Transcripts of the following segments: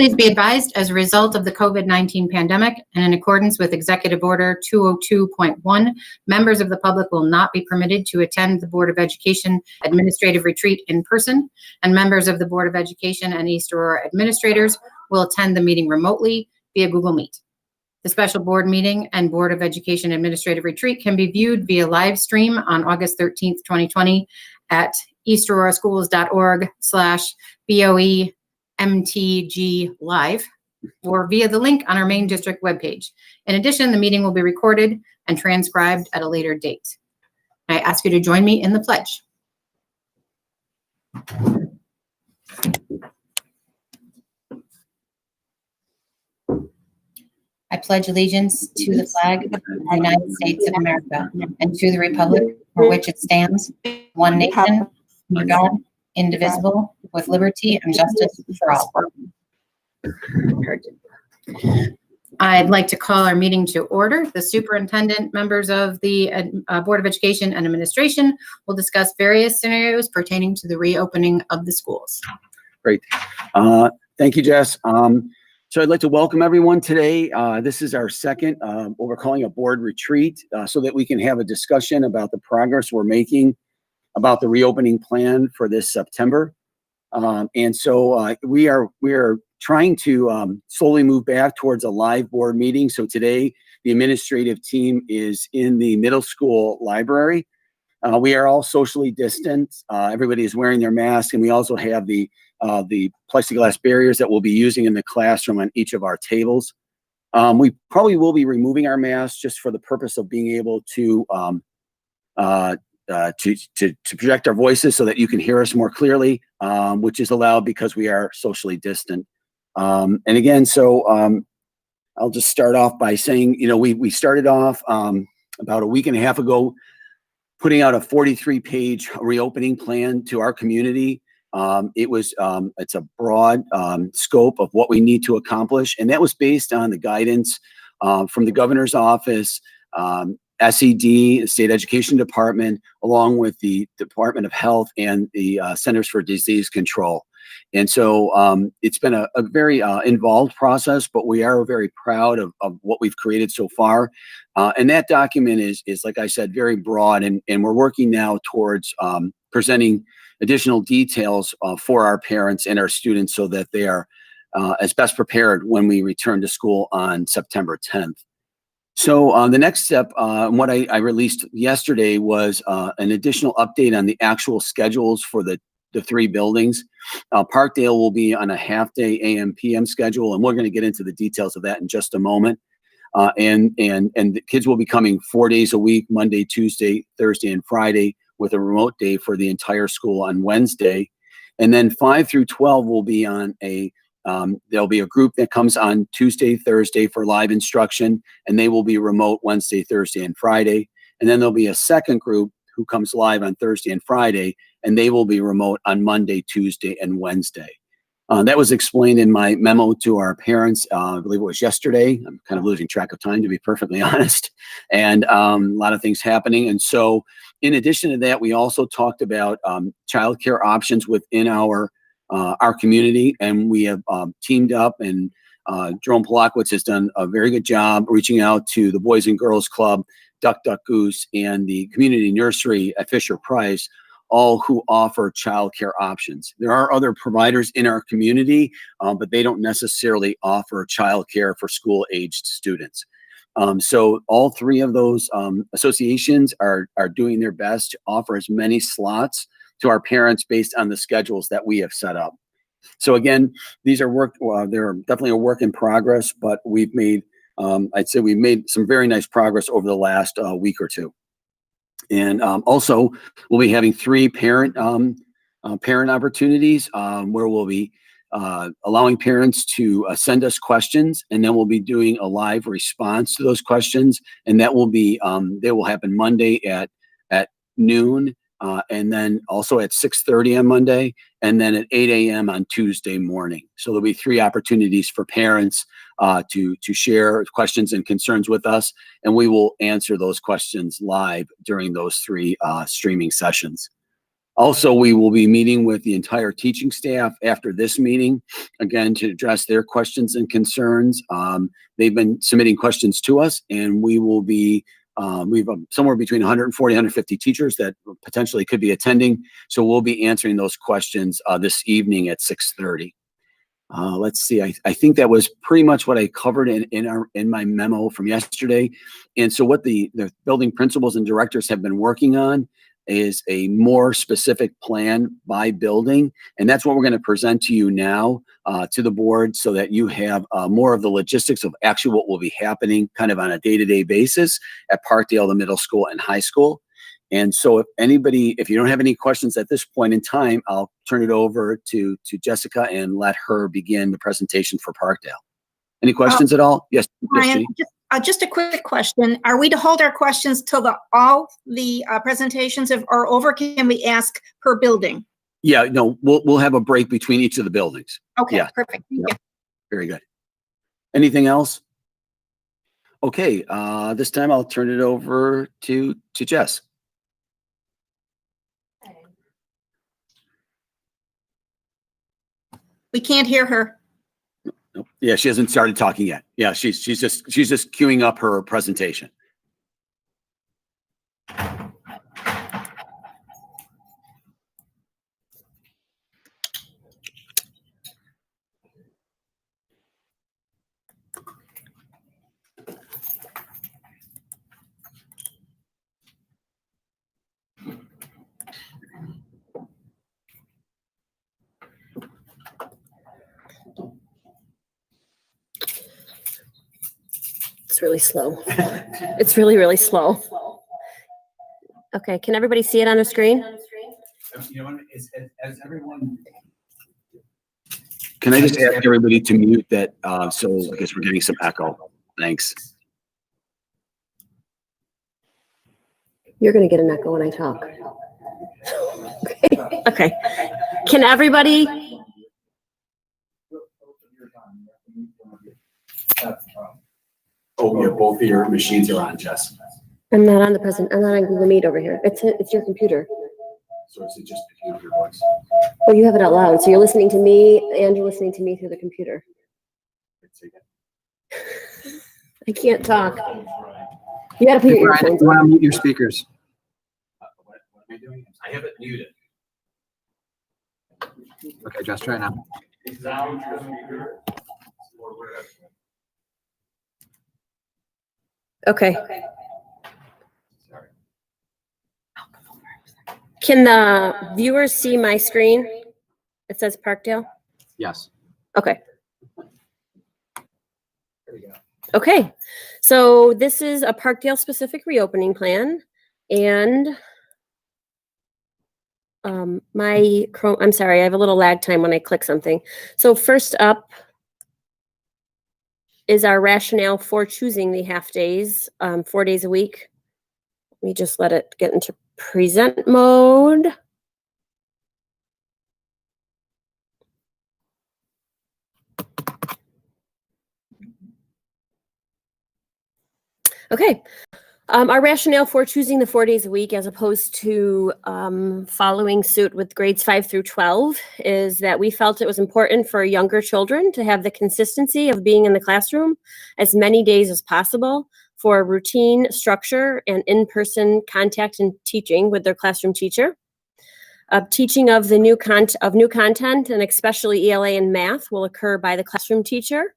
Please be advised, as a result of the COVID-19 pandemic and in accordance with Executive Order 202.1, members of the public will not be permitted to attend the Board of Education Administrative Retreat in person, and members of the Board of Education and East Aurora administrators will attend the meeting remotely via Google Meet. The special board meeting and Board of Education Administrative Retreat can be viewed via live stream on August 13th, 2020 at eastaurora schools.org/BOEMTG live or via the link on our main district webpage. In addition, the meeting will be recorded and transcribed at a later date. I ask you to join me in the pledge. I pledge allegiance to the flag of the United States of America and to the republic for which it stands, one nation, under God, indivisible, with liberty and justice for all. I'd like to call our meeting to order. The superintendent, members of the Board of Education and Administration will discuss various scenarios pertaining to the reopening of the schools. Great. Thank you, Jess. So I'd like to welcome everyone today. This is our second, what we're calling a board retreat, so that we can have a discussion about the progress we're making about the reopening plan for this September. And so we are trying to slowly move back towards a live board meeting. So today, the administrative team is in the middle school library. We are all socially distant. Everybody is wearing their mask, and we also have the plexiglass barriers that we'll be using in the classroom on each of our tables. We probably will be removing our masks just for the purpose of being able to project our voices so that you can hear us more clearly, which is allowed because we are socially distant. And again, so I'll just start off by saying, we started off about a week and a half ago, putting out a 43-page reopening plan to our community. It's a broad scope of what we need to accomplish, and that was based on the guidance from the governor's office, SED, the State Education Department, along with the Department of Health and the Centers for Disease Control. And so it's been a very involved process, but we are very proud of what we've created so far. And that document is, like I said, very broad, and we're working now towards presenting additional details for our parents and our students so that they are as best prepared when we return to school on September 10th. So the next step, what I released yesterday was an additional update on the actual schedules for the three buildings. Parkdale will be on a half-day AM/PM schedule, and we're going to get into the details of that in just a moment. And the kids will be coming 4 days a week, Monday, Tuesday, Thursday, and Friday, with a remote day for the entire school on Wednesday. And then 5 through 12 will be on there'll be a group that comes on Tuesday, Thursday for live instruction, and they will be remote Wednesday, Thursday, and Friday. And then there'll be a second group who comes live on Thursday and Friday, and they will be remote on Monday, Tuesday, and Wednesday. That was explained in my memo to our parents, I believe it was yesterday. I'm kind of losing track of time, to be perfectly honest, and a lot of things happening. And so in addition to that, we also talked about childcare options within our community, and we have teamed up, and Jerome Polakowitz has done a very good job reaching out to the Boys and Girls Club, Duck Duck Goose, and the community nursery at Fisher Price, all who offer childcare options. There are other providers in our community, but they don't necessarily offer childcare for school-aged students. So all three of those associations are doing their best to offer as many slots to our parents based on the schedules that we have set up. So again, these are they're definitely a work in progress, but we've made, I'd say we've made some very nice progress over the last week or two. And also, we'll be having 3 parent opportunities where we'll be allowing parents to send us questions, and then we'll be doing a live response to those questions. And that will be they will happen Monday at noon, and then also at 6:30 on Monday, and then at 8 a.m. on Tuesday morning. So there'll be 3 opportunities for parents to share questions and concerns with us, and we will answer those questions live during those 3 streaming sessions. Also, we will be meeting with the entire teaching staff after this meeting, again, to address their questions and concerns. They've been submitting questions to us, and we will be, we've somewhere between 140, 150 teachers that potentially could be attending. So we'll be answering those questions this evening at 6:30. Let's see. I think that was pretty much what I covered in my memo from yesterday. And so what the building principals and directors have been working on is a more specific plan by building. And that's what we're going to present to you now to the board, so that you have more of the logistics of actually what will be happening kind of on a day-to-day basis at Parkdale, the middle school and high school. And so if you don't have any questions at this point in time, I'll turn it over to Jessica and let her begin the presentation for Parkdale. Any questions at all? Yes. Ryan, just a quick question. Are we to hold our questions till all the presentations are over? Can we ask per building? Yeah, no, we'll have a break between each of the buildings. Okay, Yeah. perfect. Thank you. Very good. Anything else? Okay, this time I'll turn it over to Jess. We can't hear her. Nope. Yeah, she hasn't started talking yet. Yeah, she's just queuing up her presentation. It's really slow. It's really, really slow. Okay, can everybody see it on the screen? You know, as everyone, can I just ask everybody to mute that? Because we're getting some echo. Thanks. You're going to get an echo when I talk. Okay. Can everybody? Oh, yeah, both of your machines are on, Jess. I'm not on the present. I'm not on Google Meet over here. It's your computer. So is it just picking up your voice? Well, you have it out loud, so you're listening to me and you're listening to me through the computer. I can't talk. You gotta put your earphones You want to mute your speakers. What am I doing? I have it muted. Okay, just try now. Okay. Can the viewers see my screen? It says Parkdale. Yes. Okay. There we go. Okay. So this is a Parkdale specific reopening plan, and I'm sorry, I have a little lag time when I click something. So first up is our rationale for choosing the half days, 4 days a week. Let me just let it get into present mode. Okay. Our rationale for choosing the 4 days a week as opposed to following suit with grades 5 through 12 is that we felt it was important for younger children to have the consistency of being in the classroom as many days as possible for routine, structure, and in-person contact and teaching with their classroom teacher. Teaching of the new content, and especially ELA and math, will occur by the classroom teacher,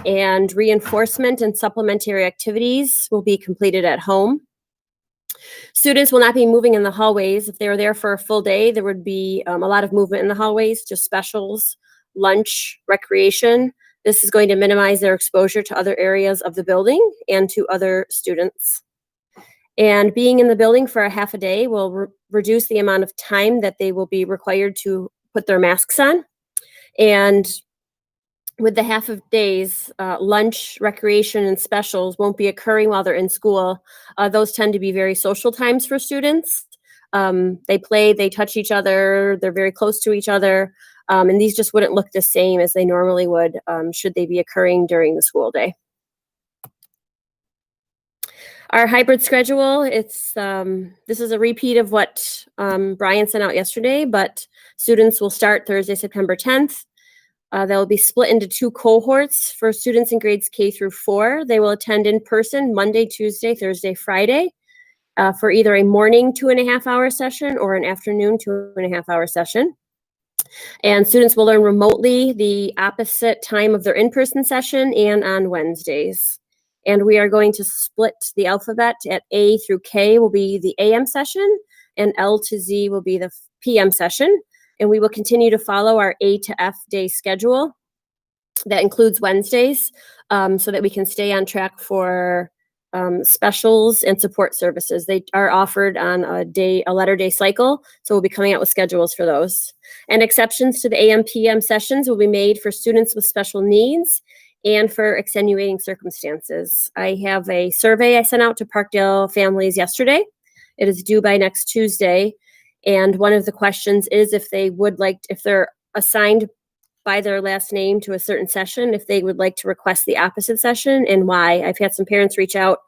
and reinforcement and supplementary activities will be completed at home. Students will not be moving in the hallways. If they were there for a full day, there would be a lot of movement in the hallways, just specials, lunch, recreation. This is going to minimize their exposure to other areas of the building and to other students. And being in the building for a half a day will reduce the amount of time that they will be required to put their masks on. And with the half of days, lunch, recreation, and specials won't be occurring while they're in school. Those tend to be very social times for students. They play, they touch each other, they're very close to each other. And these just wouldn't look the same as they normally would should they be occurring during the school day. Our hybrid schedule, this is a repeat of what Brian sent out yesterday, but students will start Thursday, September 10th. They'll be split into 2 cohorts for students in grades K through 4. They will attend in person Monday, Tuesday, Thursday, Friday for either a morning 2.5-hour session or an afternoon 2.5-hour session. And students will learn remotely the opposite time of their in-person session and on Wednesdays. And we are going to split the alphabet at A through K will be the AM session and L to Z will be the PM session. And we will continue to follow our A to F day schedule that includes Wednesdays so that we can stay on track for specials and support services. They are offered on a letter day cycle, so we'll be coming out with schedules for those. And exceptions to the AM PM sessions will be made for students with special needs and for extenuating circumstances. I have a survey I sent out to Parkdale families yesterday. It is due by next Tuesday. And one of the questions is if they're assigned by their last name to a certain session, if they would like to request the opposite session and why. I've had some parents reach out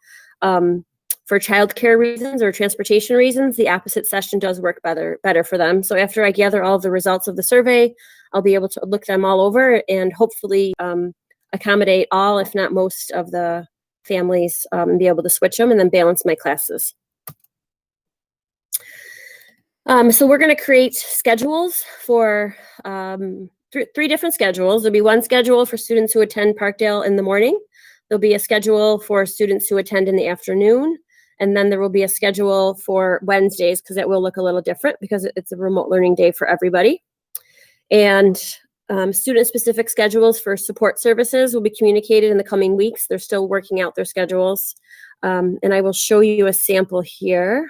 for childcare reasons or transportation reasons. The opposite session does work better for them. So after I gather all of the results of the survey, I'll be able to look them all over and hopefully accommodate all, if not most, of the families and be able to switch them and then balance my classes. So we're going to create schedules for 3 different schedules. There'll be one schedule for students who attend Parkdale in the morning. There'll be a schedule for students who attend in the afternoon. And then there will be a schedule for Wednesdays because that will look a little different because it's a remote learning day for everybody. And student-specific schedules for support services will be communicated in the coming weeks. They're still working out their schedules. And I will show you a sample here.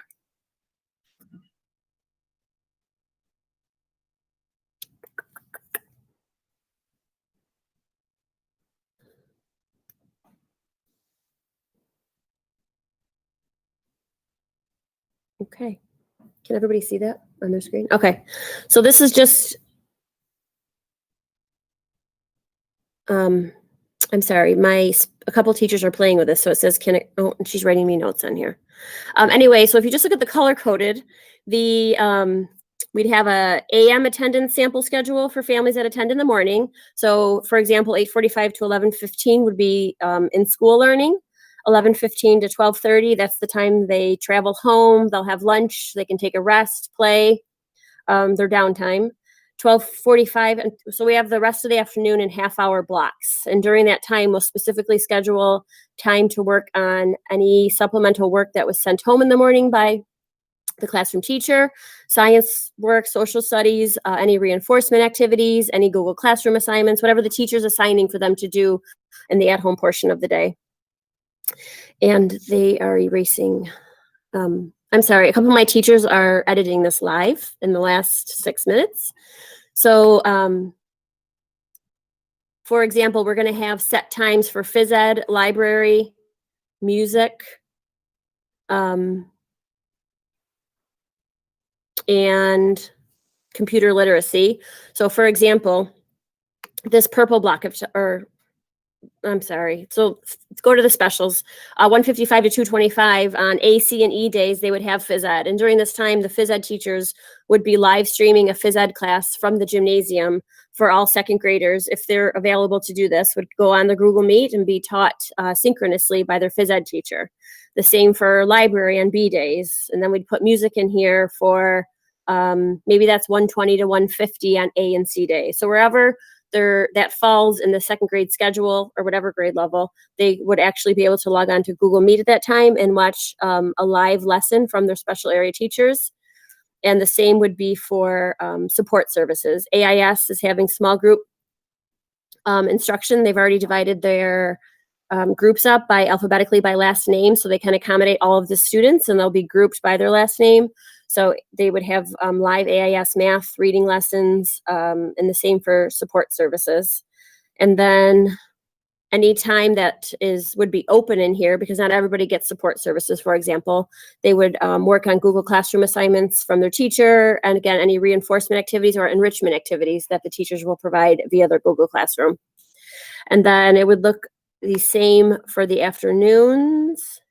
Okay, can everybody see that on their screen? Okay, so this is just, I'm sorry, a couple teachers are playing with this, so it says, oh, she's writing me notes on here. Anyway, so if you just look at the color-coded, we'd have a AM attendance sample schedule for families that attend in the morning. So for example, 8:45 to 11:15 would be in school learning. 11:15 to 12:30, that's the time they travel home. They'll have lunch. They can take a rest, play, their downtime. 12:45, and so we have the rest of the afternoon in half-hour blocks. And during that time, we'll specifically schedule time to work on any supplemental work that was sent home in the morning by the classroom teacher, science work, social studies, any reinforcement activities, any Google Classroom assignments, whatever the teacher's assigning for them to do in the at-home portion of the day. And they are erasing, I'm sorry, a couple of my teachers are editing this live in the last 6 minutes. So, for example, we're going to have set times for phys ed, library, music, and computer literacy. So, for example, this purple block of, I'm sorry. So let's go to the specials. 155 to 225 on A, C, and E days, they would have phys ed. And during this time, the phys ed teachers would be live streaming a phys ed class from the gymnasium for all second graders. If they're available to do this, would go on the Google Meet and be taught synchronously by their phys ed teacher. The same for library on B days. And then we'd put music in here for maybe that's 120 to 150 on A and C days. So wherever that falls in the second grade schedule or whatever grade level, they would actually be able to log on to Google Meet at that time and watch a live lesson from their special area teachers. And the same would be for support services. AIS is having small group instruction. They've already divided their groups up alphabetically by last name, so they can accommodate all of the students, and they'll be grouped by their last name. So they would have live AIS math reading lessons, and the same for support services. And then any time that would be open in here, because not everybody gets support services, for example, they would work on Google Classroom assignments from their teacher, and again, any reinforcement activities or enrichment activities that the teachers will provide via their Google Classroom. And then it would look the same for the afternoons.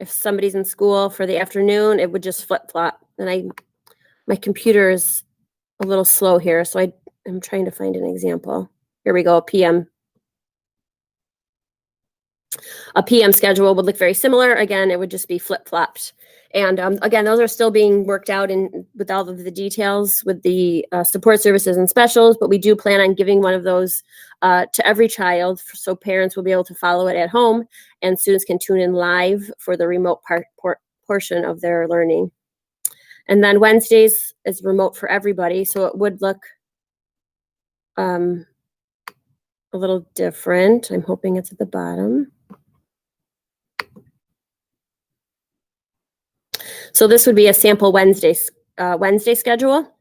if somebody's in school for the afternoon, it would just flip-flop. And my computer is a little slow here, so I'm trying to find an example. Here we go, PM. A PM schedule would look very similar. Again, it would just be flip-flopped. And again, those are still being worked out with all of the details with the support services and specials, but we do plan on giving one of those to every child, so parents will be able to follow it at home and students can tune in live for the remote portion of their learning. And then Wednesdays is remote for everybody, so it would look a little different. I'm hoping it's at the bottom. So this would be a sample Wednesday schedule.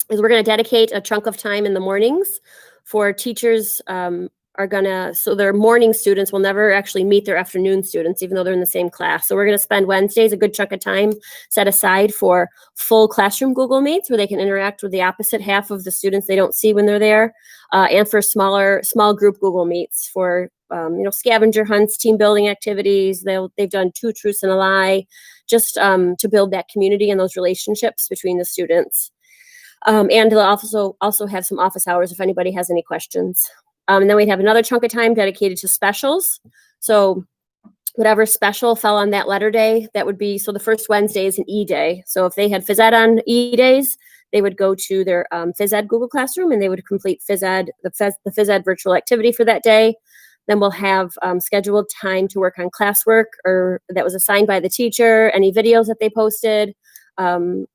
Is we're going to dedicate a chunk of time in the mornings for teachers so their morning students will never actually meet their afternoon students, even though they're in the same class. So we're going to spend Wednesdays, a good chunk of time set aside for full classroom Google Meets where they can interact with the opposite half of the students they don't see when they're there, and for small group Google Meets for scavenger hunts, team building activities. They've done 2 truths and a lie, just to build that community and those relationships between the students. And they'll also have some office hours if anybody has any questions. And then we'd have another chunk of time dedicated to specials. So whatever special fell on that letter day, that would be, so the first Wednesday is an E day. So if they had phys ed on E days, they would go to their phys ed Google Classroom and they would complete the phys ed virtual activity for that day. Then we'll have scheduled time to work on classwork or that was assigned by the teacher, any videos that they posted, and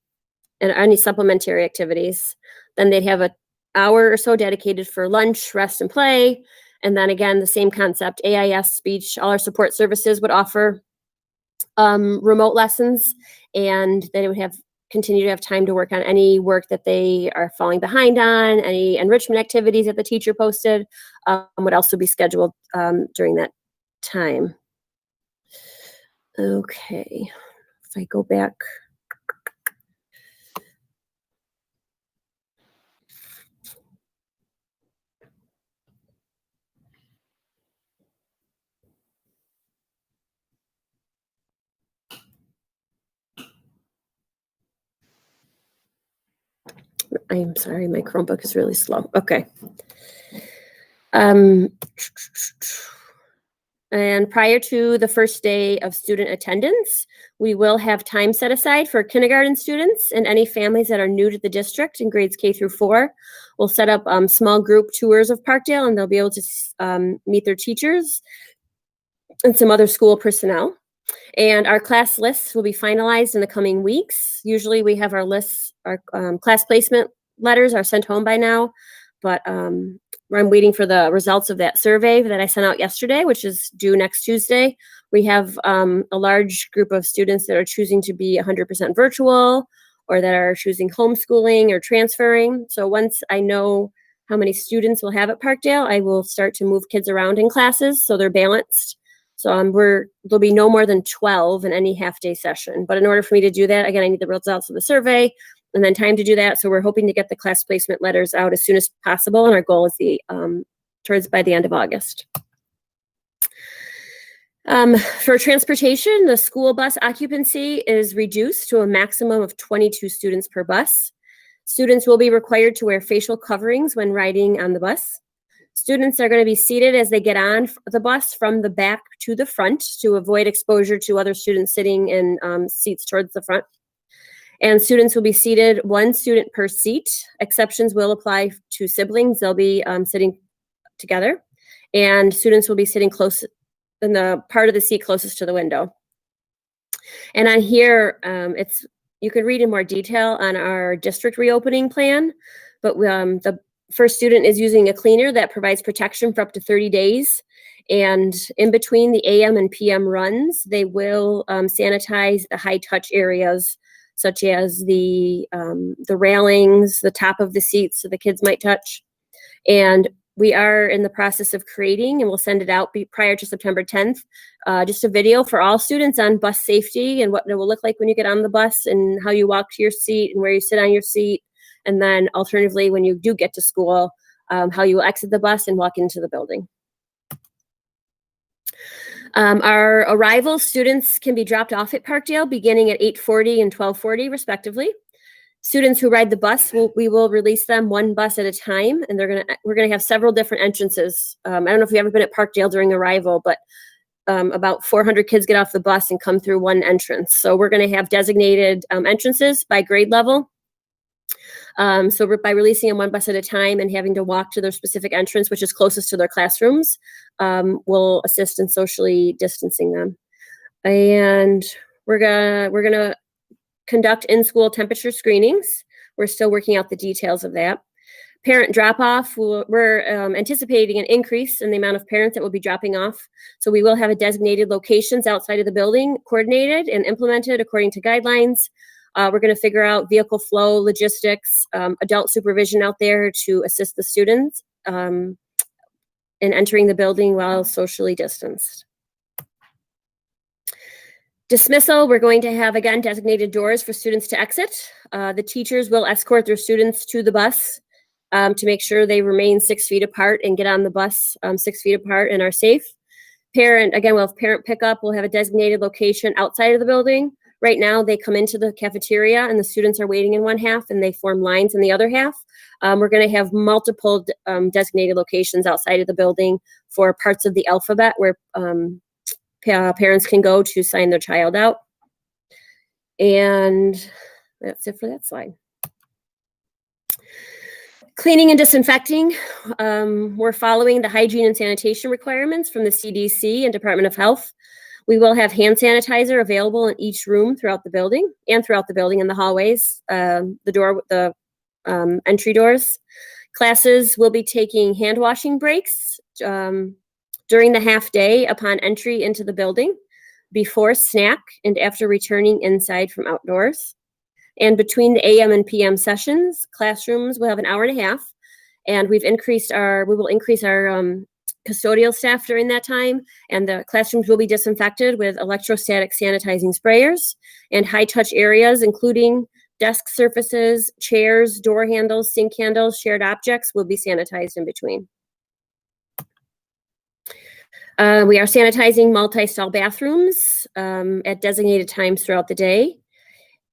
any supplementary activities. Then they'd have an hour or so dedicated for lunch, rest, and play. And then again, the same concept, AIS, speech, all our support services would offer remote lessons, and they would continue to have time to work on any work that they are falling behind on, any enrichment activities that the teacher posted would also be scheduled during that time. Okay, if I go back. I'm sorry, my Chromebook is really slow. Okay. And prior to the first day of student attendance, we will have time set aside for kindergarten students and any families that are new to the district in grades K through 4. We'll set up small group tours of Parkdale, and they'll be able to meet their teachers and some other school personnel. And our class lists will be finalized in the coming weeks. Usually we have our lists, our class placement letters are sent home by now, but I'm waiting for the results of that survey that I sent out yesterday, which is due next Tuesday. We have a large group of students that are choosing to be 100% virtual or that are choosing homeschooling or transferring. So once I know how many students we'll have at Parkdale, I will start to move kids around in classes so they're balanced. So there'll be no more than 12 in any half-day session. But in order for me to do that, again, I need the results of the survey and then time to do that. So we're hoping to get the class placement letters out as soon as possible. And our goal is by the end of August. For transportation, the school bus occupancy is reduced to a maximum of 22 students per bus. Students will be required to wear facial coverings when riding on the bus. Students are going to be seated as they get on the bus from the back to the front to avoid exposure to other students sitting in seats towards the front. And students will be seated 1 student per seat. Exceptions will apply to siblings. They'll be sitting together. And students will be sitting close in the part of the seat closest to the window. And on here, you can read in more detail on our district reopening plan, but the first student is using a cleaner that provides protection for up to 30 days. And in between the AM and PM runs, they will sanitize the high touch areas, such as the railings, the top of the seats so the kids might touch. And we are in the process of creating, and we'll send it out prior to September 10th, just a video for all students on bus safety and what it will look like when you get on the bus and how you walk to your seat and where you sit on your seat. And then alternatively, when you do get to school, how you will exit the bus and walk into the building. Our arrival students can be dropped off at Parkdale beginning at 8:40 and 12:40 respectively. Students who ride the bus, we will release them one bus at a time, and we're gonna have several different entrances. I don't know if you've ever been at Parkdale during arrival, but about 400 kids get off the bus and come through one entrance. So we're gonna have designated entrances by grade level. So by releasing them one bus at a time and having to walk to their specific entrance, which is closest to their classrooms, will assist in socially distancing them. And we're gonna conduct in-school temperature screenings. We're still working out the details of that. Parent drop-off, we're anticipating an increase in the amount of parents that will be dropping off. So we will have a designated locations outside of the building coordinated and implemented according to guidelines. We're going to figure out vehicle flow, logistics, adult supervision out there to assist the students in entering the building while socially distanced. Dismissal, we're going to have, again, designated doors for students to exit. The teachers will escort their students to the bus to make sure they remain 6 feet apart and get on the bus 6 feet apart and are safe. Parent, again, we'll have parent pickup. We'll have a designated location outside of the building. Right now, they come into the cafeteria and the students are waiting in one half and they form lines in the other half. We're going to have multiple designated locations outside of the building for parts of the alphabet where parents can go to sign their child out. And that's it for that slide. Cleaning and disinfecting. We're following the hygiene and sanitation requirements from the CDC and Department of Health. We will have hand sanitizer available in each room throughout the building and throughout the building in the hallways, the entry doors. Classes will be taking hand washing breaks during the half day upon entry into the building, before snack, and after returning inside from outdoors. And between the AM and PM sessions, classrooms will have an hour and a half, and we will increase our custodial staff during that time, and the classrooms will be disinfected with electrostatic sanitizing sprayers, and high touch areas, including desk surfaces, chairs, door handles, sink handles, shared objects, will be sanitized in between. We are sanitizing multi-stall bathrooms at designated times throughout the day.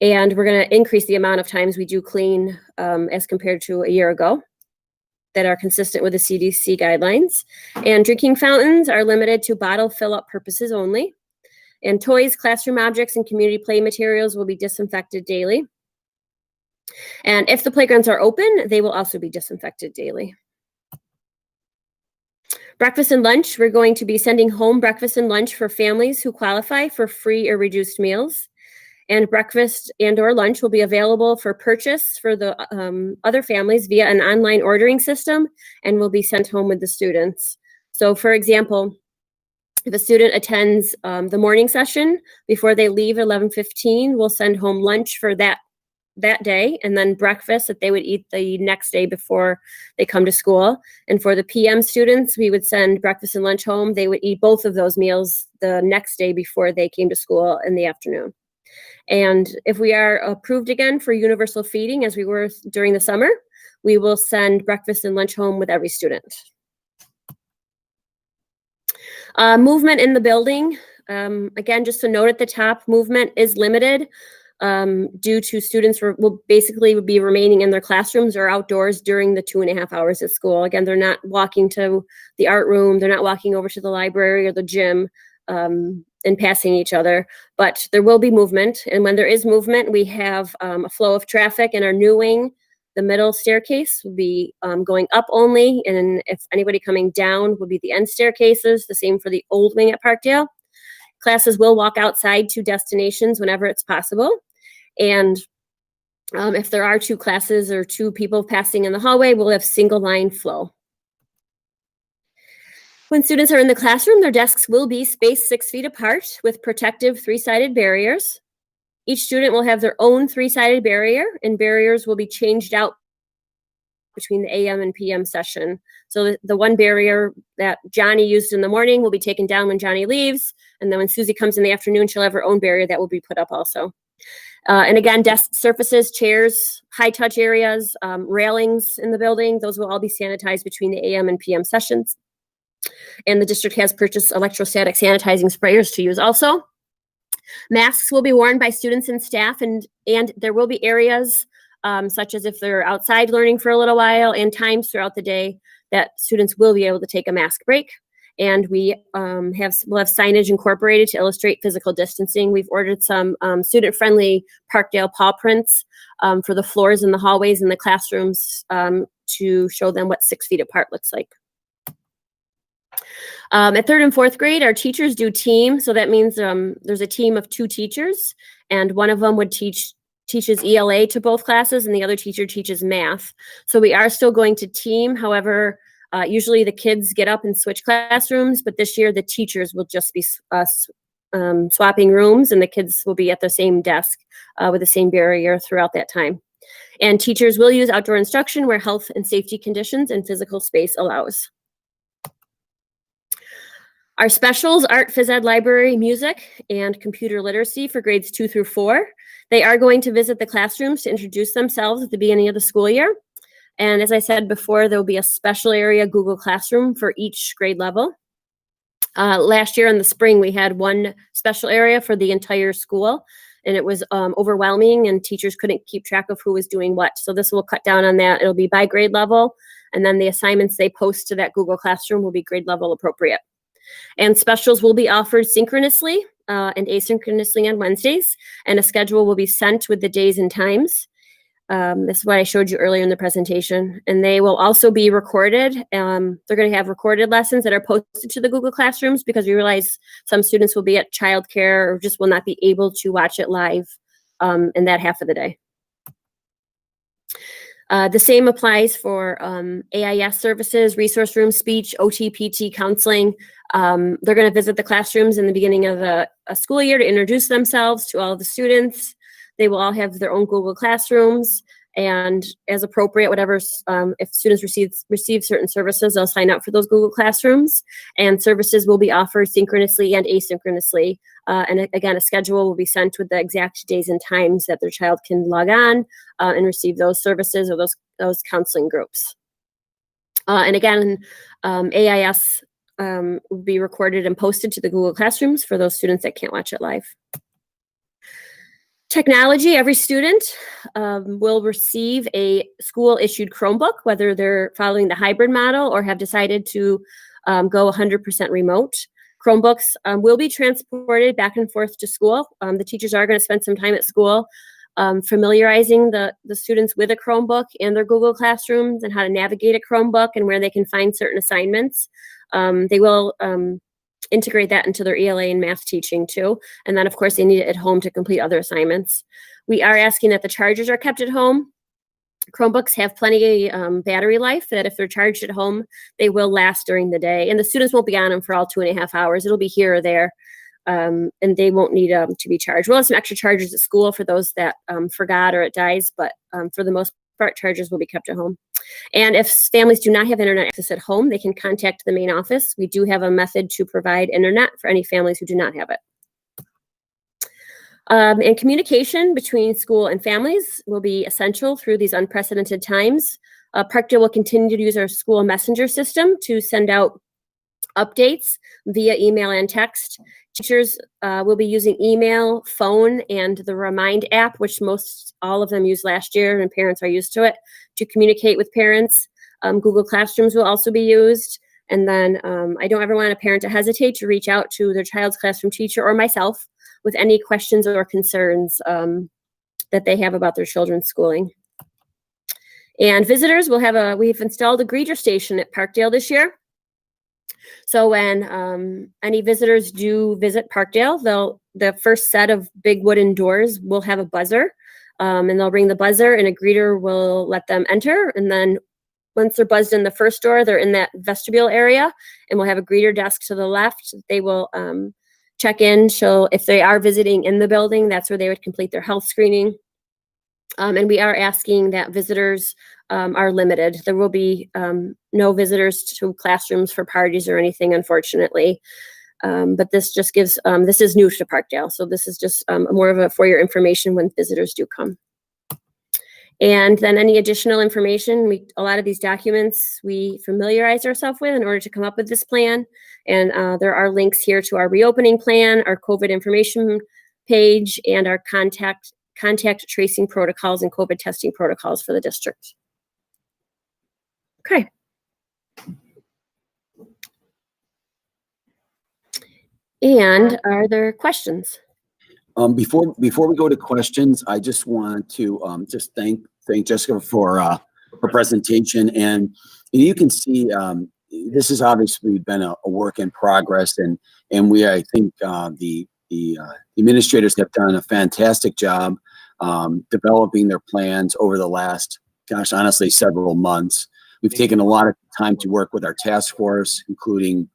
And we're going to increase the amount of times we do clean as compared to a year ago that are consistent with the CDC guidelines. And drinking fountains are limited to bottle fill-up purposes only. And toys, classroom objects, and community play materials will be disinfected daily. And if the playgrounds are open, they will also be disinfected daily. Breakfast and lunch, we're going to be sending home breakfast and lunch for families who qualify for free or reduced meals. And breakfast and or lunch will be available for purchase for the other families via an online ordering system and will be sent home with the students. So for example, if a student attends the morning session, before they leave at 11:15, we'll send home lunch for that day, and then breakfast that they would eat the next day before they come to school. And for the PM students, we would send breakfast and lunch home. They would eat both of those meals the next day before they came to school in the afternoon. And if we are approved again for universal feeding, as we were during the summer, we will send breakfast and lunch home with every student. Movement in the building. Again, just a note at the top, movement is limited due to students will basically be remaining in their classrooms or outdoors during the 2.5 hours at school. Again, they're not walking to the art room, they're not walking over to the library or the gym and passing each other, but there will be movement. And when there is movement, we have a flow of traffic in our new wing. The middle staircase will be going up only, and if anybody coming down will be the end staircases, the same for the old wing at Parkdale. Classes will walk outside to destinations whenever it's possible. And if there are 2 classes or 2 people passing in the hallway, we'll have single line flow. When students are in the classroom, their desks will be spaced 6 feet apart with protective 3-sided barriers. Each student will have their own 3-sided barrier, and barriers will be changed out between the AM and PM session. So the one barrier that Johnny used in the morning will be taken down when Johnny leaves. And then when Susie comes in the afternoon, she'll have her own barrier that will be put up also. And again, desk surfaces, chairs, high touch areas, railings in the building, those will all be sanitized between the AM and PM sessions. And the district has purchased electrostatic sanitizing sprayers to use also. Masks will be worn by students and staff, and there will be areas such as if they're outside learning for a little while and times throughout the day that students will be able to take a mask break. And we'll have signage incorporated to illustrate physical distancing. We've ordered some student-friendly Parkdale paw prints for the floors and the hallways and the classrooms to show them what 6 feet apart looks like. At 3rd and 4th grade, our teachers do team. So that means there's a team of 2 teachers, and one of them would teaches ELA to both classes, and the other teacher teaches math. So we are still going to team. However, usually the kids get up and switch classrooms, but this year the teachers will just be swapping rooms, and the kids will be at the same desk with the same barrier throughout that time. And teachers will use outdoor instruction where health and safety conditions and physical space allows. Our specials, art, phys ed, library, music, and computer literacy for grades 2 through 4. They are going to visit the classrooms to introduce themselves at the beginning of the school year. And as I said before, there will be a special area Google Classroom for each grade level. Last year in the spring, we had one special area for the entire school, and it was overwhelming, and teachers couldn't keep track of who was doing what. So this will cut down on that. It'll be by grade level, and then the assignments they post to that Google Classroom will be grade level appropriate. And specials will be offered synchronously and asynchronously on Wednesdays, and a schedule will be sent with the days and times. This is what I showed you earlier in the presentation. And they will also be recorded. They're going to have recorded lessons that are posted to the Google Classrooms because we realize some students will be at childcare or just will not be able to watch it live in that half of the day. The same applies for AIS services, resource room, speech, OT, PT, counseling. They're going to visit the classrooms in the beginning of a school year to introduce themselves to all of the students. They will all have their own Google Classrooms, and as appropriate, whatever, if students receive certain services, they'll sign up for those Google Classrooms, and services will be offered synchronously and asynchronously. And again, a schedule will be sent with the exact days and times that their child can log on and receive those services or those counseling groups. And again, AIS will be recorded and posted to the Google Classrooms for those students that can't watch it live. Technology, every student will receive a school-issued Chromebook, whether they're following the hybrid model or have decided to go 100% remote. Chromebooks will be transported back and forth to school. The teachers are going to spend some time at school familiarizing the students with a Chromebook and their Google Classrooms and how to navigate a Chromebook and where they can find certain assignments. They will integrate that into their ELA and math teaching too. And then of course they need it at home to complete other assignments. We are asking that the chargers are kept at home. Chromebooks have plenty of battery life that if they're charged at home, they will last during the day. And the students won't be on them for all 2.5 hours. It'll be here or there. And they won't need to be charged. We'll have some extra chargers at school for those that forgot or it dies, but for the most part, chargers will be kept at home. And if families do not have internet access at home, they can contact the main office. We do have a method to provide internet for any families who do not have it. And communication between school and families will be essential through these unprecedented times. Parkdale will continue to use our school messenger system to send out updates via email and text. Teachers will be using email, phone, and the Remind app, which all of them used last year, and parents are used to it, to communicate with parents. Google Classrooms will also be used. And then I don't ever want a parent to hesitate to reach out to their child's classroom teacher or myself with any questions or concerns that they have about their children's schooling. And visitors will we've installed a greeter station at Parkdale this year. So when any visitors do visit Parkdale, the first set of big wooden doors will have a buzzer, and they'll ring the buzzer and a greeter will let them enter. And then once they're buzzed in the first door, they're in that vestibule area, and we'll have a greeter desk to the left. They will check in. So if they are visiting in the building, that's where they would complete their health screening. And we are asking that visitors are limited. There will be no visitors to classrooms for parties or anything, unfortunately. But this just gives, this is new to Parkdale. So this is just more of a for your information when visitors do come. And then any additional information, a lot of these documents we familiarize ourselves with in order to come up with this plan. And there are links here to our reopening plan, our COVID information page, and our contact tracing protocols and COVID testing protocols for the district. Okay. And are there questions? Before we go to questions, I just want to just thank Jessica for her presentation. And you can see this has obviously been a work in progress, and I think the administrators have done a fantastic job developing their plans over the last, gosh, honestly, several months. We've taken a lot of time to work with our task force, including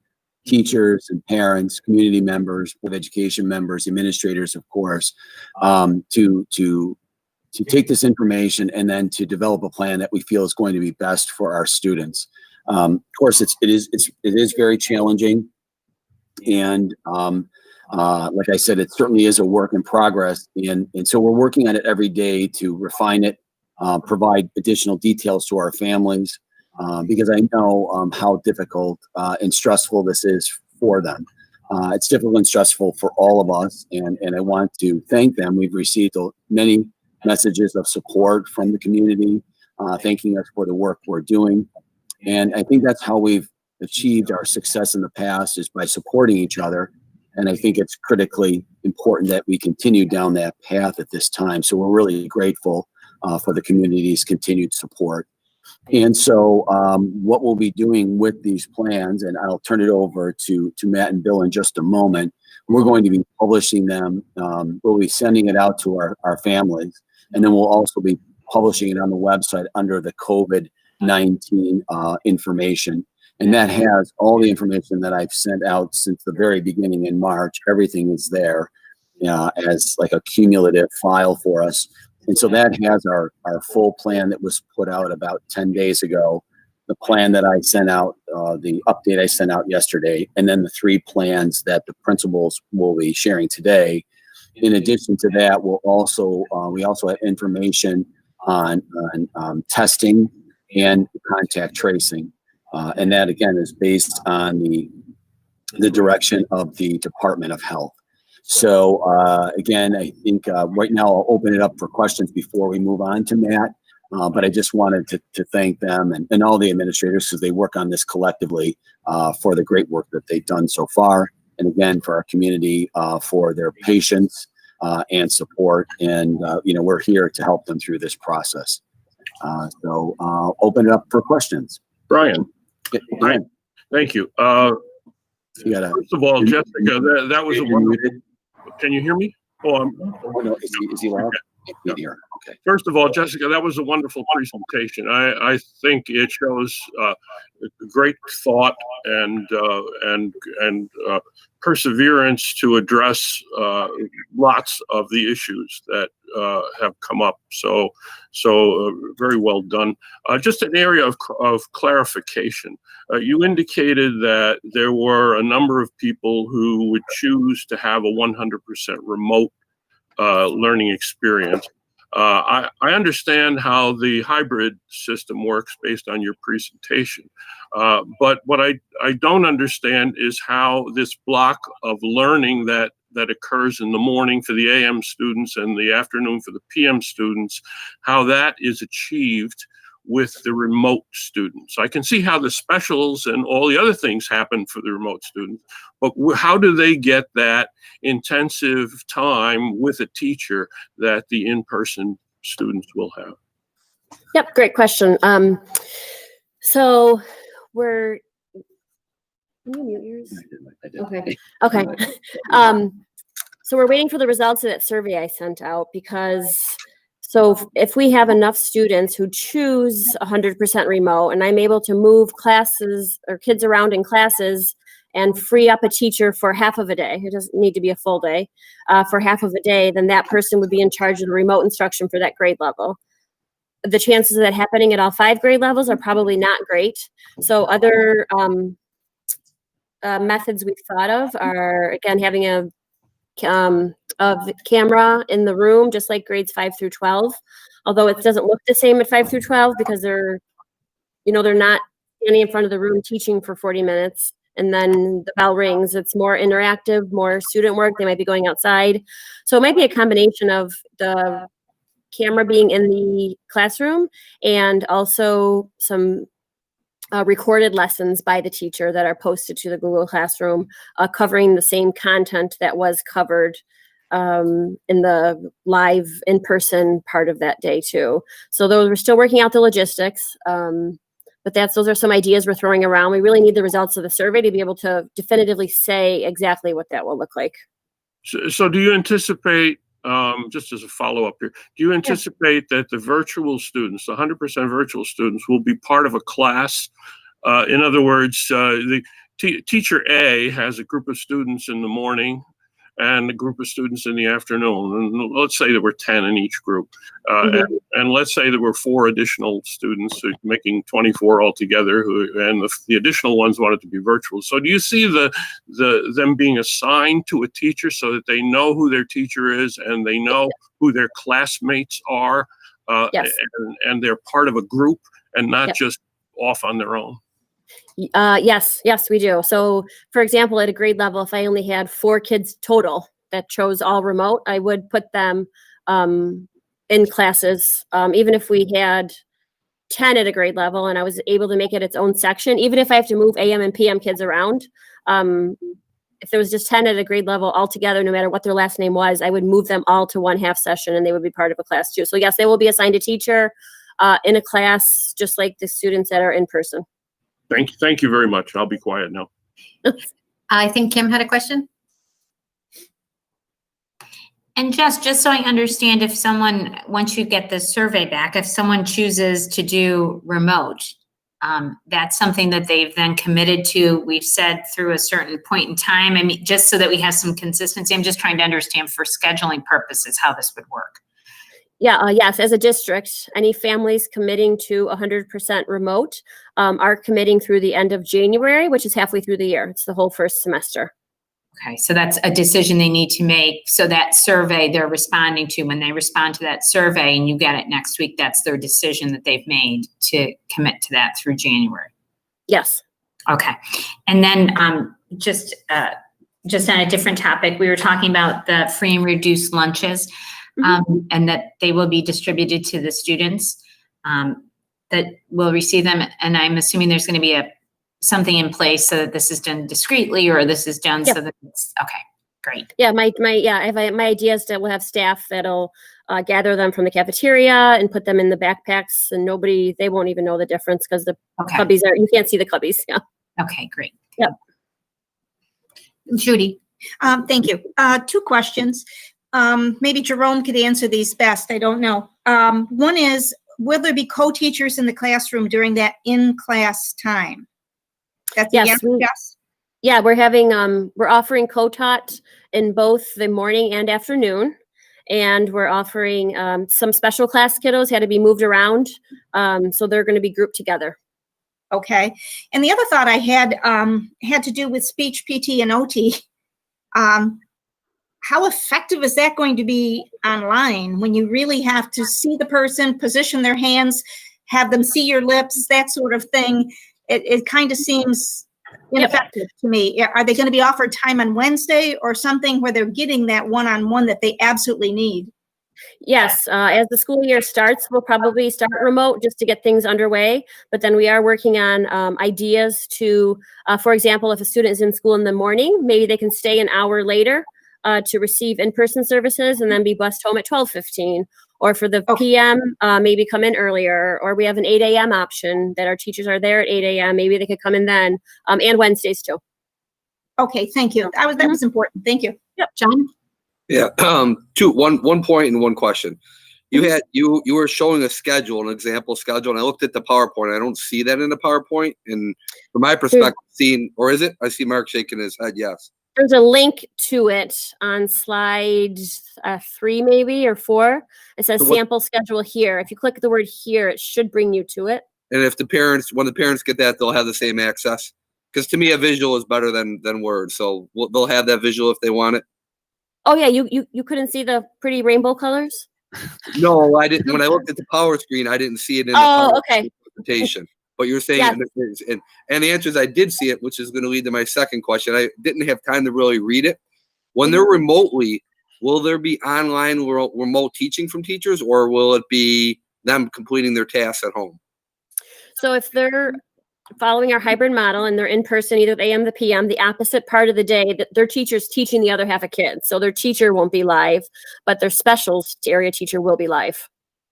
teachers and parents, community members, board of education members, administrators, of course, to take this information and then to develop a plan that we feel is going to be best for our students. Of course, it is very challenging, and like I said, it certainly is a work in progress, and so we're working on it every day to refine it, provide additional details to our families. Because I know how difficult and stressful this is for them. It's difficult and stressful for all of us, and I want to thank them. We've received many messages of support from the community, thanking us for the work we're doing. And I think that's how we've achieved our success in the past, is by supporting each other. And I think it's critically important that we continue down that path at this time. So we're really grateful for the community's continued support. And so what we'll be doing with these plans, and I'll turn it over to Matt and Bill in just a moment, we're going to be publishing them. We'll be sending it out to our families, and then we'll also be publishing it on the website under the COVID-19 information. And that has all the information that I've sent out since the very beginning in March. Everything is there as like a cumulative file for us. And so that has our full plan that was put out about 10 days ago, the plan that I sent out, the update I sent out yesterday, and then the 3 plans that the principals will be sharing today. In addition to that, we also have information on testing and contact tracing. And that, again, is based on the direction of the Department of Health. So again, I think right now I'll open it up for questions before we move on to Matt. But I just wanted to thank them and all the administrators, because they work on this collectively, for the great work that they've done so far. And again, for our community, for their patience and support. And, we're here to help them through this process. So I'll open it up for questions. Brian. Brian. Thank you. First of all, Jessica, that was a wonderful. Can you hear me? Oh, no, is he loud? Okay. Okay. First of all, Jessica, that was a wonderful presentation. I think it shows great thought and perseverance to address lots of the issues that have come up. So very well done. Just an area of clarification. You indicated that there were a number of people who would choose to have a 100% remote learning experience. I understand how the hybrid system works based on your presentation, but what I don't understand is how this block of learning that occurs in the morning for the AM students and the afternoon for the PM students, how that is achieved with the remote students. I can see how the specials and all the other things happen for the remote students, but how do they get that intensive time with a teacher that the in-person students will have? Yep, great question. So we're, can you mute yours? I did. Okay. So we're waiting for the results of that survey I sent out, because if we have enough students who choose 100% remote, and I'm able to move classes or kids around in classes and free up a teacher for half of a day, it doesn't need to be a full day, for half of a day, then that person would be in charge of the remote instruction for that grade level. The chances of that happening at all 5 grade levels are probably not great. So other methods we've thought of are, again, having a of camera in the room, just like grades 5 through 12. Although it doesn't look the same at 5 through 12 because they're not standing in front of the room teaching for 40 minutes. And then the bell rings. It's more interactive, more student work. They might be going outside. So it might be a combination of the camera being in the classroom and also some recorded lessons by the teacher that are posted to the Google Classroom, covering the same content that was covered in the live in-person part of that day too. So we're still working out the logistics. But those are some ideas we're throwing around. We really need the results of the survey to be able to definitively say exactly what that will look like. So do you anticipate, just as a follow-up here, do you anticipate that the virtual students, the 100% virtual students, will be part of a class? In other words, the teacher A has a group of students in the morning and a group of students in the afternoon. And let's say there were 10 in each group. And let's say there were 4 additional students, making 24 altogether, and the additional ones wanted to be virtual. So do you see them being assigned to a teacher so that they know who their teacher is and they know who their classmates are, and they're part of a group and not just off on their own? Yes, we do. So, for example, at a grade level, if I only had 4 kids total that chose all remote, I would put them in classes. Even if we had 10 at a grade level and I was able to make it its own section, even if I have to move AM and PM kids around, if there was just 10 at a grade level altogether, no matter what their last name was, I would move them all to one half session and they would be part of a class too. So yes, they will be assigned a teacher in a class, just like the students that are in person. Thank you very much. I'll be quiet now. I think Kim had a question. And just so I understand, if someone, once you get the survey back, if someone chooses to do remote, that's something that they've then committed to, we've said, through a certain point in time. I mean, just so that we have some consistency, I'm just trying to understand for scheduling purposes how this would work. Yes, as a district, any families committing to 100% remote are committing through the end of January, which is halfway through the year. It's the whole first semester. Okay, so that's a decision they need to make. So that survey they're responding to, when they respond to that survey and you get it next week, that's their decision that they've made to commit to that through January. Yes. Okay, and then just on a different topic, we were talking about the free and reduced lunches. And that they will be distributed to the students that will receive them. And I'm assuming there's going to be something in place so that this is done discreetly, or this is done so that it's okay. Great. Yeah, my idea is that we'll have staff that'll gather them from the cafeteria and put them in the backpacks, and they won't even know the difference because the cubbies you can't see the cubbies. Yeah. Okay, great. Yep. Judy. Thank you. 2 questions. Maybe Jerome could answer these best. I don't know. One is, will there be co-teachers in the classroom during that in-class time? That's yes. Yeah, we're offering co-taught in both the morning and afternoon. And we're offering some special class kiddos had to be moved around. So they're going to be grouped together. Okay. And the other thought I had to do with speech, PT, and OT. How effective is that going to be online when you really have to see the person, position their hands, have them see your lips, that sort of thing? It kind of seems ineffective to me. Are they going to be offered time on Wednesday or something where they're getting that one-on-one that they absolutely need? Yes, as the school year starts, we'll probably start remote just to get things underway. But then we are working on ideas to, for example, if a student is in school in the morning, maybe they can stay an hour later to receive in-person services and then be bused home at 12:15. Or for the PM, maybe come in earlier. Or we have an 8 a.m. option that our teachers are there at 8 a.m. Maybe they could come in then, and Wednesdays too. Okay, thank you. That was important. Thank you. Yep, John. Yeah, one point and one question. You were showing a schedule, an example schedule, and I looked at the PowerPoint. I don't see that in the PowerPoint. And from my perspective, or is it? I see Mark shaking his head. Yes. There's a link to it on slide 3, maybe, or 4. It says sample schedule here. If you click the word here, it should bring you to it. And if when the parents get that, they'll have the same access. Because to me, a visual is better than words. So they'll have that visual if they want it. Oh yeah, you couldn't see the pretty rainbow colors? No, I didn't. When I looked at the power screen, I didn't see it in the Oh, power okay. presentation. But you're saying, Yes. and the answer is I did see it, which is going to lead to my second question. I didn't have time to really read it. When they're remotely, will there be online remote teaching from teachers, or will it be them completing their tasks at home? So if they're following our hybrid model and they're in person, either the AM, the PM, the opposite part of the day, that their teacher's teaching the other half of kids. So their teacher won't be live, but their specials area teacher will be live.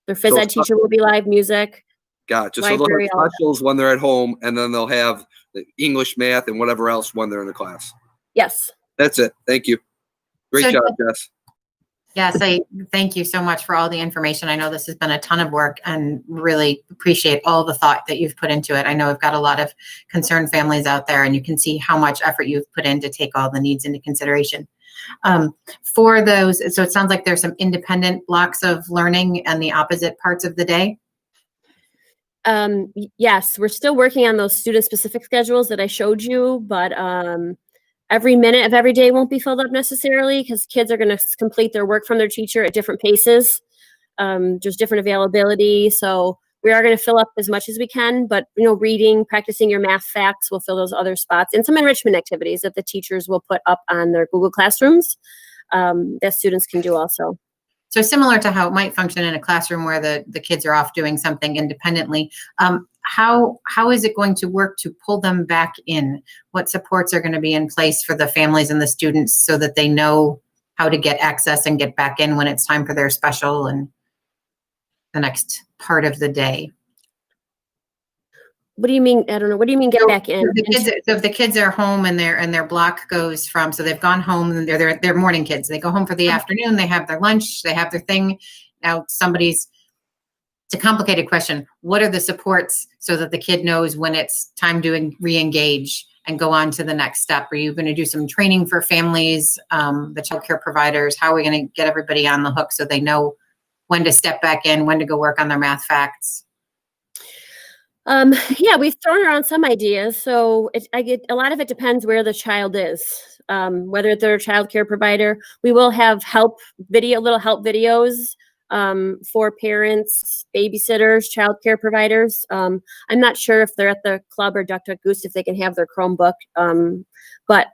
Their phys ed teacher will be live, music. Gotcha. So Library, they'll have specials when they're at home, and then they'll have the English, math, and whatever else when they're in the class. Yes. That's it. Thank you. Great So- job, Jess. Yes, I thank you so much for all the information. I know this has been a ton of work and really appreciate all the thought that you've put into it. I know we've got a lot of concerned families out there, and you can see how much effort you've put in to take all the needs into consideration. For those, so it sounds like there's some independent blocks of learning and the opposite parts of the day. Yes, we're still working on those student-specific schedules that I showed you, but every minute of every day won't be filled up necessarily because kids are going to complete their work from their teacher at different paces. There's different availability, so we are going to fill up as much as we can. But reading, practicing your math facts will fill those other spots, and some enrichment activities that the teachers will put up on their Google Classrooms that students can do also. So similar to how it might function in a classroom where the kids are off doing something independently, how is it going to work to pull them back in? What supports are going to be in place for the families and the students so that they know how to get access and get back in when it's time for their special and the next part of the day? What do you mean? I don't know. What do you mean get back in? So if the kids are home and their block goes from, so they've gone home and they're morning kids. They go home for the afternoon, they have their lunch, they have their thing. Now it's a complicated question. What are the supports so that the kid knows when it's time to re-engage and go on to the next step? Are you going to do some training for families, the childcare providers? How are we going to get everybody on the hook so they know when to step back in, when to go work on their math facts? Yeah, we've thrown around some ideas. So a lot of it depends where the child is, whether they're a child care provider. We will have little help videos for parents, babysitters, child care providers. I'm not sure if they're at the club or Duck Duck Goose if they can have their Chromebook, but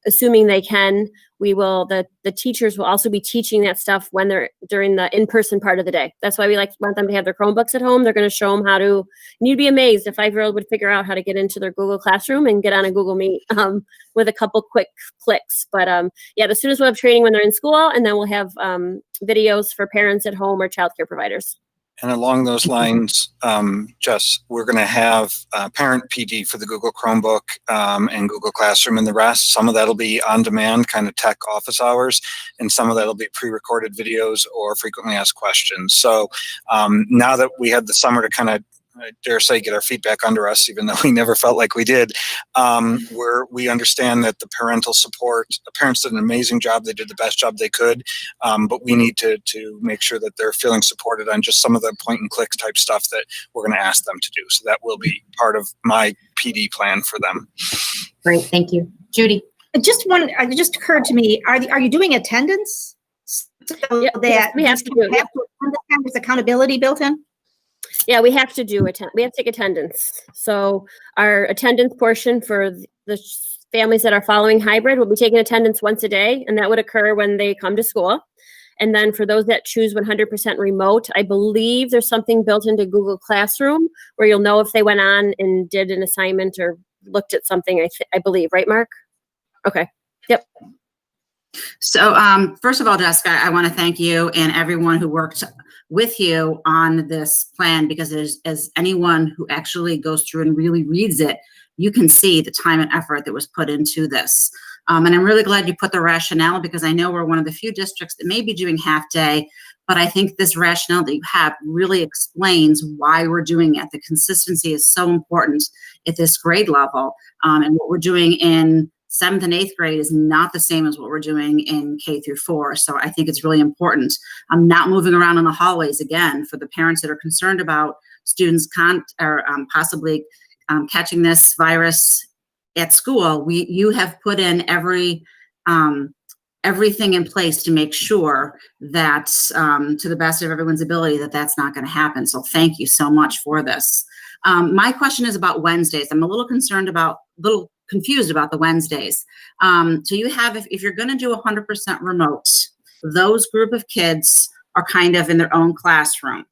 assuming they can, the teachers will also be teaching that stuff when they're during the in-person part of the day. That's why we want them to have their Chromebooks at home. They're going to show them how to, and you'd be amazed if a 5-year-old would figure out how to get into their Google Classroom and get on a Google Meet with a couple quick clicks. But yeah, the students will have training when they're in school, and then we'll have videos for parents at home or childcare providers. And along those lines, Jess, we're going to have parent PD for the Google Chromebook and Google Classroom and the rest. Some of that will be on demand, kind of tech office hours, and some of that will be pre-recorded videos or frequently asked questions. So now that we had the summer to kind of, I dare say, get our feet back under us, even though we never felt like we did, we understand that the parental support, the parents did an amazing job. They did the best job they could, but we need to make sure that they're feeling supported on just some of the point and click type stuff that we're going to ask them to do. So that will be part of my PD plan for them. Great, thank you. Judy? It just occurred to me, are you doing attendance? So Yeah, that we have to do it. There's accountability built in? Yeah, we have to we have to take attendance. So our attendance portion for the families that are following hybrid will be taking attendance once a day, and that would occur when they come to school. And then for those that choose 100% remote, I believe there's something built into Google Classroom where you'll know if they went on and did an assignment or looked at something, I believe. Right, Mark? Okay. Yep. So first of all, Jessica, I want to thank you and everyone who worked with you on this plan, because as anyone who actually goes through and really reads it, you can see the time and effort that was put into this. And I'm really glad you put the rationale, because I know we're one of the few districts that may be doing half day, but I think this rationale that you have really explains why we're doing it. The consistency is so important at this grade level, and what we're doing in 7th and 8th grade is not the same as what we're doing in K through 4. So I think it's really important. I'm not moving around in the hallways again for the parents that are concerned about students possibly catching this virus at school. You have put in every everything in place to make sure that, to the best of everyone's ability, that that's not going to happen. So thank you so much for this. My question is about Wednesdays. I'm a little confused about the Wednesdays. So you have, if you're going to do 100% remote, those group of kids are kind of in their own classroom.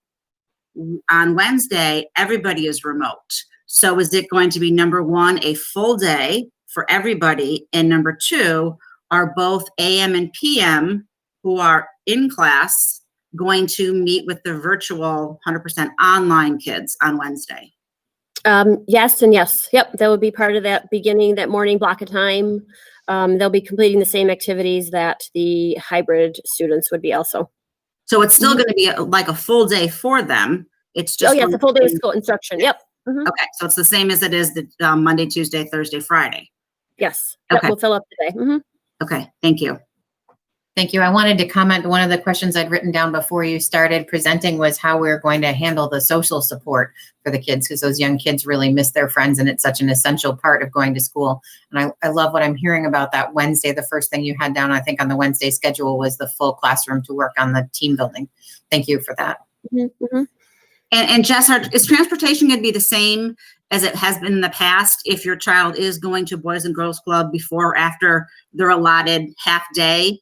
On Wednesday, everybody is remote. So is it going to be, number one, a full day for everybody? And number two, are both AM and PM who are in class going to meet with the virtual 100% online kids on Wednesday? Yes and yes. Yep, that would be part of that beginning, that morning block of time. They'll be completing the same activities that the hybrid students would be also. So it's still going to be like a full day for them. It's just it's a full day of school instruction. Yep. Okay, so it's the same as it is the Monday, Tuesday, Thursday, Friday. Yes. Okay. Yep, we'll fill up today. Okay, thank you. Thank you. I wanted to comment, one of the questions I'd written down before you started presenting was how we're going to handle the social support for the kids, because those young kids really miss their friends, and it's such an essential part of going to school. And I love what I'm hearing about that Wednesday. The first thing you had down, I think, on the Wednesday schedule was the full classroom to work on the team building. Thank you for that. And Jess, is transportation going to be the same as it has been in the past if your child is going to Boys and Girls Club before or after their allotted half day?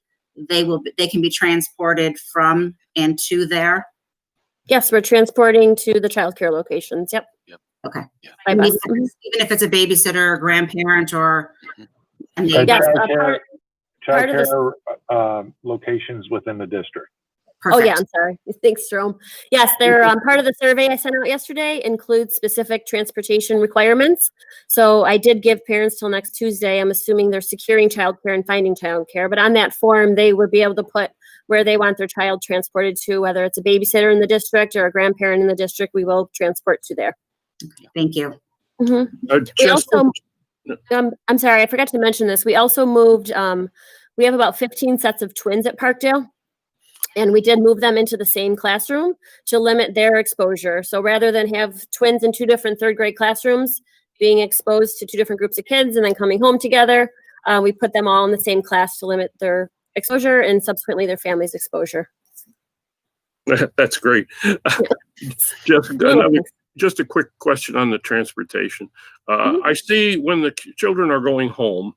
They can be transported from and to there? Yes, we're transporting to the childcare locations. Yep. Okay. By Even bus. if it's a babysitter, or grandparent, or a neighbor? Yes, Childcare locations within the district. Perfect. Oh yeah, I'm sorry. Thanks, Jerome. Yes, they're part of the survey I sent out yesterday includes specific transportation requirements. So I did give parents till next Tuesday. I'm assuming they're securing childcare and finding childcare, but on that form, they would be able to put where they want their child transported to, whether it's a babysitter in the district or a grandparent in the district, we will transport to there. Thank you. We also, I'm sorry, I forgot to mention this. We also moved, we have about 15 sets of twins at Parkdale. And we did move them into the same classroom to limit their exposure. So rather than have twins in two different third grade classrooms being exposed to two different groups of kids and then coming home together, we put them all in the same class to limit their exposure and subsequently their family's exposure. That's great. Just a quick question on the transportation. I see when the children are going home,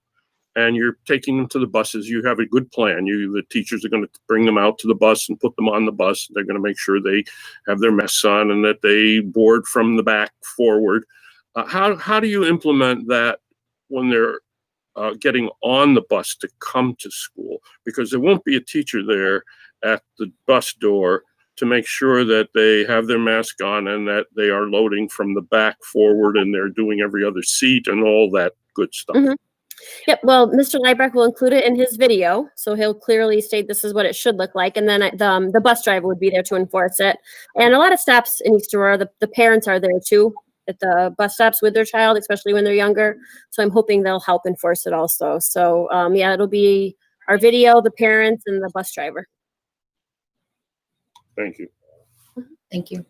and you're taking them to the buses, you have a good plan. The teachers are going to bring them out to the bus and put them on the bus. They're going to make sure they have their masks on and that they board from the back forward. How do you implement that when they're getting on the bus to come to school? Because there won't be a teacher there at the bus door to make sure that they have their mask on and that they are loading from the back forward and they're doing every other seat and all that good stuff. Yep. Well, Mr. Liebrecht will include it in his video, so he'll clearly state this is what it should look like, and then the bus driver would be there to enforce it. And a lot of stops in East Aurora, the parents are there too at the bus stops with their child, especially when they're younger. So I'm hoping they'll help enforce it also. So yeah, it'll be our video, the parents, and the bus driver. Thank you. Thank you.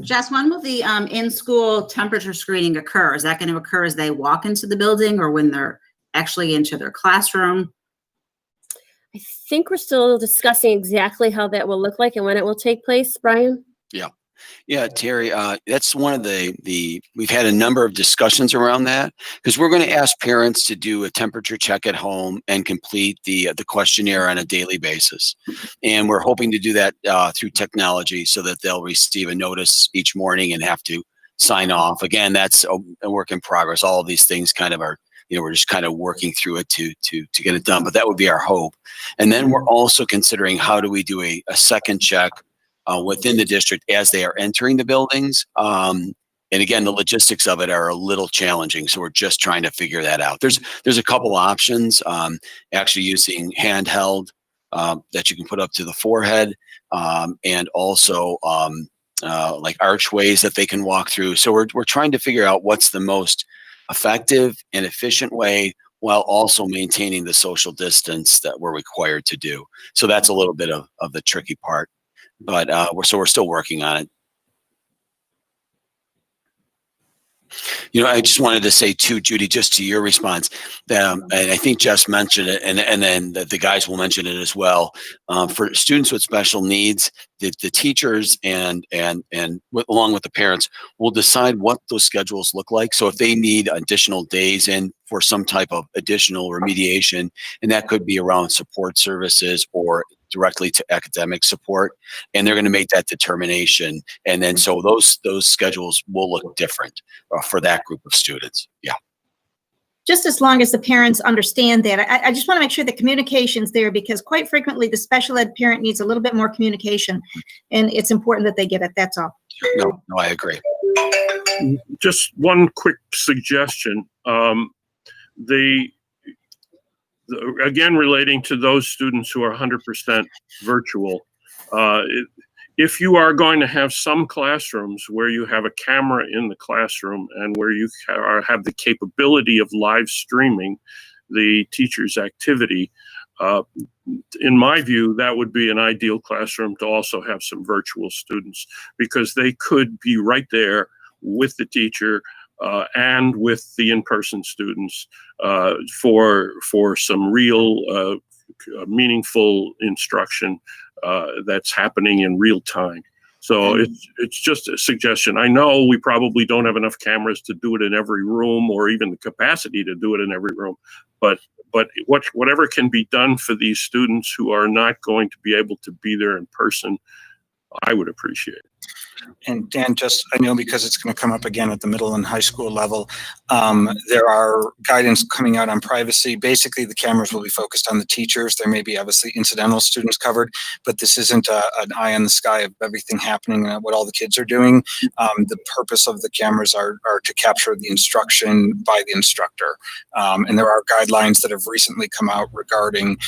Jess, when will the in-school temperature screening occur? Is that going to occur as they walk into the building or when they're actually into their classroom? I think we're still discussing exactly how that will look like and when it will take place, Brian. Yeah, Terry, that's one of we've had a number of discussions around that because we're going to ask parents to do a temperature check at home and complete the questionnaire on a daily basis. And we're hoping to do that through technology so that they'll receive a notice each morning and have to sign off. Again, that's a work in progress. All of these things kind of are, we're just kind of working through it to get it done, but that would be our hope. And then we're also considering how do we do a second check within the district as they are entering the buildings. And again, the logistics of it are a little challenging. So we're just trying to figure that out. There's a couple options, actually using handheld that you can put up to the forehead and also like archways that they can walk through. So we're trying to figure out what's the most effective and efficient way while also maintaining the social distance that we're required to do. So that's a little bit of the tricky part. But we're still working on it. I just wanted to say too, Judy, just to your response, and I think Jess mentioned it, and then the guys will mention it as well. For students with special needs, the teachers and along with the parents will decide what those schedules look like. So if they need additional days in for some type of additional remediation, and that could be around support services or directly to academic support, and they're going to make that determination. And then so those schedules will look different for that group of students. Yeah. Just as long as the parents understand that. I just want to make sure the communication's there, because quite frequently the special ed parent needs a little bit more communication, and it's important that they get it. That's all. No, I agree. Just one quick suggestion. Again, relating to those students who are 100% virtual, if you are going to have some classrooms where you have a camera in the classroom and where you have the capability of live streaming the teacher's activity, in my view, that would be an ideal classroom to also have some virtual students, because they could be right there with the teacher and with the in-person students for some real meaningful instruction that's happening in real time. So it's just a suggestion. I know we probably don't have enough cameras to do it in every room, or even the capacity to do it in every room, but whatever can be done for these students who are not going to be able to be there in person, I would appreciate it. And Dan, just, I know because it's going to come up again at the middle and high school level, there are guidance coming out on privacy. Basically, the cameras will be focused on the teachers. There may be obviously incidental students covered, but this isn't an eye in the sky of everything happening and what all the kids are doing. The purpose of the cameras are to capture the instruction by the instructor. And there are guidelines that have recently come out regarding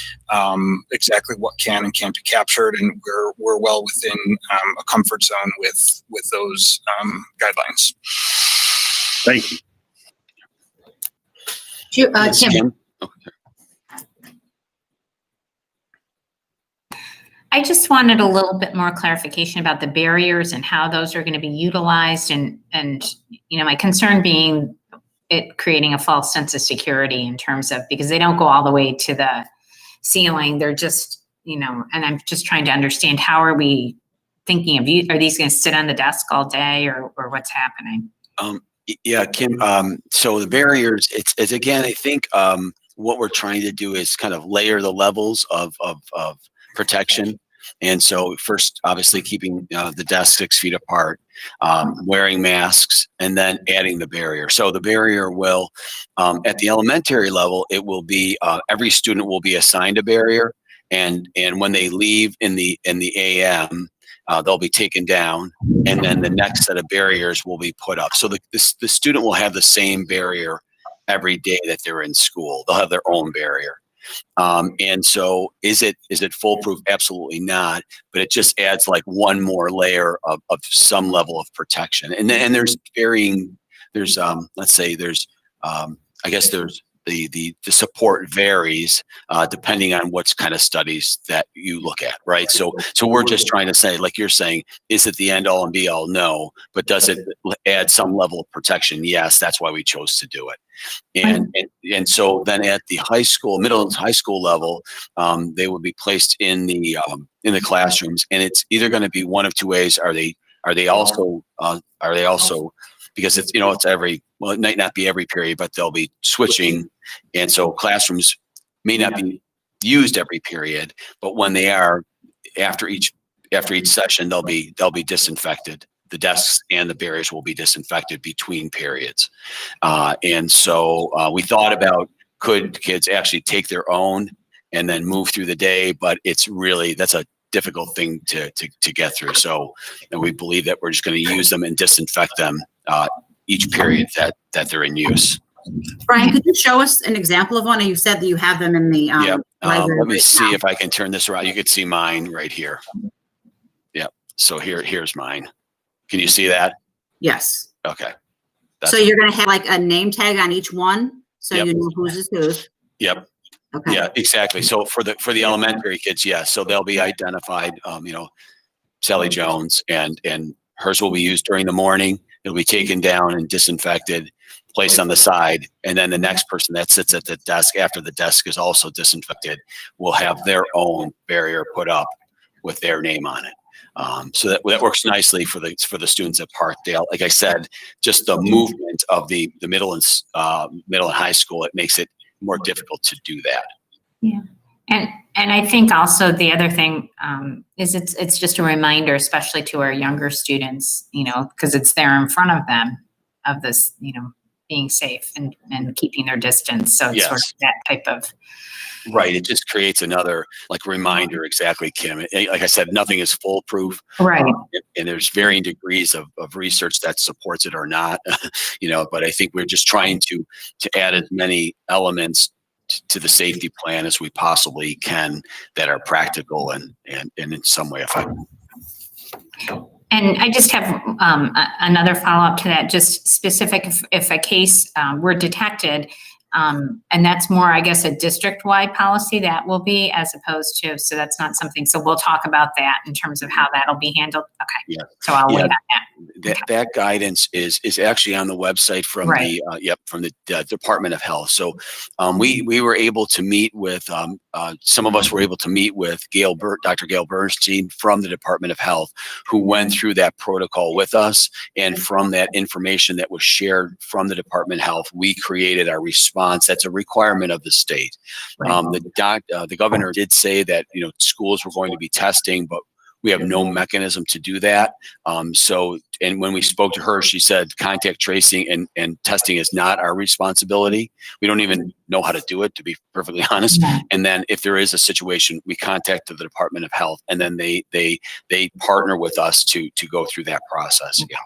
exactly what can and can't be captured, and we're well within a comfort zone with those guidelines. Thank you. Kim. I just wanted a little bit more clarification about the barriers and how those are going to be utilized, and my concern being it creating a false sense of security in terms of, because they don't go all the way to the ceiling. They're just, and I'm just trying to understand, how are we thinking of you? Are these going to sit on the desk all day, or what's happening? Yeah, Kim. So the barriers, it's again, I think what we're trying to do is kind of layer the levels of protection. And so first, obviously keeping the desk 6 feet apart, wearing masks, and then adding the barrier. So the barrier will, at the elementary level, it will be every student will be assigned a barrier, and when they leave in the AM, they'll be taken down, and then the next set of barriers will be put up. So the student will have the same barrier every day that they're in school. They'll have their own barrier. And so is it foolproof? Absolutely not. But it just adds like one more layer of some level of protection. And there's varying, let's say there's, I guess there's, the support varies depending on what kind of studies that you look at, right? So we're just trying to say, like you're saying, is it the end all and be all? No. But does it add some level of protection? Yes. That's why we chose to do it. And so then at the high school, middle and high school level, they would be placed in the classrooms, and it's either going to be one of two ways. Are they also because it's it might not be every period, but they'll be switching. And so classrooms may not be used every period, but when they are, after each session, they'll be disinfected. The desks and the barriers will be disinfected between periods. And so we thought about, could kids actually take their own and then move through the day? But that's a difficult thing to get through. So, and we believe that we're just going to use them and disinfect them each period that they're in use. Brian, could you show us an example of one? You said that you have them in the library. Let me see if I can turn this around. You could see mine right here. Yep. So here's mine. Can you see that? Yes. Okay. So you're going to have like a name tag on each one, so you know whose is whose. Yep. Okay. Yeah, exactly. So for the elementary kids, yes. So they'll be identified. Sally Jones, and hers will be used during the morning, It'll be taken down and disinfected, placed on the side, and then the next person that sits at the desk after the desk is also disinfected will have their own barrier put up with their name on it. So that works nicely for the students at Parkdale. Like I said, just the movement of the middle and high school, it makes it more difficult to do that. Yeah. And I think also the other thing is it's just a reminder, especially to our younger students, because it's there in front of them of this, being safe and keeping their distance. So it's sort of that type of. Right. It just creates another reminder. Exactly, Kim. Like I said, nothing is foolproof. Right. And there's varying degrees of research that supports it or not, but I think we're just trying to add as many elements to the safety plan as we possibly can that are practical and in some way effective. And I just have another follow-up to that, just specific if a case were detected, and that's more, I guess, a district-wide policy that will be as opposed to, so that's not something, so we'll talk about that in terms of how that'll be handled. Okay. Yeah. So I'll wait on that. That guidance is actually on the website from the Department of Health. So we were able to meet with some of us were able to meet with Dr. Gail Bernstein from the Department of Health, who went through that protocol with us. And from that information that was shared from the Department of Health, we created our response. That's a requirement of the state. Right. The governor did say that schools were going to be testing, but we have no mechanism to do that. And when we spoke to her, she said contact tracing and testing is not our responsibility. We don't even know how to do it, to be perfectly honest. And then if there is a situation, we contact the Department of Health, and then they partner with us to go through that process. Yeah.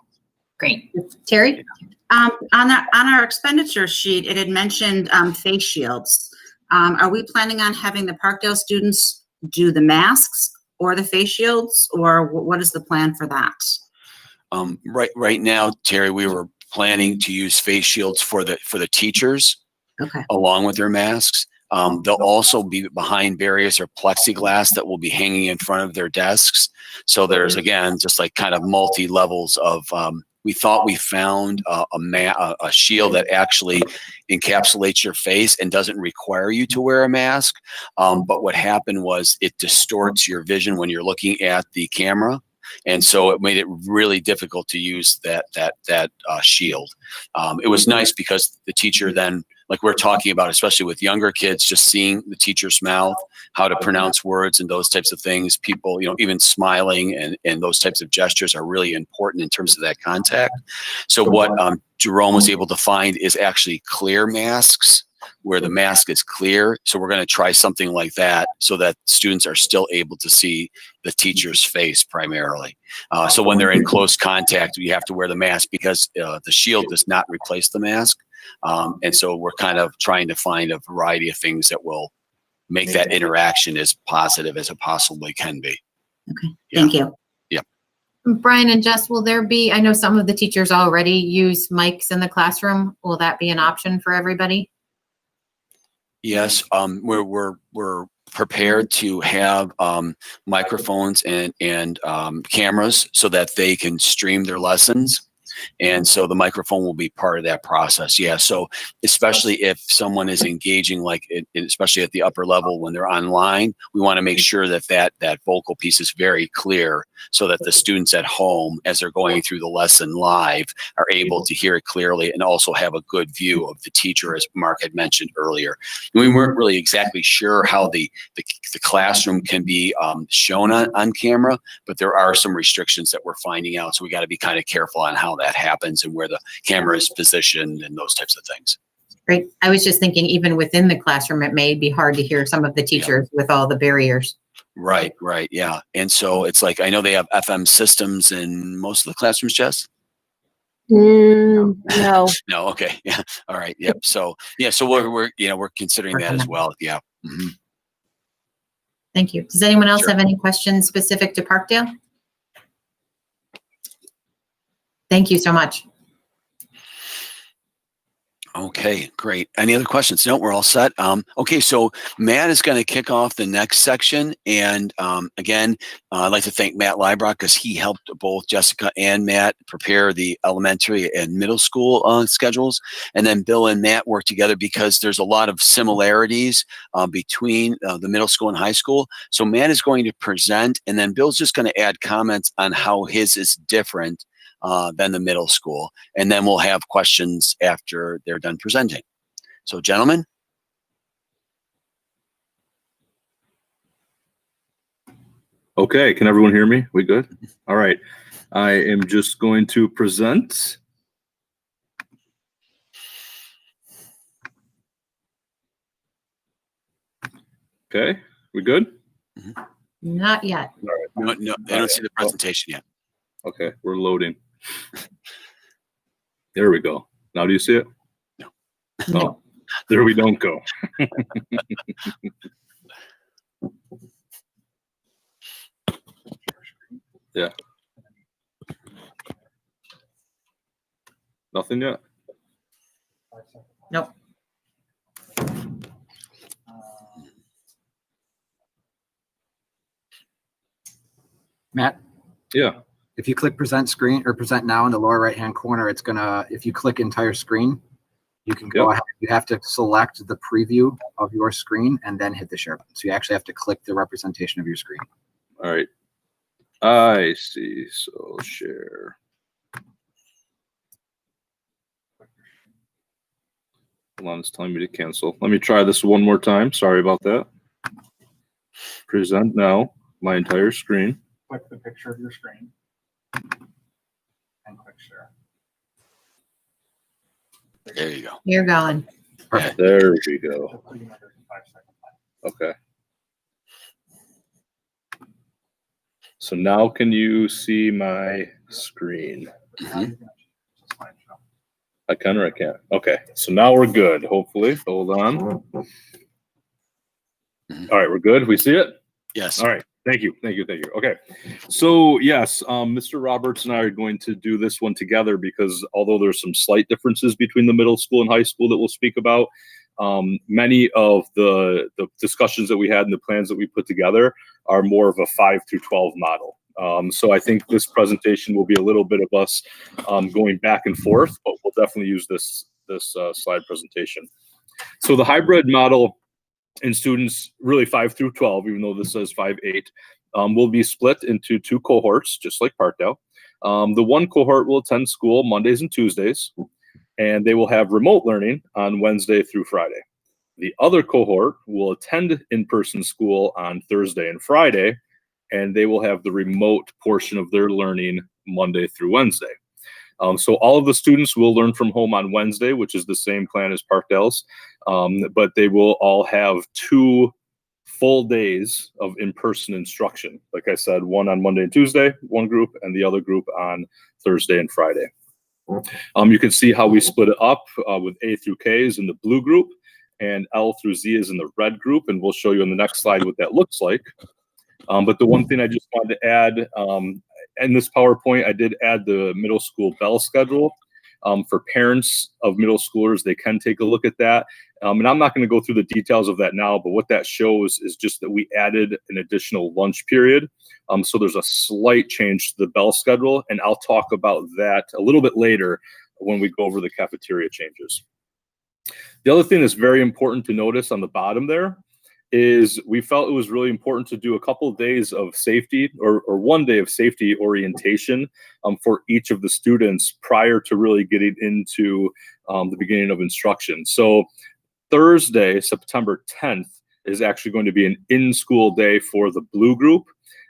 Great. Terry? On our expenditure sheet, it had mentioned face shields. Are we planning on having the Parkdale students do the masks or the face shields, or what is the plan for that? Right now, Terry, we were planning to use face shields for the teachers, along with their masks. They'll also be behind barriers or plexiglass that will be hanging in front of their desks. So there's, again, just kind of multi levels of. We thought we found a shield that actually encapsulates your face and doesn't require you to wear a mask. But what happened was it distorts your vision when you're looking at the camera. And so it made it really difficult to use that shield. It was nice because the teacher then, like we're talking about, especially with younger kids, just seeing the teacher's mouth, how to pronounce words and those types of things. People, even smiling and those types of gestures are really important in terms of that contact. So what Jerome was able to find is actually clear masks where the mask is clear. So we're going to try something like that so that students are still able to see the teacher's face primarily. So when they're in close contact, you have to wear the mask because the shield does not replace the mask. And so we're kind of trying to find a variety of things that will make that interaction as positive as it possibly can be. Okay, thank you. Yeah. Brian and Jess, will there be, I know some of the teachers already use mics in the classroom. Will that be an option for everybody? Yes, we're prepared to have microphones and cameras so that they can stream their lessons. And so the microphone will be part of that process. Yeah. So especially if someone is engaging, especially at the upper level when they're online, we want to make sure that vocal piece is very clear so that the students at home, as they're going through the lesson live, are able to hear it clearly and also have a good view of the teacher, as Mark had mentioned earlier. And we weren't really exactly sure how the classroom can be shown on camera, but there are some restrictions that we're finding out. So we got to be kind of careful on how that happens and where the camera is positioned and those types of things. Great. I was just thinking even within the classroom, it may be hard to hear some of the teachers with all the barriers. Right. Yeah. And so it's I know they have FM systems in most of the classrooms, Jess? No. No. Okay. Yeah. All right. Yep. So we're considering that as well. Yeah. Mm-hmm. Thank you. Does anyone else Sure. have any questions specific to Parkdale? Thank you so much. Okay, great. Any other questions? No, we're all set. Okay, so Matt is going to kick off the next section. And again, I'd like to thank Matt Leibrock because he helped both Jessica and Matt prepare the elementary and middle school schedules. And then Bill and Matt work together because there's a lot of similarities between the middle school and high school. So Matt is going to present, and then Bill's just going to add comments on how his is different than the middle school. And then we'll have questions after they're done presenting. So gentlemen. Okay, can everyone hear me? We good? All right. I am just going to present. Okay, we good? Not yet. All right. No, I don't see the presentation yet. Okay, we're loading. There we go. Now do you see it? No. Oh, there we don't go. Yeah. Nothing yet? Nope. Matt, Yeah. if you click present screen or present now in the lower right-hand corner, it's gonna, if you click entire screen, you can go ahead. You have to select the preview of your screen and then hit the share button. So you actually have to click the representation of your screen. All right. I see. So share. Hold on, it's telling me to cancel. Let me try this one more time. Sorry about that. Present now, my entire screen. Click the picture of your screen and click share. There you go. You're going. Perfect. There we go. Okay. So now can you see my screen? Mhm. I can or I can't? Okay. So now we're good, hopefully. Hold on. All right, we're good. We see it? Yes. All right. Thank you. Thank you. Thank you. Okay. So yes, Mr. Roberts and I are going to do this one together because although there's some slight differences between the middle school and high school that we'll speak about, many of the discussions that we had and the plans that we put together are more of a 5 through 12 model. So I think this presentation will be a little bit of us going back and forth, but we'll definitely use this slide presentation. So the hybrid model in students really 5 through 12, even though this says 5-8, will be split into 2 cohorts, just like Parkdale. The one cohort will attend school Mondays and Tuesdays, and they will have remote learning on Wednesday through Friday. The other cohort will attend in-person school on Thursday and Friday, and they will have the remote portion of their learning Monday through Wednesday. So all of the students will learn from home on Wednesday, which is the same plan as Parkdale's, but they will all have 2 full days of in-person instruction. Like I said, one on Monday and Tuesday, one group, and the other group on Thursday and Friday. You can see how we split it up with A through K is in the blue group, and L through Z is in the red group, and we'll show you on the next slide what that looks like. But the one thing I just wanted to add, in this PowerPoint, I did add the middle school bell schedule. For parents of middle schoolers, they can take a look at that. And I'm not going to go through the details of that now, but what that shows is just that we added an additional lunch period. So there's a slight change to the bell schedule, and I'll talk about that a little bit later when we go over the cafeteria changes. The other thing that's very important to notice on the bottom there is we felt it was really important to do a couple of days of safety or one day of safety orientation for each of the students prior to really getting into the beginning of instruction. So Thursday, September 10th, is actually going to be an in-school day for the blue group.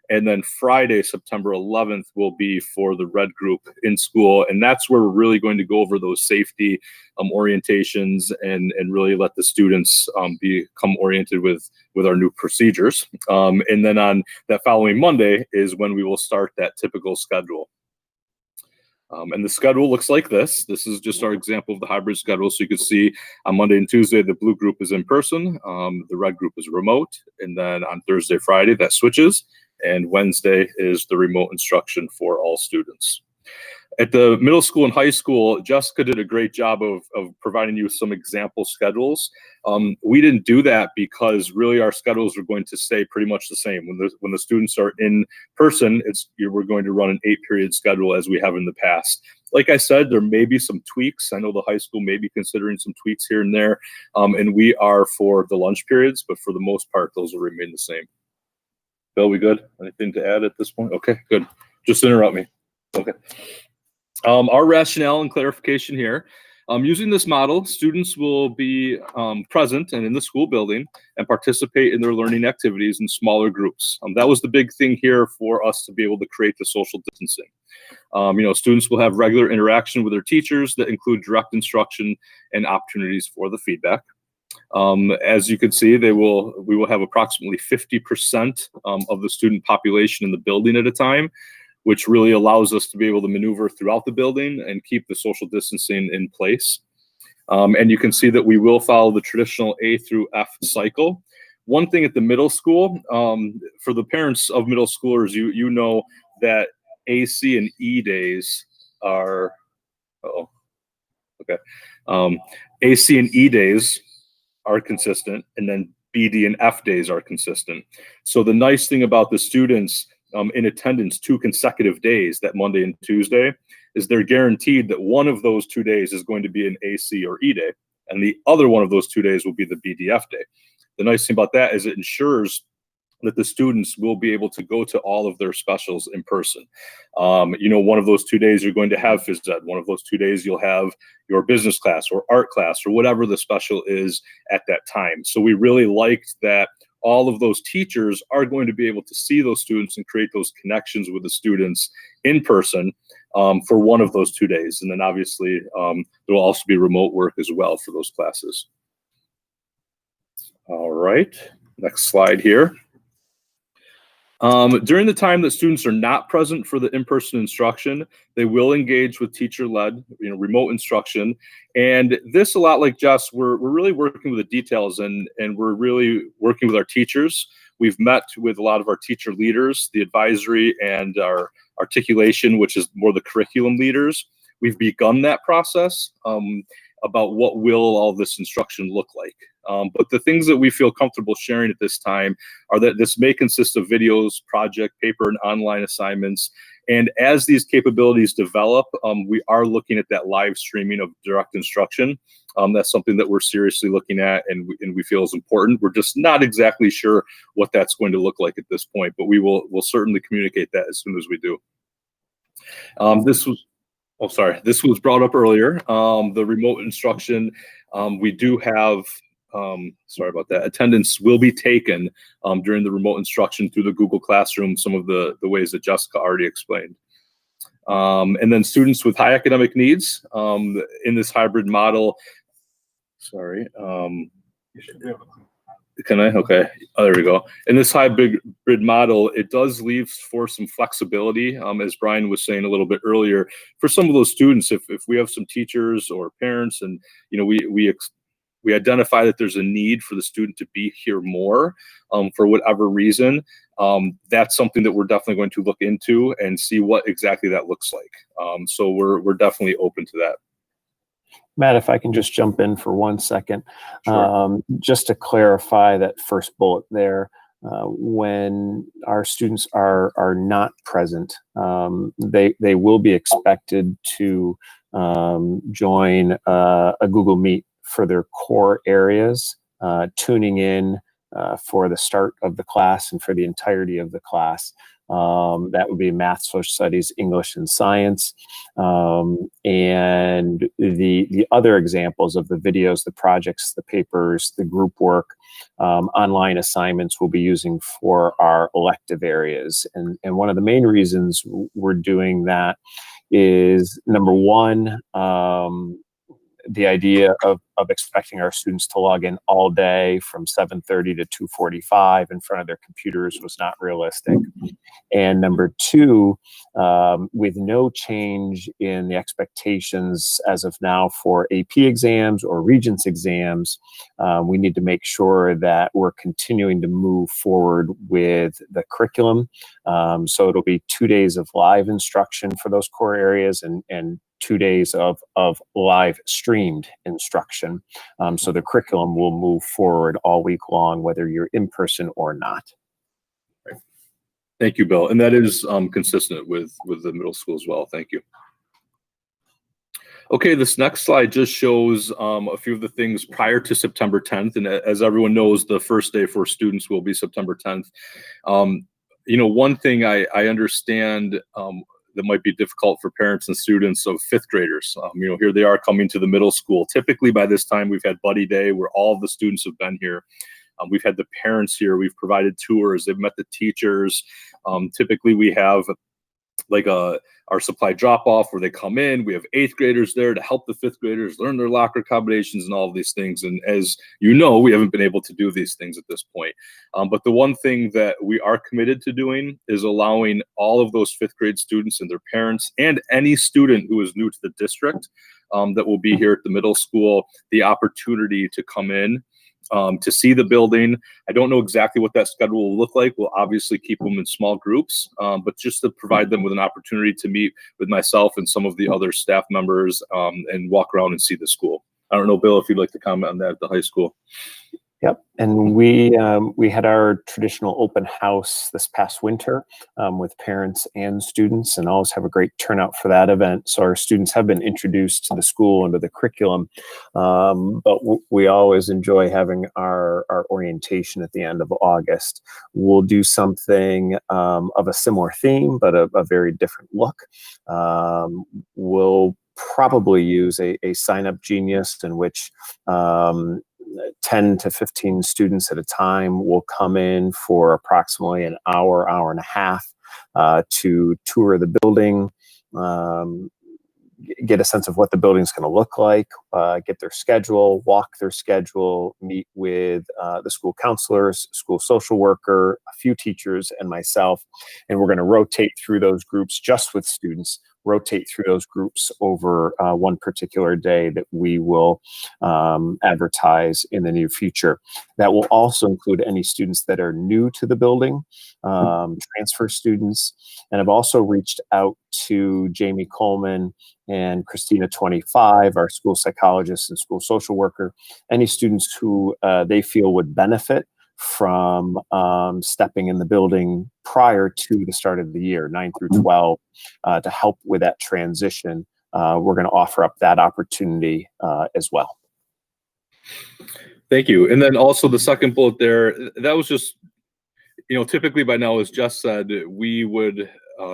And then Friday, September 11th, will be for the red group in school. And that's where we're really going to go over those safety orientations and really let the students become oriented with our new procedures. And then on that following Monday is when we will start that typical schedule. And the schedule looks like this. This is just our example of the hybrid schedule. So you can see on Monday and Tuesday, the blue group is in person. The red group is remote. And then on Thursday, Friday, that switches. And Wednesday is the remote instruction for all students. At the middle school and high school, Jessica did a great job of providing you with some example schedules. We didn't do that because really our schedules are going to stay pretty much the same. When the students are in person, we're going to run an 8-period schedule as we have in the past. Like I said, there may be some tweaks. I know the high school may be considering some tweaks here and there, and we are for the lunch periods, but for the most part, those will remain the same. Bill, we good? Anything to add at this point? Okay, good. Just interrupt me. Okay. Our rationale and clarification here. Using this model, students will be present and in the school building and participate in their learning activities in smaller groups. That was the big thing here for us to be able to create the social distancing. Students will have regular interaction with their teachers that include direct instruction and opportunities for the feedback. As you can see, we will have approximately 50% of the student population in the building at a time, which really allows us to be able to maneuver throughout the building and keep the social distancing in place. And you can see that we will follow the traditional A through F cycle. One thing at the middle school, for the parents of middle schoolers, you know that A, C, and E days are, A, C, and E days are consistent, and then B, D, and F days are consistent. So the nice thing about the students in attendance 2 consecutive days, that Monday and Tuesday, is they're guaranteed that one of those 2 days is going to be an AC or E day, and the other one of those 2 days will be the BDF day. The nice thing about that is it ensures that the students will be able to go to all of their specials in person. One of those 2 days you're going to have phys ed. One of those 2 days you'll have your business class or art class or whatever the special is at that time. So we really liked that all of those teachers are going to be able to see those students and create those connections with the students in person for one of those 2 days. And then obviously there will also be remote work as well for those classes. All right, next slide here. During the time that students are not present for the in-person instruction, they will engage with teacher-led, remote instruction. And this, a lot like Jess, we're really working with the details and we're really working with our teachers. We've met with a lot of our teacher leaders, the advisory and our articulation, which is more the curriculum leaders. We've begun that process about what will all this instruction look like. But the things that we feel comfortable sharing at this time are that this may consist of videos, project, paper, and online assignments. And as these capabilities develop, we are looking at that live streaming of direct instruction. That's something that we're seriously looking at and we feel is important. We're just not exactly sure what that's going to look like at this point, but we'll certainly communicate that as soon as we do. This was brought up earlier. The remote instruction, we do have, sorry about that, attendance will be taken during the remote instruction through the Google Classroom, some of the ways that Jessica already explained. And then students with high academic needs in this hybrid model, sorry. Can I? Okay. Oh, there we go. In this hybrid model, it does leave for some flexibility, as Brian was saying a little bit earlier, for some of those students. If we have some teachers or parents, and we identify that there's a need for the student to be here more for whatever reason, that's something that we're definitely going to look into and see what exactly that looks like. So we're definitely open to that. Matt, if I can just jump in for 1 second, Sure. Just to clarify that first bullet there, when our students are not present, they will be expected to join a Google Meet for their core areas, tuning in for the start of the class and for the entirety of the class. That would be math, social studies, English, and science. And the other examples of the videos, the projects, the papers, the group work, online assignments we'll be using for our elective areas. And one of the main reasons we're doing that is, number one, the idea of expecting our students to log in all day from 7:30 to 2:45 in front of their computers was not realistic. And number two, with no change in the expectations as of now for AP exams or Regents exams, we need to make sure that we're continuing to move forward with the curriculum. So it'll be 2 days of live instruction for those core areas and 2 days of live streamed instruction. So the curriculum will move forward all week long, whether you're in person or not. Thank you, Bill. And that is consistent with the middle school as well. Thank you. Okay, this next slide just shows a few of the things prior to September 10th. And as everyone knows, the first day for students will be September 10th. One thing I understand that might be difficult for parents and students of fifth graders. Here they are coming to the middle school. Typically by this time, we've had Buddy Day where all of the students have been here. We've had the parents here. We've provided tours. They've met the teachers. Typically, we have like our supply drop-off where they come in. We have eighth graders there to help the fifth graders learn their locker combinations and all of these things. And as you know, we haven't been able to do these things at this point. But the one thing that we are committed to doing is allowing all of those fifth grade students and their parents and any student who is new to the district that will be here at the middle school the opportunity to come in to see the building. I don't know exactly what that schedule will look like. We'll obviously keep them in small groups, but just to provide them with an opportunity to meet with myself and some of the other staff members and walk around and see the school. I don't know, Bill, if you'd like to comment on that at the high school. Yep, and we had our traditional open house this past winter with parents and students, and always have a great turnout for that event. So our students have been introduced to the school and to the curriculum, but we always enjoy having our orientation at the end of August. We'll do something of a similar theme, but a very different look. We'll probably use a sign-up genius in which 10 to 15 students at a time will come in for approximately an hour, hour and a half to tour the building, get a sense of what the building is going to look like, get their schedule, walk their schedule, meet with the school counselors, school social worker, a few teachers, and myself. And we're going to rotate through those groups just with students, rotate through those groups over one particular day that we will advertise in the near future. That will also include any students that are new to the building, transfer students. And I've also reached out to Jamie Coleman and Christina 25, our school psychologist and school social worker, any students who they feel would benefit from stepping in the building prior to the start of the year, 9 through 12, to help with that transition. We're going to offer up that opportunity as well. Thank you. And then also the second bullet there, that was just, typically by now, as Jess said, we would,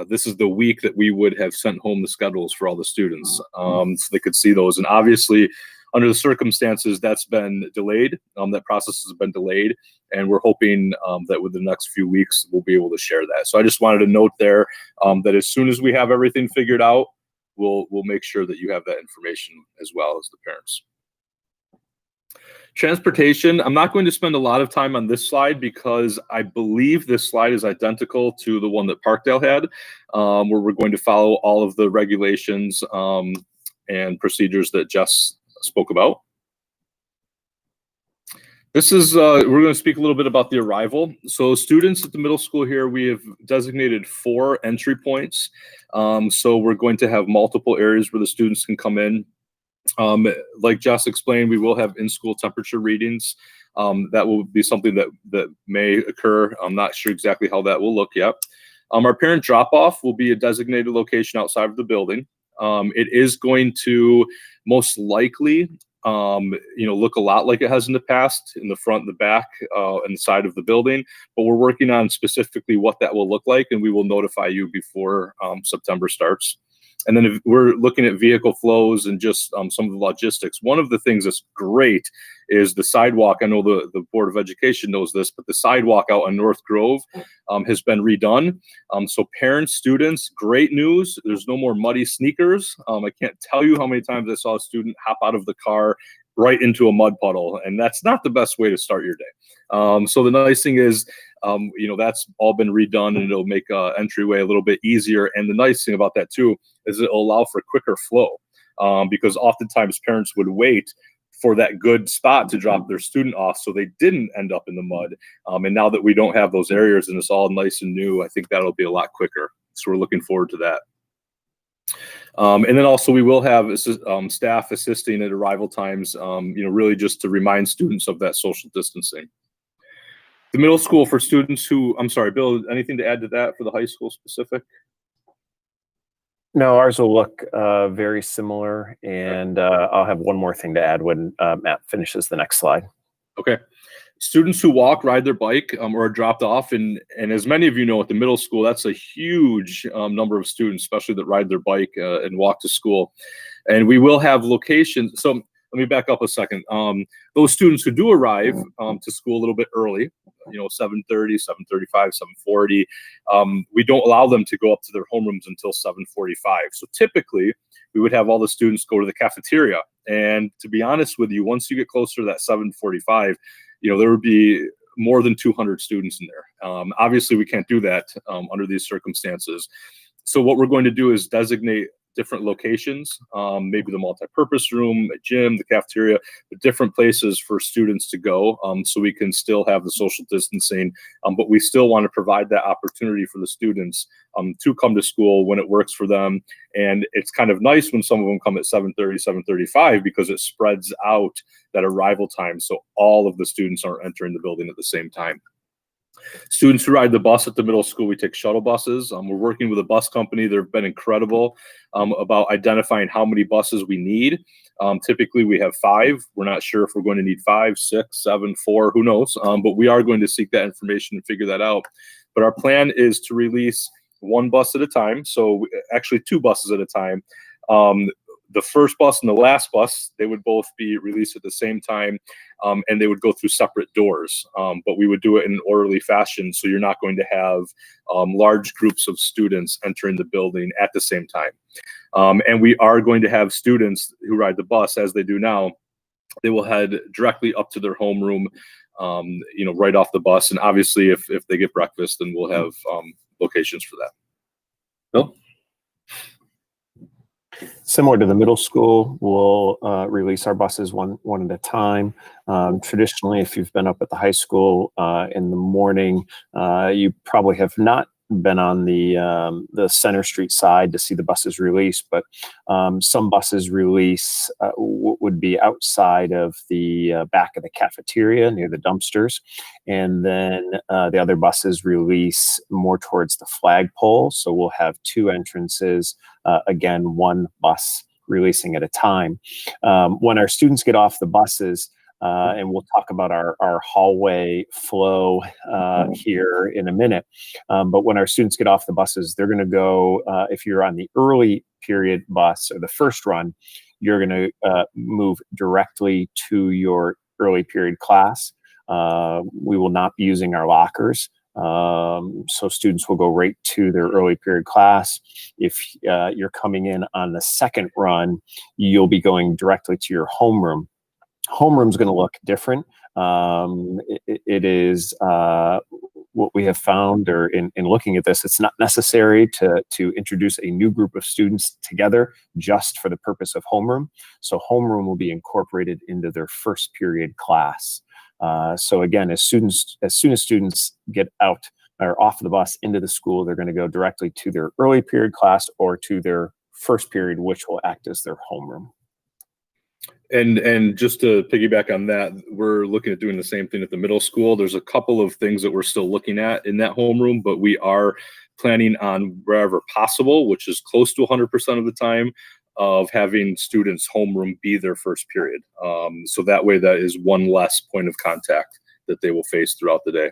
this is the week that we would have sent home the schedules for all the students so they could see those. And obviously, under the circumstances, that's been delayed. That process has been delayed, and we're hoping that within the next few weeks, we'll be able to share that. So I just wanted to note there that as soon as we have everything figured out, we'll make sure that you have that information as well as the parents. Transportation, I'm not going to spend a lot of time on this slide because I believe this slide is identical to the one that Parkdale had, where we're going to follow all of the regulations and procedures that Jess spoke about. This is, we're going to speak a little bit about the arrival. So students at the middle school here, we have designated 4 entry points. So we're going to have multiple areas where the students can come in. Like Jess explained, we will have in-school temperature readings. That will be something that may occur. I'm not sure exactly how that will look yet. Our parent drop-off will be a designated location outside of the building. It is going to most likely, look a lot like it has in the past, in the front, the back, and the side of the building. But we're working on specifically what that will look like, and we will notify you before September starts. And then if we're looking at vehicle flows and just some of the logistics, one of the things that's great is the sidewalk. I know the Board of Education knows this, but the sidewalk out on North Grove has been redone. So parents, students, great news. There's no more muddy sneakers. I can't tell you how many times I saw a student hop out of the car right into a mud puddle, and that's not the best way to start your day. So the nice thing is, that's all been redone, and it'll make entryway a little bit easier. And the nice thing about that too is it'll allow for quicker flow, because oftentimes parents would wait for that good spot to drop their student off so they didn't end up in the mud. And now that we don't have those areas and it's all nice and new, I think that'll be a lot quicker. So we're looking forward to that. And then also we will have staff assisting at arrival times, really just to remind students of that social distancing. The middle school for students who, I'm sorry, Bill, anything to add to that for the high school specific? No, ours will look very similar, and I'll have one more thing to add when Matt finishes the next slide. Okay. Students who walk, ride their bike, or are dropped off, and as many of you know, at the middle school, that's a huge number of students, especially that ride their bike and walk to school. And we will have locations. So let me back up a second. Those students who do arrive to school a little bit early, 7:30, 7:35, 7:40, we don't allow them to go up to their homerooms until 7:45. So typically, we would have all the students go to the cafeteria. And to be honest with you, once you get closer to that 7:45, there would be more than 200 students in there. Obviously, we can't do that under these circumstances. So what we're going to do is designate different locations, maybe the multi-purpose room, a gym, the cafeteria, but different places for students to go, so we can still have the social distancing, but we still want to provide that opportunity for the students to come to school when it works for them. And it's kind of nice when some of them come at 7:30, 7:35, because it spreads out that arrival time, so all of the students aren't entering the building at the same time. Students who ride the bus at the middle school, we take shuttle buses. We're working with a bus company. They've been incredible about identifying how many buses we need. Typically, we have 5. We're not sure if we're going to need 5, 6, 7, 4, who knows? But we are going to seek that information and figure that out. But our plan is to release 1 bus at a time. So actually 2 buses at a time. The first bus and the last bus, they would both be released at the same time, and they would go through separate doors. But we would do it in an orderly fashion, so you're not going to have large groups of students entering the building at the same time. And we are going to have students who ride the bus, as they do now. They will head directly up to their homeroom, right off the bus. And obviously, if they get breakfast, then we'll have locations for that. Bill? Similar to the middle school, we'll release our buses one at a time. Traditionally, if you've been up at the high school in the morning, you probably have not been on the Center Street side to see the buses release, but some buses release would be outside of the back of the cafeteria near the dumpsters, and then the other buses release more towards the flagpole. So we'll have 2 entrances, again, 1 bus releasing at a time. When our students get off the buses, and we'll talk about our hallway flow here in a minute. But when our students get off the buses, they're going to go, if you're on the early period bus or the first run, you're going to move directly to your early period class. We will not be using our lockers. So students will go right to their early period class. If you're coming in on the second run, you'll be going directly to your homeroom. Homeroom's going to look different. It is what we have found, or in looking at this, it's not necessary to introduce a new group of students together just for the purpose of homeroom. So homeroom will be incorporated into their first period class. So again, as soon as students get out or off the bus into the school, they're going to go directly to their early period class or to their first period, which will act as their homeroom. And just to piggyback on that, we're looking at doing the same thing at the middle school. There's a couple of things that we're still looking at in that homeroom, but we are planning on, wherever possible, which is close to 100% of the time, of having students' homeroom be their first period. So that way, that is 1 less point of contact that they will face throughout the day.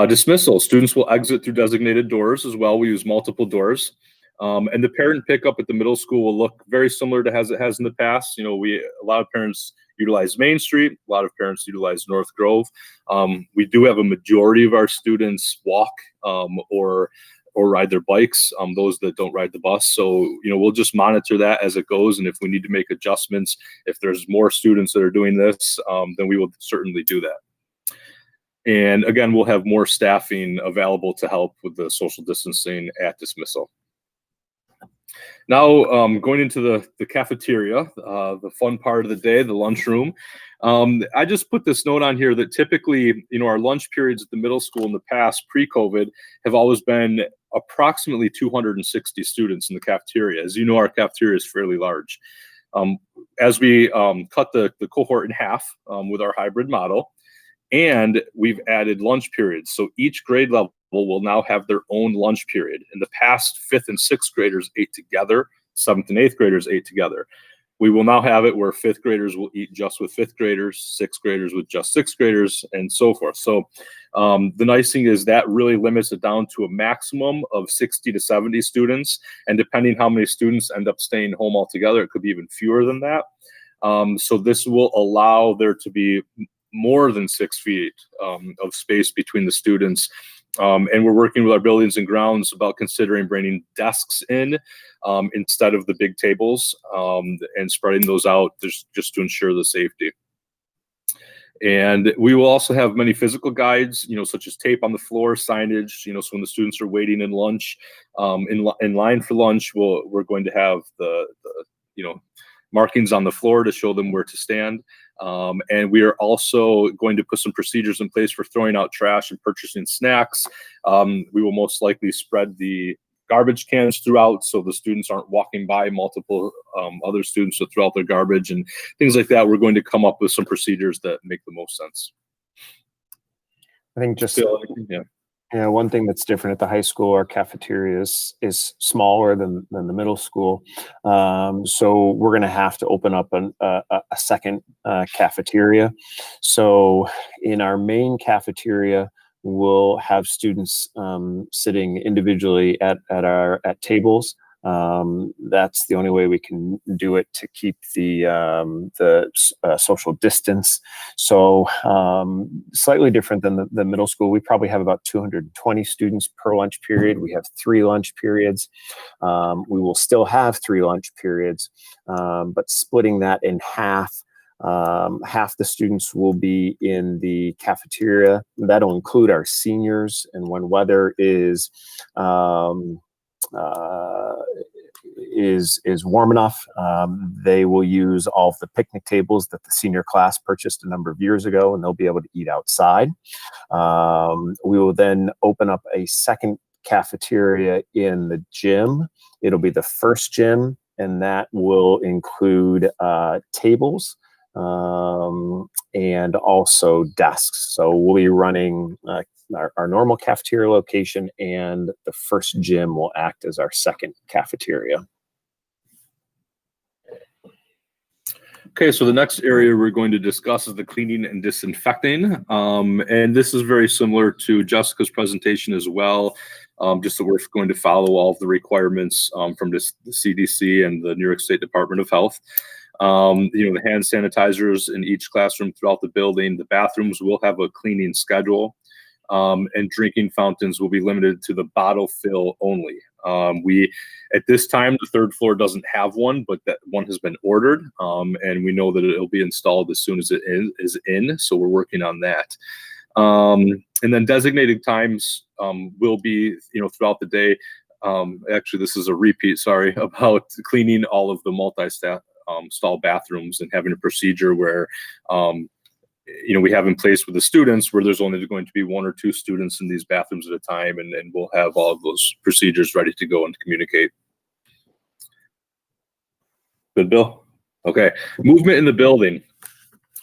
Dismissal. Students will exit through designated doors as well. We use multiple doors. And the parent pickup at the middle school will look very similar to as it has in the past. You know, a lot of parents utilize Main Street, a lot of parents utilize North Grove. We do have a majority of our students walk or ride their bikes, those that don't ride the bus. So, you know, we'll just monitor that as it goes. And if we need to make adjustments, if there's more students that are doing this, then we will certainly do that. And again, we'll have more staffing available to help with the social distancing at dismissal. Now, going into the cafeteria, the fun part of the day, the lunchroom. I just put this note on here that typically, you know, our lunch periods at the middle school in the past, pre-COVID, have always been approximately 260 students in the cafeteria. As you know, our cafeteria is fairly large. As we cut the cohort in half with our hybrid model, and we've added lunch periods. So each grade level will now have their own lunch period. In the past, 5th and 6th graders ate together, 7th and 8th graders ate together. We will now have it where 5th graders will eat just with 5th graders, 6th graders with just 6th graders, and so forth. So the nice thing is that really limits it down to a maximum of 60 to 70 students. And depending how many students end up staying home altogether, it could be even fewer than that. So this will allow there to be more than 6 feet of space between the students. And we're working with our buildings and grounds about considering bringing desks in instead of the big tables and spreading those out just to ensure the safety. And we will also have many physical guides, you know, such as tape on the floor, signage, you know, so when the students are waiting in lunch, in line for lunch, we're going to have the you know, markings on the floor to show them where to stand. And we are also going to put some procedures in place for throwing out trash and purchasing snacks. We will most likely spread the garbage cans throughout so the students aren't walking by multiple other students to throw out their garbage and things like that. We're going to come up with some procedures that make the most sense. I think just yeah. Yeah, one thing that's different at the high school, our cafeteria is smaller than the middle school. So we're going to have to open up a second cafeteria. So in our main cafeteria, we'll have students sitting individually at tables. That's the only way we can do it to keep the social distance. So slightly different than the middle school. We probably have about 220 students per lunch period. We have 3 lunch periods. We will still have 3 lunch periods, but splitting that in half. Half the students will be in the cafeteria. That'll include our seniors, and when weather is warm enough, they will use all of the picnic tables that the senior class purchased a number of years ago, and they'll be able to eat outside. We will then open up a second cafeteria in the gym. It'll be the first gym, and that will include tables and also desks. So we'll be running our normal cafeteria location, and the first gym will act as our second cafeteria. Okay, so the next area we're going to discuss is the cleaning and disinfecting. And this is very similar to Jessica's presentation as well, just that we're going to follow all of the requirements from the CDC and the New York State Department of Health. You know, the hand sanitizers in each classroom throughout the building. The bathrooms will have a cleaning schedule. And drinking fountains will be limited to the bottle fill only. At this time, the 3rd floor doesn't have one, but that one has been ordered, and we know that it'll be installed as soon as it is in. So we're working on that. And then designated times will be, you know, throughout the day. Actually, this is a repeat. Sorry, about cleaning all of the multi-stall bathrooms and having a procedure where you know, we have in place with the students where there's only going to be 1 or 2 students in these bathrooms at a time, and we'll have all of those procedures ready to go and communicate. Good, Bill? Okay. Movement in the building.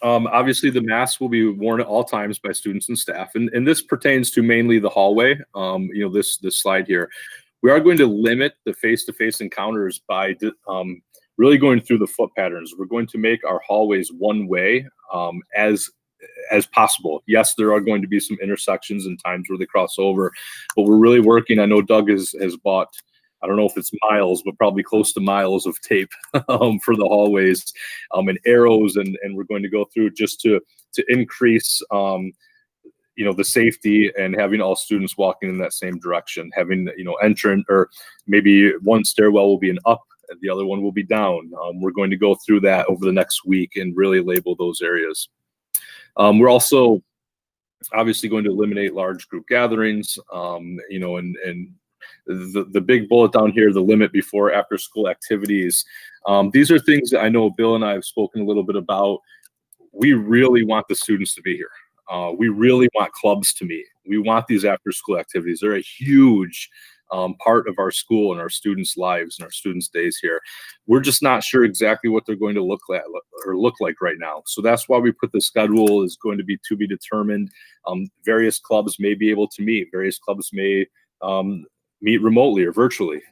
Obviously, the masks will be worn at all times by students and staff, and this pertains to mainly the hallway. You know, this slide here. We are going to limit the face-to-face encounters by really going through the foot patterns. We're going to make our hallways one way as possible. Yes, there are going to be some intersections and times where they cross over, but we're really working. I know Doug has bought I don't know if it's miles, but probably close to miles of tape for the hallways and arrows. And we're going to go through just to increase, the safety and having all students walking in that same direction, having, entrance, or maybe one stairwell will be an up and the other one will be down. We're going to go through that over the next week and really label those areas. We're also obviously going to eliminate large group gatherings, and the big bullet down here, the limit before after school activities. These are things that I know Bill and I have spoken a little bit about. We really want the students to be here. We really want clubs to meet. We want these after school activities. They're a huge part of our school and our students' lives and our students' days here. We're just not sure exactly what they're going to look like right now. So that's why we put the schedule is going to be determined. Various clubs may be able to meet. Various clubs may meet remotely or virtually.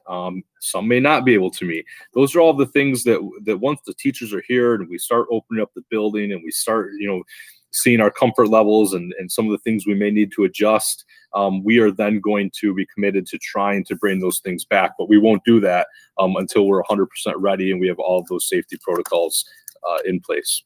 Some may not be able to meet. Those are all the things that once the teachers are here and we start opening up the building and we start, seeing our comfort levels and some of the things we may need to adjust, we are then going to be committed to trying to bring those things back. But we won't do that until we're 100% ready and we have all of those safety protocols in place.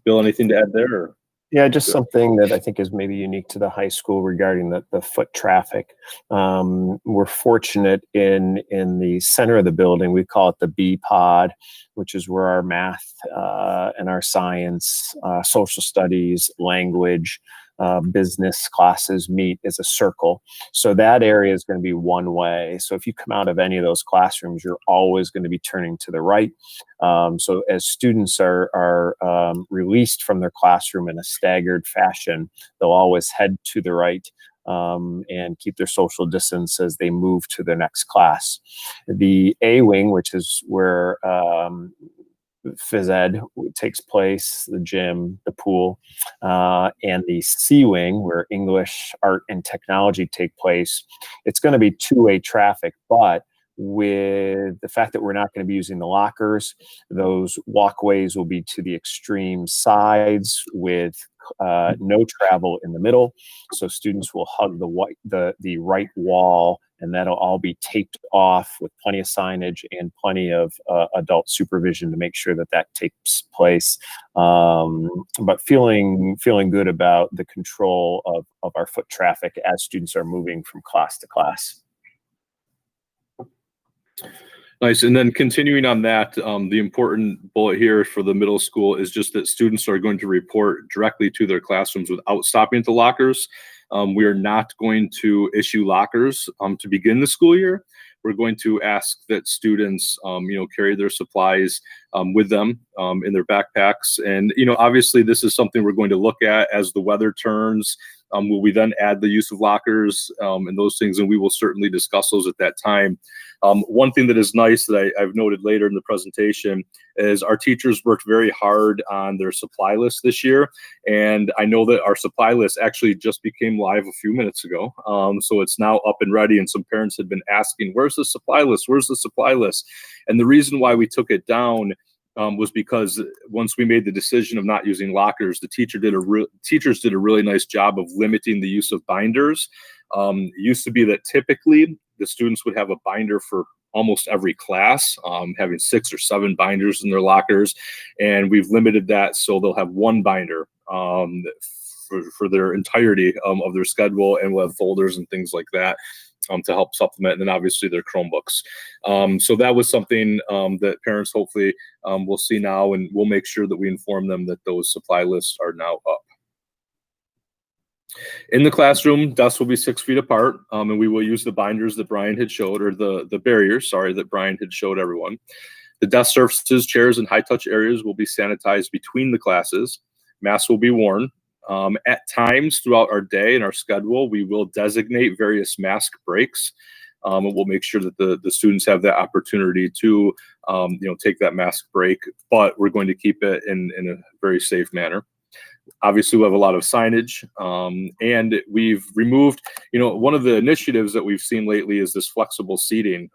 Bill, anything to add there? Or? Yeah, just something that I think is maybe unique to the high school regarding the foot traffic. We're fortunate in the center of the building, we call it the B pod, which is where our math and our science, social studies, language, business classes meet as a circle. So that area is going to be one way. So if you come out of any of those classrooms, you're always going to be turning to the right. So as students are released from their classroom in a staggered fashion, they'll always head to the right and keep their social distance as they move to their next class. The A wing, which is where phys ed takes place, the gym, the pool, and the C wing, where English, art, and technology take place. It's going to be two-way traffic, but with the fact that we're not going to be using the lockers, those walkways will be to the extreme sides with no travel in the middle. So students will hug the right wall, and that'll all be taped off with plenty of signage and plenty of adult supervision to make sure that takes place. But feeling good about the control of our foot traffic as students are moving from class to class. Nice. And then continuing on that, the important bullet here for the middle school is just that students are going to report directly to their classrooms without stopping at the lockers. We are not going to issue lockers to begin the school year. We're going to ask that students, carry their supplies with them in their backpacks. And, obviously this is something we're going to look at as the weather turns. Will we then add the use of lockers and those things? And we will certainly discuss those at that time. One thing that is nice that I've noted later in the presentation is our teachers worked very hard on their supply list this year. And I know that our supply list actually just became live a few minutes ago. So it's now up and ready. And some parents had been asking, where's the supply list? Where's the supply list? And the reason why we took it down was because once we made the decision of not using lockers, the teachers did a really nice job of limiting the use of binders. It used to be that typically the students would have a binder for almost every class, having 6 or 7 binders in their lockers. And we've limited that so they'll have one binder for their entirety of their schedule, and we'll have folders and things like that to help supplement, and then obviously their Chromebooks. So that was something that parents hopefully will see now, and we'll make sure that we inform them that those supply lists are now up. In the classroom, desks will be 6 feet apart, and we will use the binders that Brian had showed, or the barriers, sorry, that Brian had showed everyone. The desk surfaces, chairs, and high-touch areas will be sanitized between the classes. Masks will be worn. At times throughout our day and our schedule, we will designate various mask breaks. And we'll make sure that the students have that opportunity to, take that mask break, but we're going to keep it in a very safe manner. Obviously, we have a lot of signage, and we've removed, one of the initiatives that we've seen lately is this flexible seating,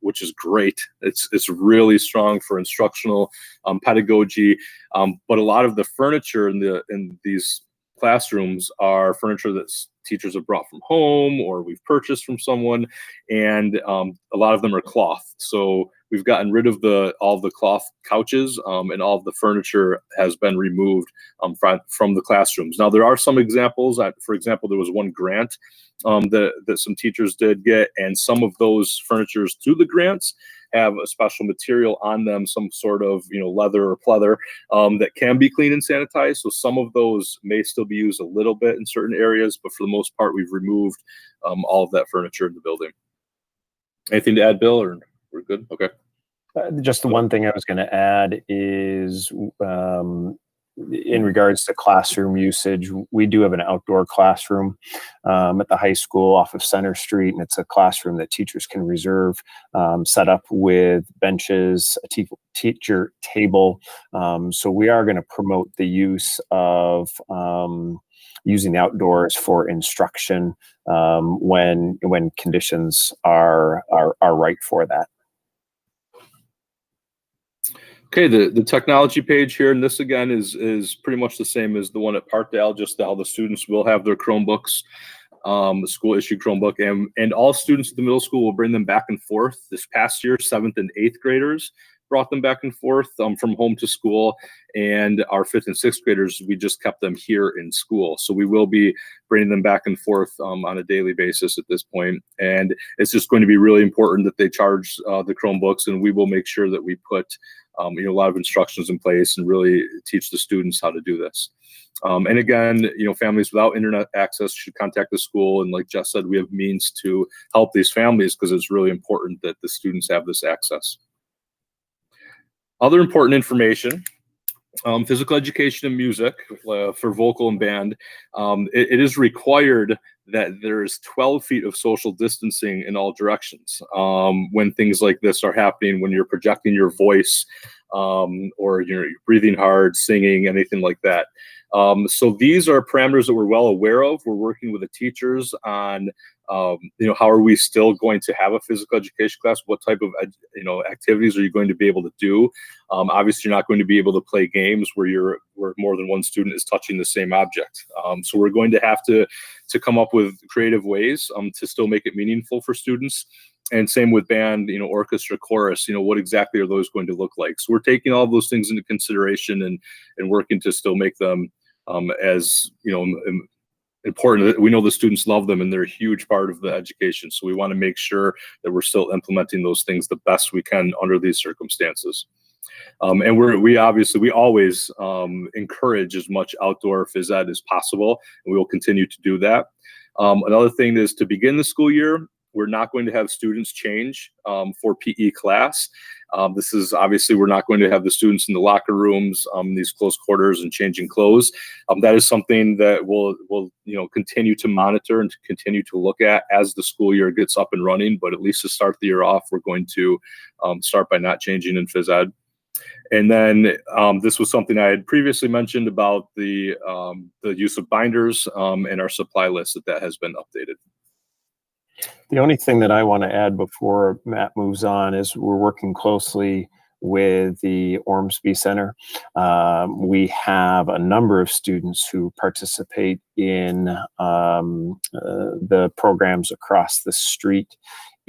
which is great. It's really strong for instructional pedagogy, but a lot of the furniture in these classrooms are furniture that teachers have brought from home or we've purchased from someone, and a lot of them are cloth. So we've gotten rid of all the cloth couches, and all of the furniture has been removed from the classrooms. Now there are some examples. For example, there was one grant that some teachers did get, and some of those furnitures through the grants have a special material on them, some sort of leather or pleather that can be cleaned and sanitized. So some of those may still be used a little bit in certain areas, but for the most part, we've removed all of that furniture in the building. Anything to add, Bill, or we're good? Okay. Just the one thing I was going to add is in regards to classroom usage, we do have an outdoor classroom at the high school off of Center Street, and it's a classroom that teachers can reserve, set up with benches, a teacher table. So we are going to promote the use of using the outdoors for instruction when conditions are right for that. Okay, the technology page here, and this again is pretty much the same as the one at Parkdale, just how the students will have their Chromebooks, the school issued Chromebook, and all students at the middle school will bring them back and forth. This past year, 7th and 8th graders brought them back and forth from home to school, and our 5th and 6th graders, we just kept them here in school. So we will be bringing them back and forth on a daily basis at this point. And it's just going to be really important that they charge the Chromebooks, and we will make sure that we put a lot of instructions in place and really teach the students how to do this. And again, families without internet access should contact the school. And like Jess said, we have means to help these families because it's really important that the students have this access. Other important information, physical education and music for vocal and band. It is required that there's 12 feet of social distancing in all directions when things like this are happening, when you're projecting your voice or you're breathing hard, singing, anything like that. So these are parameters that we're well aware of. We're working with the teachers on, how are we still going to have a physical education class? What type of, activities are you going to be able to do? Obviously, you're not going to be able to play games where more than one student is touching the same object. So we're going to have to come up with creative ways to still make it meaningful for students. And same with band, orchestra, chorus, what exactly are those going to look like? So we're taking all those things into consideration and working to still make them as, important. We know the students love them and they're a huge part of the education. So we want to make sure that we're still implementing those things the best we can under these circumstances. And we always encourage as much outdoor phys ed as possible, and we will continue to do that. Another thing is to begin the school year, we're not going to have students change for PE class. This is obviously, we're not going to have the students in the locker rooms, these close quarters and changing clothes. That is something that we'll continue to monitor and to continue to look at as the school year gets up and running. But at least to start the year off, we're going to start by not changing in phys ed. And then this was something I had previously mentioned about the use of binders and our supply list that has been updated. The only thing that I want to add before Matt moves on is we're working closely with the Ormsby Center. We have a number of students who participate in the programs across the street.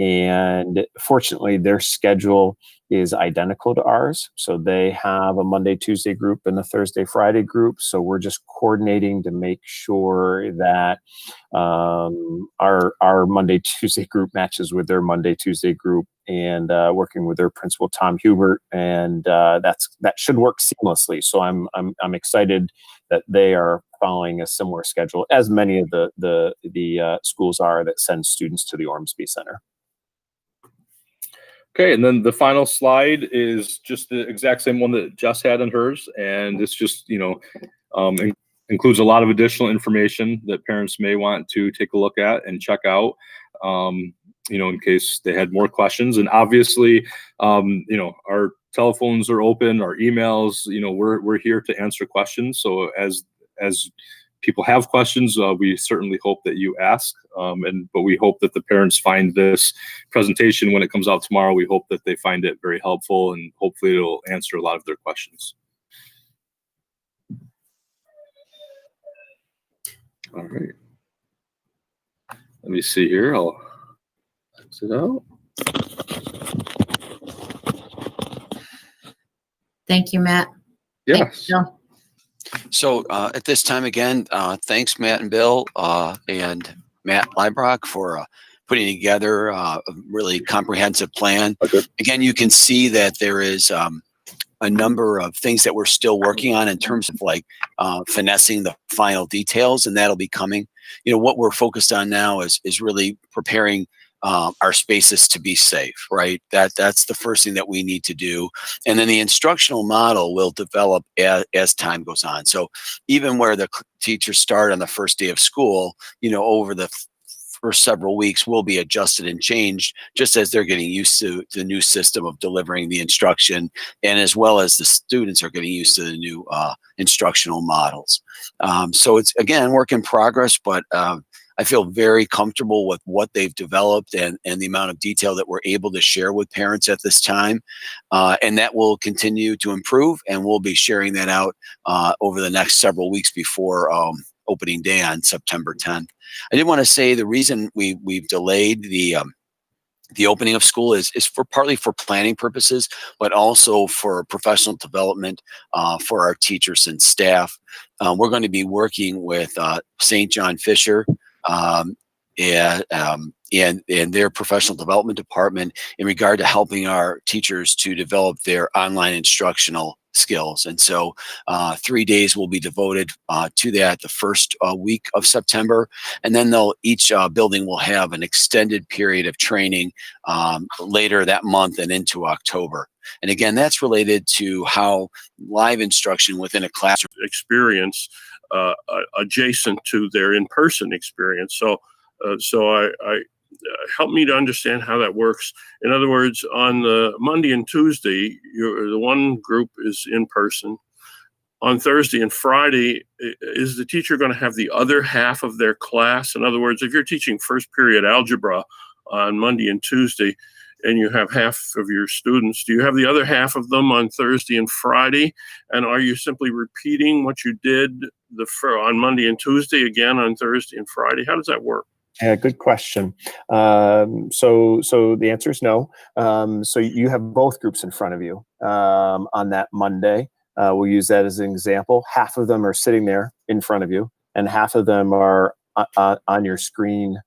And fortunately, their schedule is identical to ours. So they have a Monday, Tuesday group and a Thursday, Friday group. So we're just coordinating to make sure that our Monday, Tuesday group matches with their Monday, Tuesday group, and working with their principal, Tom Hubert. And that should work seamlessly. So I'm excited that they are following a similar schedule as many of the schools are that send students to the Ormsby Center. Okay, and then the final slide is just the exact same one that Jess had in hers, and it's just, includes a lot of additional information that parents may want to take a look at and check out, in case they had more questions. And obviously, our telephones are open, our emails, we're here to answer questions. So as people have questions, we certainly hope that you ask, but we hope that the parents find this presentation when it comes out tomorrow. We hope that they find it very helpful, and hopefully it'll answer a lot of their questions. All right. Let me see here. I'll exit out. Thank you, Matt. Yes. Bill. So at this time again, thanks Matt and Bill and Matt Leibrock for putting together a really comprehensive plan. Okay. Again, you can see that there is a number of things that we're still working on in terms of like finessing the final details, and that'll be coming. You know, what we're focused on now is really preparing our spaces to be safe, right? That's the first thing that we need to do. And then the instructional model will develop as time goes on. So even where the teachers start on the first day of school, you know, over the first several weeks will be adjusted and changed just as they're getting used to the new system of delivering the instruction, and as well as the students are getting used to the new instructional models. So it's, again, work in progress, but I feel very comfortable with what they've developed and the amount of detail that we're able to share with parents at this time. And that will continue to improve, and we'll be sharing that out over the next several weeks before opening day on September 10th. I did want to say the reason we've delayed the opening of school is partly for planning purposes, but also for professional development for our teachers and staff. We're going to be working with St. John Fisher and their professional development department in regard to helping our teachers to develop their online instructional skills. And so 3 days will be devoted to that the first week of September. And then each building will have an extended period of training later that month and into October. And again, that's related to how live instruction within a classroom experience adjacent to their in-person experience. So I help me to understand how that works. In other words, on the Monday and Tuesday, the one group is in person. On Thursday and Friday, is the teacher going to have the other half of their class? In other words, if you're teaching first period algebra on Monday and Tuesday, and you have half of your students, do you have the other half of them on Thursday and Friday? And are you simply repeating what you did on Monday and Tuesday again on Thursday and Friday? How does that work? Yeah, good question. So the answer is no. So you have both groups in front of you on that Monday. We'll use that as an example. Half of them are sitting there in front of you, and half of them are on your screen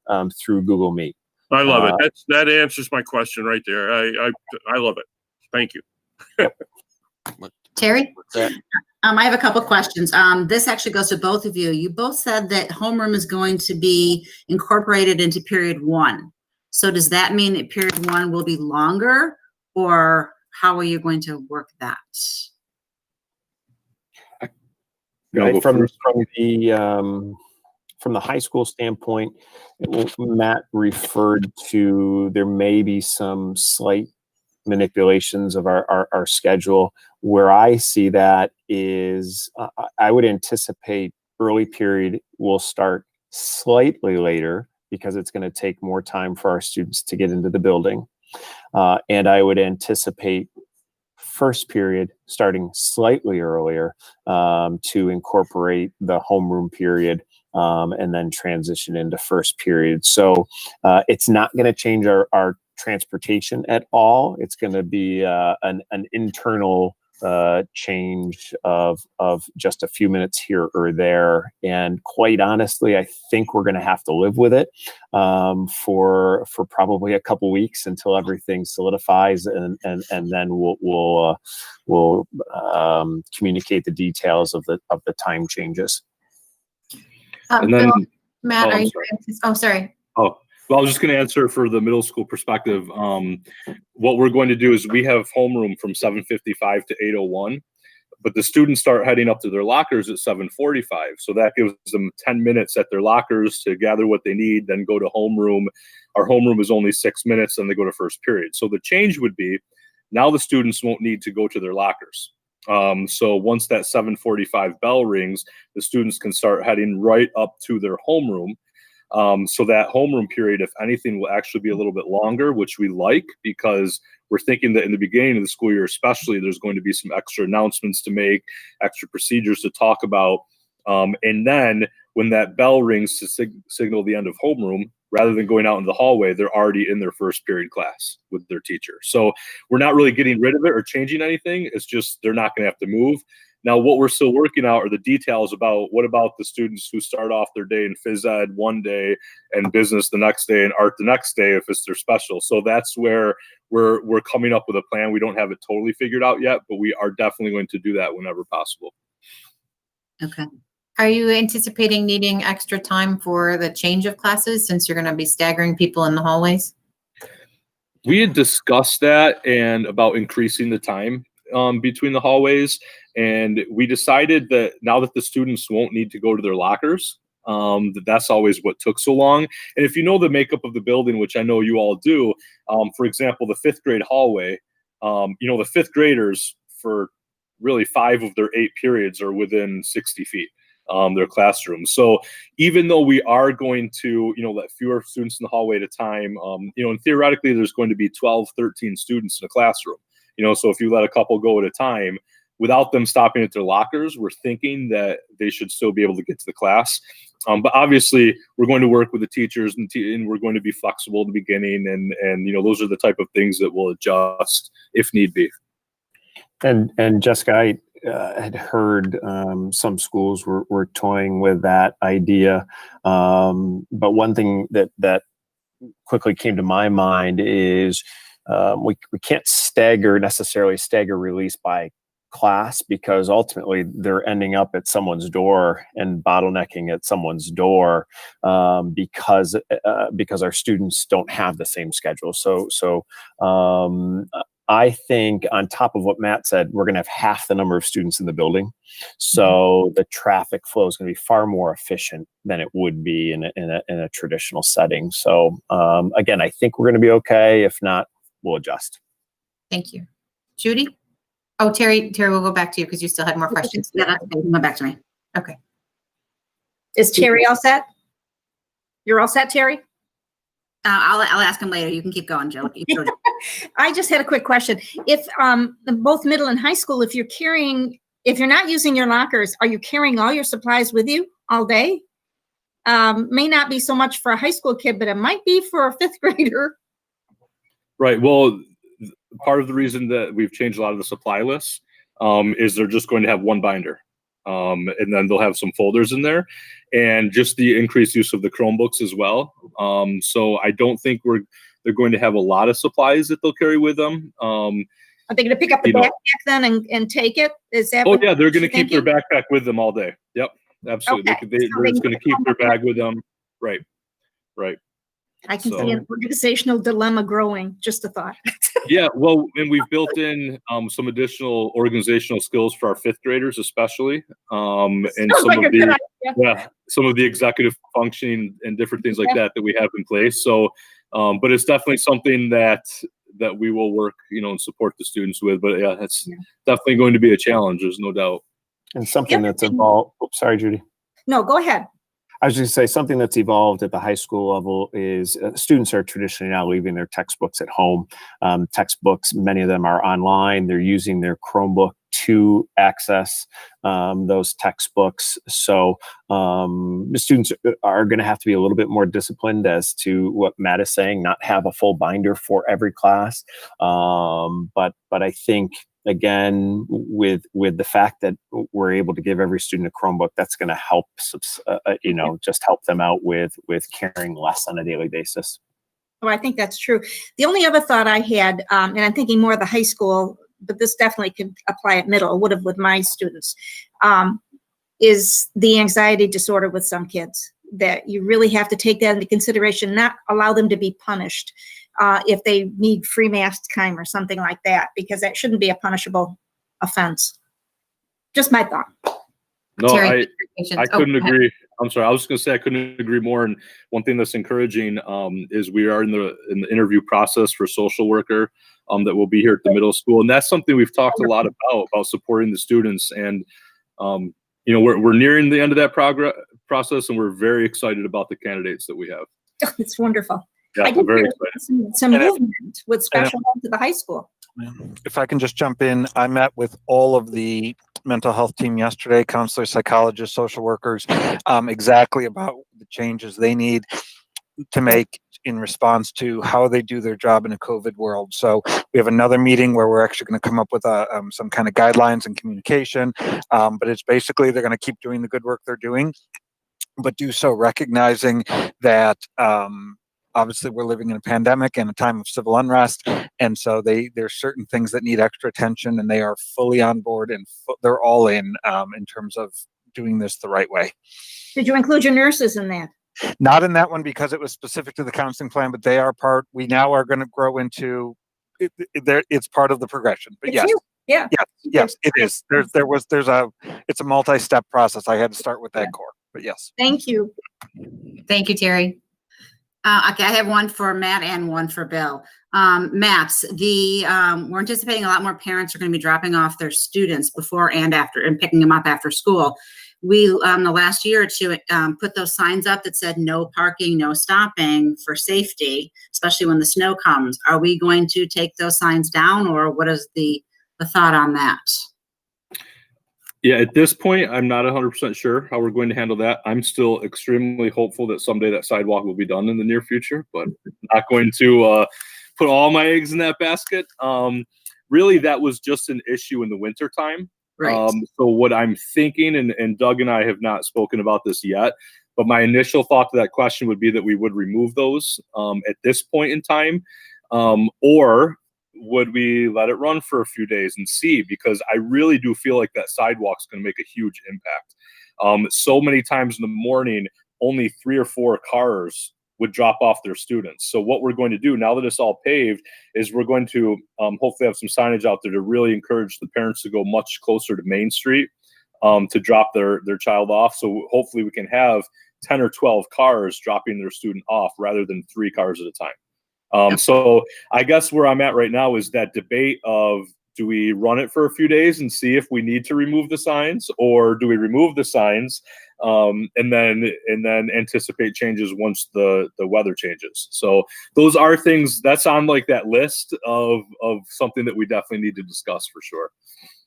through Google Meet. I love it. That answers my question right there. I love it. Thank you. Yep. Terry? I have a couple questions. This actually goes to both of you. You both said that homeroom is going to be incorporated into period 1. So does that mean that period 1 will be longer, or how are you going to work that? Right, from the high school standpoint, Matt referred to there may be some slight manipulations of our schedule. Where I see that is I would anticipate early period will start slightly later because it's going to take more time for our students to get into the building. And I would anticipate first period starting slightly earlier to incorporate the homeroom period and then transition into first period. So it's not going to change our transportation at all. It's going to be an internal change of just a few minutes here or there. And quite honestly, I think we're going to have to live with it for probably a couple weeks until everything solidifies, and then we'll communicate the details of the time changes. And then, Bill, Matt, sorry. Oh, well, I was just going to answer for the middle school perspective. What we're going to do is we have homeroom from 7:55 to 8:01, but the students start heading up to their lockers at 7:45. So that gives them 10 minutes at their lockers to gather what they need, then go to homeroom. Our homeroom is only 6 minutes, and they go to first period. So the change would be now the students won't need to go to their lockers. So once that 7:45 bell rings, the students can start heading right up to their homeroom. So that homeroom period, if anything, will actually be a little bit longer, which we like, because we're thinking that in the beginning of the school year, especially, there's going to be some extra announcements to make, extra procedures to talk about. And then when that bell rings to signal the end of homeroom, rather than going out in the hallway, they're already in their first period class with their teacher. So we're not really getting rid of it or changing anything. It's just they're not going to have to move. Now, what we're still working out are the details about what about the students who start off their day in phys ed one day and business the next day and art the next day if it's their special. So that's where we're coming up with a plan. We don't have it totally figured out yet, but we are definitely going to do that whenever possible. Okay. Are you anticipating needing extra time for the change of classes since you're going to be staggering people in the hallways? We had discussed that and about increasing the time between the hallways. And we decided that now that the students won't need to go to their lockers, that's always what took so long. And if you know the makeup of the building, which I know you all do, for example, the 5th grade hallway, the 5th graders for really 5 of their 8 periods are within 60 feet. Their classrooms. So even though we are going to, let fewer students in the hallway at a time, and theoretically there's going to be 12, 13 students in a classroom, so if you let a couple go at a time, without them stopping at their lockers, we're thinking that they should still be able to get to the class. But obviously we're going to work with the teachers and we're going to be flexible at the beginning. And those are the type of things that we'll adjust if need be. And Jessica, I had heard some schools were toying with that idea. But one thing that quickly came to my mind is we can't necessarily stagger release by class, because ultimately they're ending up at someone's door and bottlenecking at someone's door because our students don't have the same schedule. So I think on top of what Matt said, we're going to have half the number of students in the building. So the traffic flow is going to be far more efficient than it would be in a traditional setting. So again, I think we're going to be okay. If not, we'll adjust. Thank you. Judy? Oh, Terry, we'll go back to you because you still had more questions. Yeah, that's okay. Come back to me. Okay. Is Terry all set? You're all set, Terry? I'll ask him later. You can keep going, Jill. I just had a quick question. If both middle and high school, if you're not using your lockers, are you carrying all your supplies with you all day? May not be so much for a high school kid, but it might be for a 5th grader. Right. Well, part of the reason that we've changed a lot of the supply lists is they're just going to have one binder. And then they'll have some folders in there, and just the increased use of the Chromebooks as well. So I don't think they're going to have a lot of supplies that they'll carry with them. Are they going to pick up the backpack then and take it? Is that? Oh yeah, they're going to keep their backpack with them all day. Yep, absolutely. Okay. They're just going to keep their bag with them. Right. I can see an organizational dilemma growing. Just a thought. Yeah, well, and we've built in some additional organizational skills for our 5th graders, especially, and some of the executive functioning and different things like that we have in place. So, but it's definitely something that we will work, and support the students with. But yeah, that's definitely going to be a challenge. There's no doubt. And something that's involved. Oops, sorry, Judy. No, go ahead. I was just going to say something that's evolved at the high school level is students are traditionally now leaving their textbooks at home. Textbooks, many of them are online. They're using their Chromebook to access those textbooks. So the students are going to have to be a little bit more disciplined as to what Matt is saying, not have a full binder for every class. But I think, again, with the fact that we're able to give every student a Chromebook, that's going to help, just help them out with carrying less on a daily basis. Oh, I think that's true. The only other thought I had, and I'm thinking more of the high school, but this definitely could apply at middle, would have with my students, is the anxiety disorder with some kids, that you really have to take that into consideration, not allow them to be punished if they need free mask time or something like that, because that shouldn't be a punishable offense. Just my thought. No, Terry, I couldn't agree. I'm sorry. I was going to say I couldn't agree more. And one thing that's encouraging is we are in the interview process for social worker that will be here at the middle school, and that's something we've talked a lot about supporting the students. And we're nearing the end of that process, and we're very excited about the candidates that we have. It's wonderful. Yeah, I did very excited. Some movement with special ed to the high school. If I can just jump in, I met with all of the mental health team yesterday, counselors, psychologists, social workers, exactly about the changes they need to make in response to how they do their job in a COVID world. So we have another meeting where we're actually going to come up with some kind of guidelines and communication. But it's basically they're going to keep doing the good work they're doing, but do so recognizing that obviously we're living in a pandemic and a time of civil unrest. And so there's certain things that need extra attention, and they are fully on board and they're all in terms of doing this the right way. Did you include your nurses in that? Not in that one because it was specific to the counseling plan, but they are part. We now are going to grow into it. It's part of the progression. But yes, yes, it is. It's a multi-step process. I had to start with that core, but yes. Thank you. Thank you, Terry. Okay, I have one for Matt and one for Bill. Matt, we're anticipating a lot more parents are going to be dropping off their students before and after and picking them up after school. We, the last year or two, put those signs up that said no parking, no stopping for safety, especially when the snow comes. Are we going to take those signs down, or what is the thought on that? Yeah, at this point, I'm not 100% sure how we're going to handle that. I'm still extremely hopeful that someday that sidewalk will be done in the near future, but not going to put all my eggs in that basket. Really, that was just an issue in the wintertime. Right. So what I'm thinking, and Doug and I have not spoken about this yet, but my initial thought to that question would be that we would remove those at this point in time, or would we let it run for a few days and see? Because I really do feel like that sidewalk's going to make a huge impact. So many times in the morning, only 3 or 4 cars would drop off their students. So what we're going to do now that it's all paved is we're going to hopefully have some signage out there to really encourage the parents to go much closer to Main Street to drop their child off. So hopefully we can have 10 or 12 cars dropping their student off rather than 3 cars at a time. So I guess where I'm at right now is that debate of, do we run it for a few days and see if we need to remove the signs, or do we remove the signs and then anticipate changes once the weather changes? So those are things that's on like that list of something that we definitely need to discuss for sure.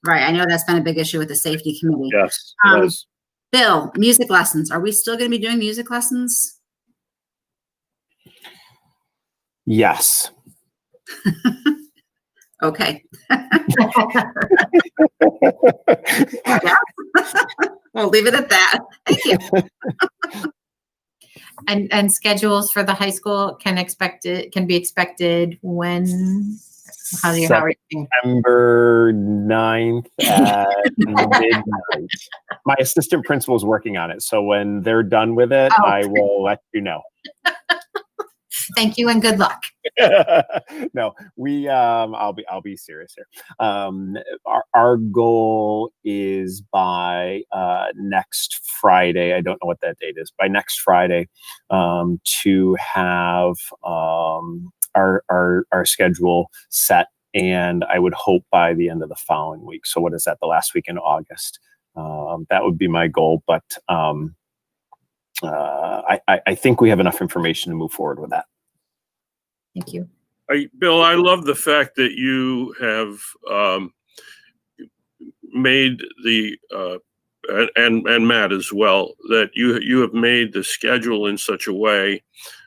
Right. I know that's been a big issue with the safety committee. Yes. Bill, music lessons. Are we still going to be doing music lessons? Yes. Okay. We'll leave it at that. Thank you. And schedules for the high school can be expected when? How are you thinking? September 9th at midnight. My assistant principal is working on it, so when they're done with it, I will let you know. Thank you and good luck. No, I'll be serious here. Our goal is by next Friday. I don't know what that date is. By next Friday, to have our schedule set, and I would hope by the end of the following week. So what is that? The last week in August. That would be my goal, but I think we have enough information to move forward with that. Thank you. Bill, I love the fact that you have made the and Matt as well, that you have made the schedule in such a way.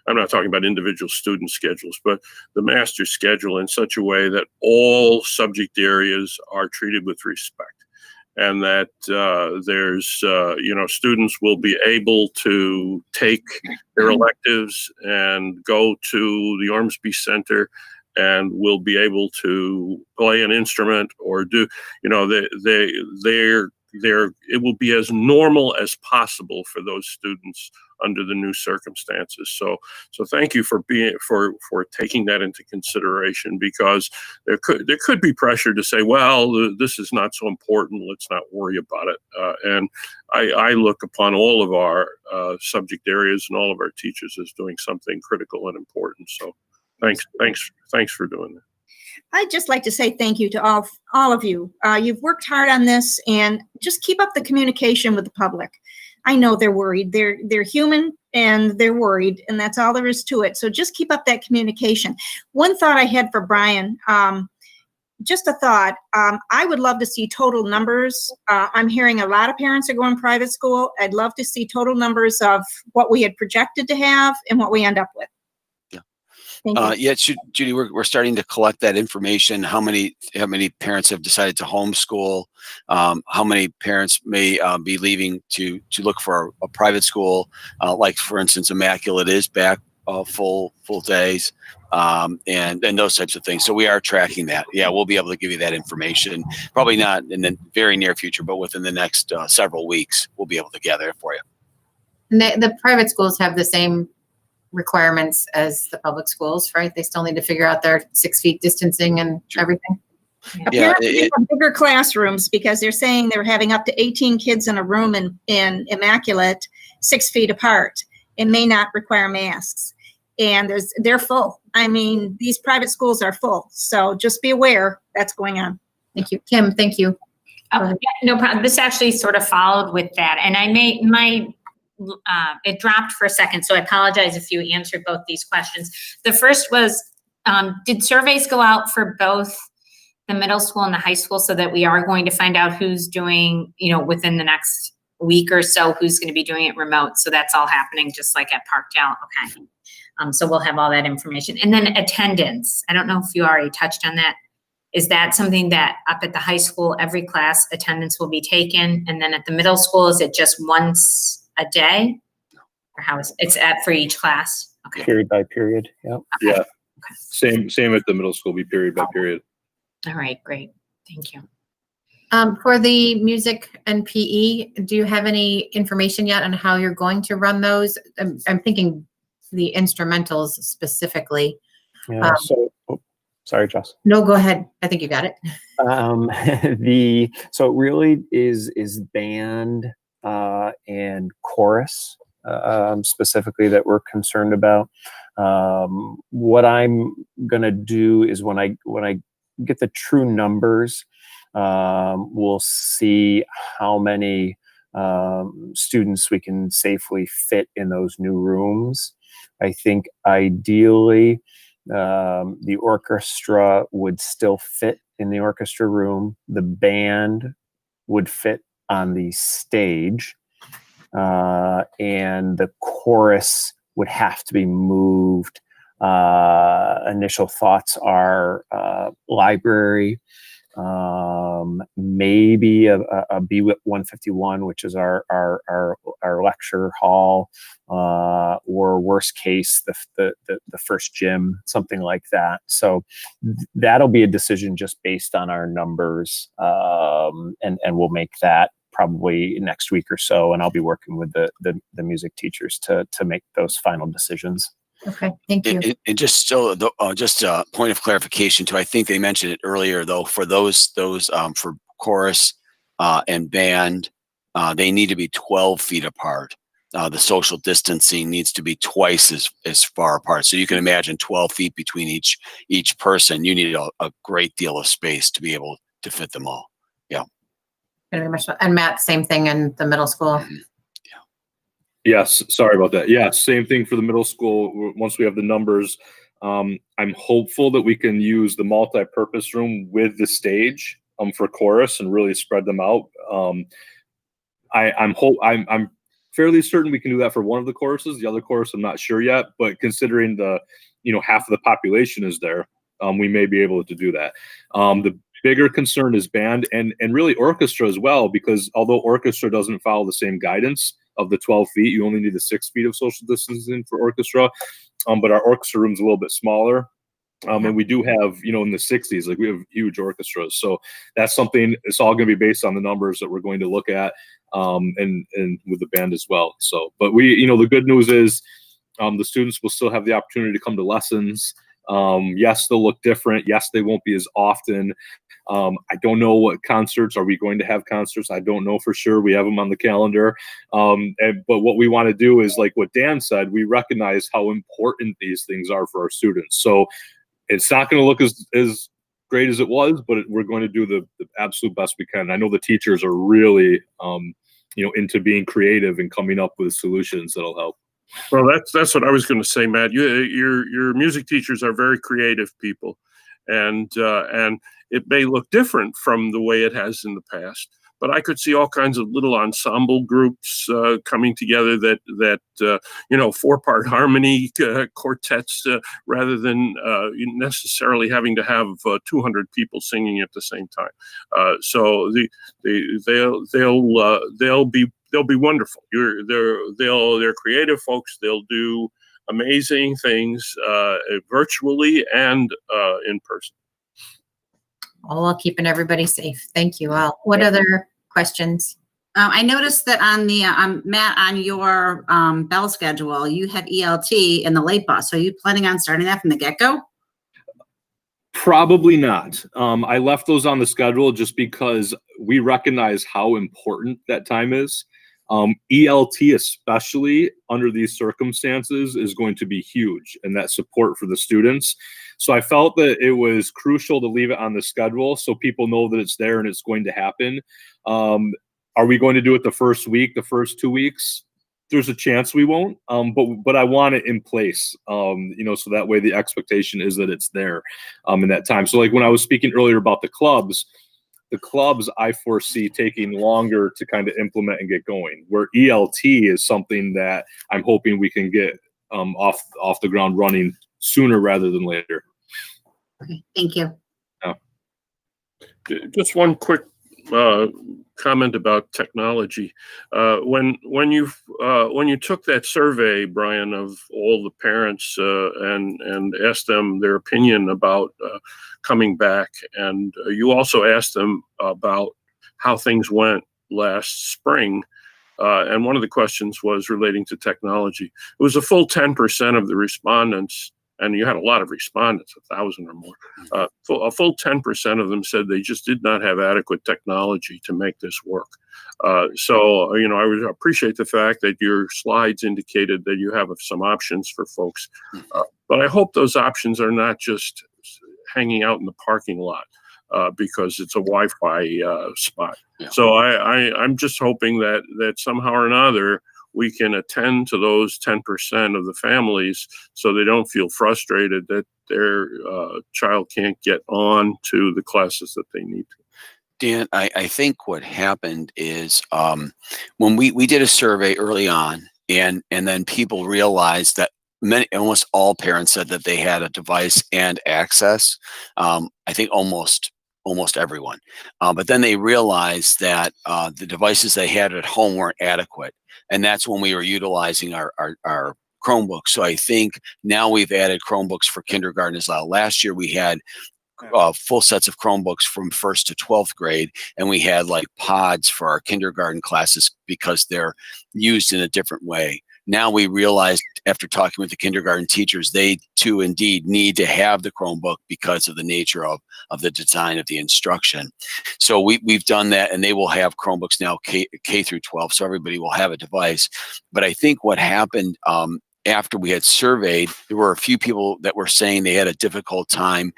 I'm not talking about individual student schedules, but the master schedule in such a way that all subject areas are treated with respect. And that there's, students will be able to take their electives and go to the Ormsby Center and will be able to play an instrument or do, it will be as normal as possible for those students under the new circumstances. So thank you for taking that into consideration, because there could be pressure to say, well, this is not so important, let's not worry about it. And I look upon all of our subject areas and all of our teachers as doing something critical and important. So thanks for doing that. I'd just like to say thank you to all of you. You've worked hard on this, and just keep up the communication with the public. I know they're worried. They're human and they're worried, and that's all there is to it. So just keep up that communication. One thought I had for Brian, just a thought. I would love to see total numbers. I'm hearing a lot of parents are going private school. I'd love to see total numbers of what we had projected to have and what we end up with. Yeah. Thank you. Yeah, Judy, we're starting to collect that information. How many parents have decided to homeschool? How many parents may be leaving to look for a private school? Like for instance, Immaculate is back full days, and those types of things. So we are tracking that. Yeah, we'll be able to give you that information. Probably not in the very near future, but within the next several weeks, we'll be able to gather it for you. And the private schools have the same requirements as the public schools, right? They still need to figure out their 6 feet distancing and everything. Yeah, Apparently, they have bigger classrooms because they're saying they're having up to 18 kids in a room in Immaculate 6 feet apart and may not require masks. And they're full. I mean, these private schools are full. So just be aware that's going on. Thank you. Kim, thank you. Oh, yeah, no problem. This actually sort of followed with that. And I made it dropped for a second, so I apologize if you answered both these questions. The first was, did surveys go out for both the middle school and the high school so that we are going to find out who's doing, within the next week or so, who's going to be doing it remote? So that's all happening just like at Parkdale. Okay. So we'll have all that information. And then attendance. I don't know if you already touched on that. Is that something that up at the high school, every class attendance will be taken? And then at the middle school, is it just once a day? Or how is it's at for each class? Okay. Period by period. Yep. Okay. Yeah. Okay. Same at the middle school, be period by period. All right, great. Thank you. For the music and PE, do you have any information yet on how you're going to run those? I'm thinking the instrumentals specifically. Yeah. Sorry, Jess. No, go ahead. I think you got it. So it really is band and chorus specifically that we're concerned about. What I'm gonna do is when I get the true numbers, we'll see how many students we can safely fit in those new rooms. I think ideally the orchestra would still fit in the orchestra room. The band would fit on the stage, and the chorus would have to be moved. Initial thoughts are library, maybe a B151, which is our lecture hall, or worst case, the first gym, something like that. So that'll be a decision just based on our numbers, and we'll make that probably next week or so. And I'll be working with the music teachers to make those final decisions. Okay, thank you. And just just a point of clarification too. I think they mentioned it earlier though. For those for chorus and band, they need to be 12 feet apart. The social distancing needs to be twice as far apart. So you can imagine 12 feet between each person. You need a great deal of space to be able to fit them all. Yeah. Very much. And Matt, same thing in the middle school. Mm-hmm. Yes, sorry about that. Yeah, same thing for the middle school. Once we have the numbers, I'm hopeful that we can use the multi-purpose room with the stage for chorus and really spread them out. I'm fairly certain we can do that for one of the choruses. The other chorus, I'm not sure yet, but considering half of the population is there, we may be able to do that. The bigger concern is band and really orchestra as well, because although orchestra doesn't follow the same guidance of the 12 feet, you only need the 6 feet of social distancing for orchestra. But our orchestra room's a little bit smaller. And we do have, in the 60s, like we have huge orchestras. So that's something, it's all going to be based on the numbers that we're going to look at, and with the band as well. So, but the good news is the students will still have the opportunity to come to lessons. Yes, they'll look different. Yes, they won't be as often. I don't know what concerts. Are we going to have concerts? I don't know for sure. We have them on the calendar. But what we want to do is, like what Dan said, we recognize how important these things are for our students. So it's not going to look as great as it was, but we're going to do the absolute best we can. I know the teachers are really, into being creative and coming up with solutions that'll help. Well, that's what I was going to say, Matt. Your music teachers are very creative people, and it may look different from the way it has in the past. But I could see all kinds of little ensemble groups coming together that 4-part harmony quartets rather than necessarily having to have 200 people singing at the same time. So they'll be wonderful. They're creative folks. They'll do amazing things virtually and in person. All while keeping everybody safe. Thank you all. What other questions? I noticed that on the, Matt, on your bell schedule, you have ELT in the late bus. So are you planning on starting that from the get-go? Probably not. I left those on the schedule just because we recognize how important that time is. ELT, especially under these circumstances, is going to be huge, and that support for the students. So I felt that it was crucial to leave it on the schedule so people know that it's there and it's going to happen. Are we going to do it the first week, the first 2 weeks? There's a chance we won't, but I want it in place, so that way the expectation is that it's there in that time. So like when I was speaking earlier about the clubs I foresee taking longer to kind of implement and get going, where ELT is something that I'm hoping we can get off the ground running sooner rather than later. Okay, thank you. Just one quick comment about technology. When you took that survey, Brian, of all the parents and asked them their opinion about coming back, and you also asked them about how things went last spring, and one of the questions was relating to technology. It was a full 10% of the respondents, and you had a lot of respondents, 1,000 or more. A full 10% of them said they just did not have adequate technology to make this work. So I would appreciate the fact that your slides indicated that you have some options for folks. But I hope those options are not just hanging out in the parking lot because it's a Wi-Fi spot. Yeah. So I'm just hoping that somehow or another we can attend to those 10% of the families so they don't feel frustrated that their child can't get on to the classes that they need to. Dan, I think what happened is when we did a survey early on, and then people realized that almost all parents said that they had a device and access. I think almost everyone. But then they realized that the devices they had at home weren't adequate. And that's when we were utilizing our Chromebooks. So I think now we've added Chromebooks for kindergarten as well. Last year we had full sets of Chromebooks from 1st to 12th grade, and we had like pods for our kindergarten classes because they're used in a different way. Now we realized after talking with the kindergarten teachers, they too indeed need to have the Chromebook because of the nature of the design of the instruction. So we've done that, and they will have Chromebooks now K through 12, so everybody will have a device. But I think what happened after we had surveyed, there were a few people that were saying they had a difficult time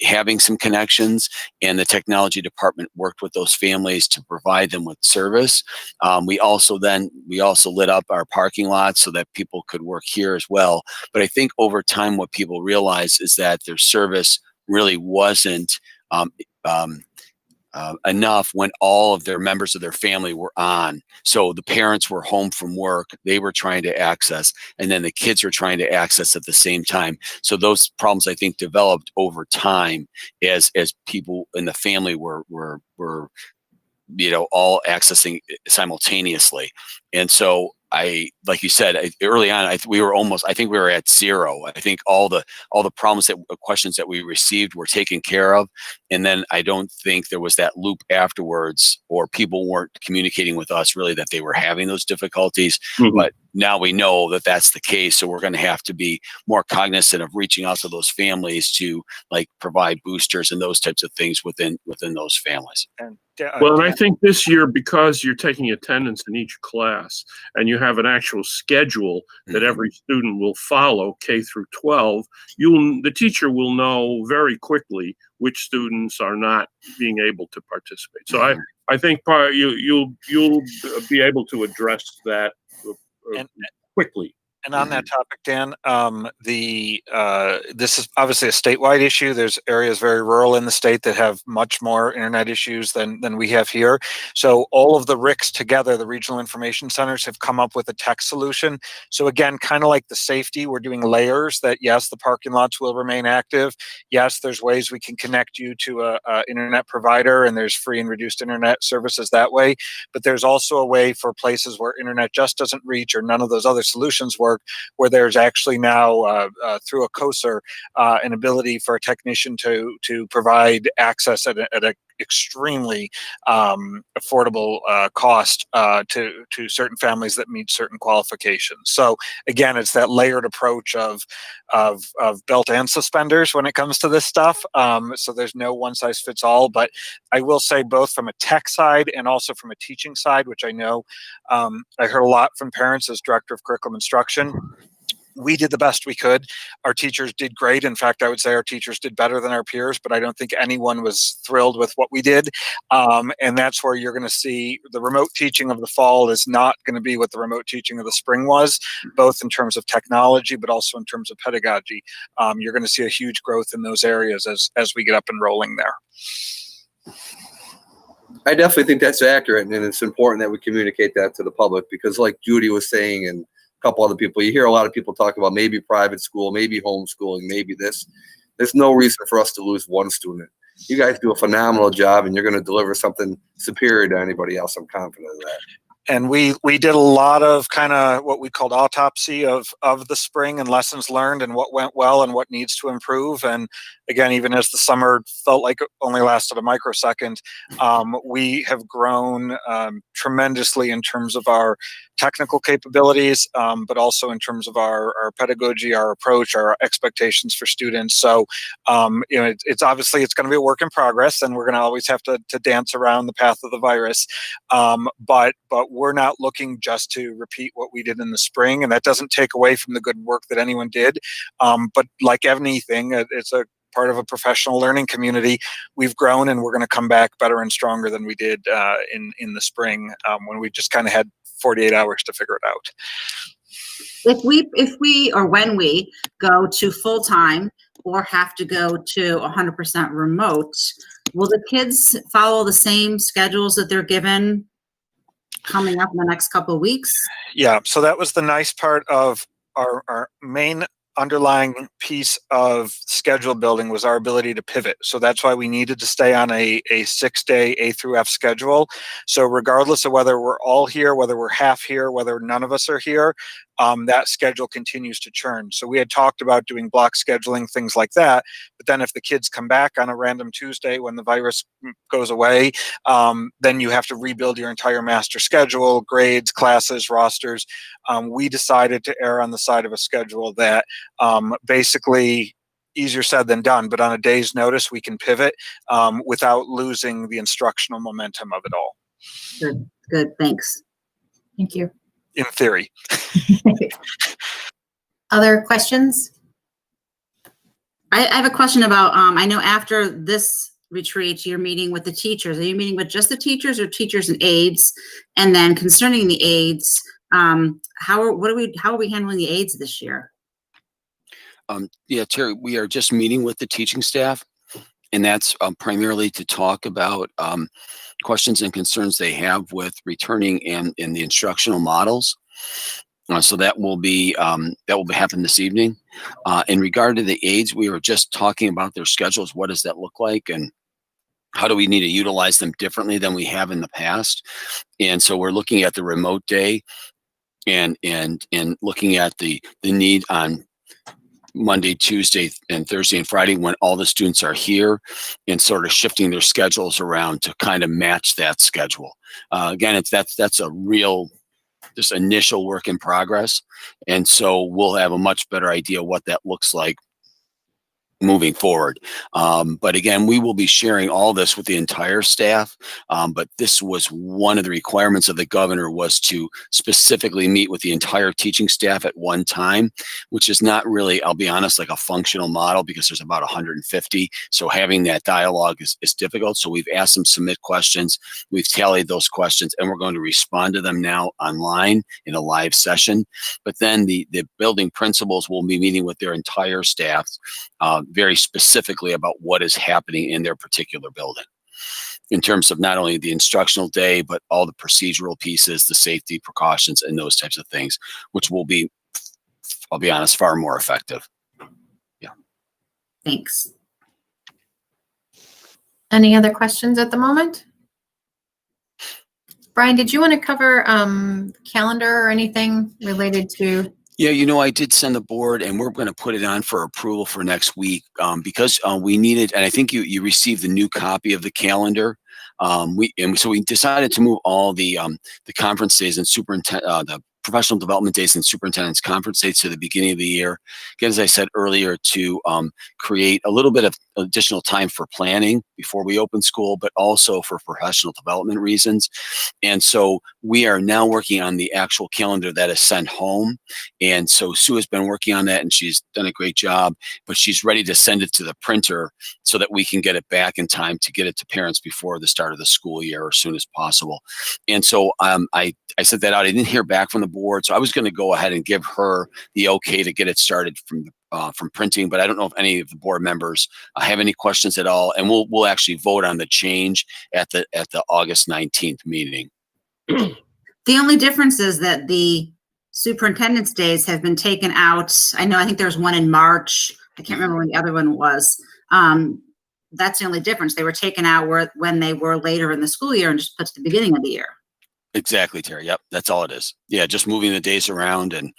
having some connections, and the technology department worked with those families to provide them with service. We also lit up our parking lots so that people could work here as well. But I think over time, what people realized is that their service really wasn't enough when all of their members of their family were on. So the parents were home from work, they were trying to access, and then the kids were trying to access at the same time. So those problems, I think, developed over time as people in the family were all accessing simultaneously. And so like you said, early on, I think we were at zero. I think all the questions that we received were taken care of. And then I don't think there was that loop afterwards, or people weren't communicating with us really that they were having those difficulties. Mm-hmm. But now we know that that's the case. So we're going to have to be more cognizant of reaching out to those families to provide boosters and those types of things within those families. And I think this year, because you're taking attendance in each class and you have an actual schedule that every student will follow K through 12, the teacher will know very quickly which students are not being able to participate. So I think you'll be able to address that quickly. And on that topic, Dan, this is obviously a statewide issue. There's areas very rural in the state that have much more internet issues than we have here. So all of the RICs together, the regional information centers, have come up with a tech solution. So again, kind of like the safety, we're doing layers that, yes, the parking lots will remain active. Yes, there's ways we can connect you to a internet provider, and there's free and reduced internet services that way. But there's also a way for places where internet just doesn't reach, or none of those other solutions work, where there's actually now through a COSER an ability for a technician to provide access at an extremely affordable cost to certain families that meet certain qualifications. So again, it's that layered approach of belt and suspenders when it comes to this stuff. So there's no one size fits all, but I will say both from a tech side and also from a teaching side, which I know I heard a lot from parents as director of curriculum instruction. We did the best we could. Our teachers did great. In fact, I would say our teachers did better than our peers, but I don't think anyone was thrilled with what we did. And that's where you're going to see the remote teaching of the fall is not going to be what the remote teaching of the spring was, both in terms of technology, but also in terms of pedagogy. You're going to see a huge growth in those areas as we get up and rolling there. I definitely think that's accurate, and it's important that we communicate that to the public, because like Judy was saying, and a couple other people, you hear a lot of people talk about maybe private school, maybe homeschooling, maybe this. There's no reason for us to lose one student. You guys do a phenomenal job, and you're going to deliver something superior to anybody else. I'm confident of that. And we did a lot of kind of what we called autopsy of the spring and lessons learned and what went well and what needs to improve. And again, even as the summer felt like it only lasted a microsecond, we have grown tremendously in terms of our technical capabilities, but also in terms of our pedagogy, our approach, our expectations for students. So, it's obviously it's going to be a work in progress, and we're going to always have to dance around the path of the virus. But we're not looking just to repeat what we did in the spring, and that doesn't take away from the good work that anyone did. But like anything, it's a part of a professional learning community. We've grown, and we're going to come back better and stronger than we did in the spring, when we just kind of had 48 hours to figure it out. If we or when we go to full-time or have to go to 100% remote, will the kids follow the same schedules that they're given coming up in the next couple of weeks? Yeah, so that was the nice part of our main underlying piece of schedule building was our ability to pivot. So that's why we needed to stay on a 6-day A through F schedule. So regardless of whether we're all here, whether we're half here, whether none of us are here, that schedule continues to churn. So we had talked about doing block scheduling, things like that. But then if the kids come back on a random Tuesday when the virus goes away, then you have to rebuild your entire master schedule, grades, classes, rosters. We decided to err on the side of a schedule that basically easier said than done, but on a day's notice, we can pivot without losing the instructional momentum of it all. Good, thanks. Thank you. In theory. Other questions? I have a question about, I know after this retreat, you're meeting with the teachers. Are you meeting with just the teachers or teachers and aides? And then concerning the aides, how are we handling the aides this year? Yeah, Terry, we are just meeting with the teaching staff, and that's primarily to talk about questions and concerns they have with returning and in the instructional models. So that will happen this evening. In regard to the aides, we were just talking about their schedules. What does that look like, and how do we need to utilize them differently than we have in the past? And so we're looking at the remote day, and looking at the need on Monday, Tuesday, and Thursday and Friday when all the students are here, and sort of shifting their schedules around to kind of match that schedule. Again, that's a real just initial work in progress, and so we'll have a much better idea what that looks like moving forward. But again, we will be sharing all this with the entire staff. But this was one of the requirements of the governor, was to specifically meet with the entire teaching staff at one time, which is not really, I'll be honest, like a functional model, because there's about 150. So having that dialogue is difficult. So we've asked them to submit questions. We've tallied those questions, and we're going to respond to them now online in a live session. But then the building principals will be meeting with their entire staff, very specifically about what is happening in their particular building, in terms of not only the instructional day, but all the procedural pieces, the safety precautions, and those types of things, which will be, I'll be honest, far more effective. Yeah. Thanks. Any other questions at the moment? Brian, did you want to cover calendar or anything related to? Yeah, I did send the board, and we're going to put it on for approval for next week, because we needed, and I think you received the new copy of the calendar. So we decided to move all the conference days and the professional development days and superintendent's conference dates to the beginning of the year. Again, as I said earlier, to create a little bit of additional time for planning before we open school, but also for professional development reasons. And so we are now working on the actual calendar that is sent home. And so Sue has been working on that, and she's done a great job, but she's ready to send it to the printer so that we can get it back in time to get it to parents before the start of the school year, as soon as possible. And so I sent that out. I didn't hear back from the board, so I was going to go ahead and give her the okay to get it started from printing, but I don't know if any of the board members have any questions at all, and we'll actually vote on the change at the August 19th meeting. The only difference is that the superintendent's days have been taken out. I think there's one in March. I can't remember when the other one was. That's the only difference. They were taken out when they were later in the school year and just put to the beginning of the year. Exactly, Terry. Yep, that's all it is. Yeah, just moving the days around, and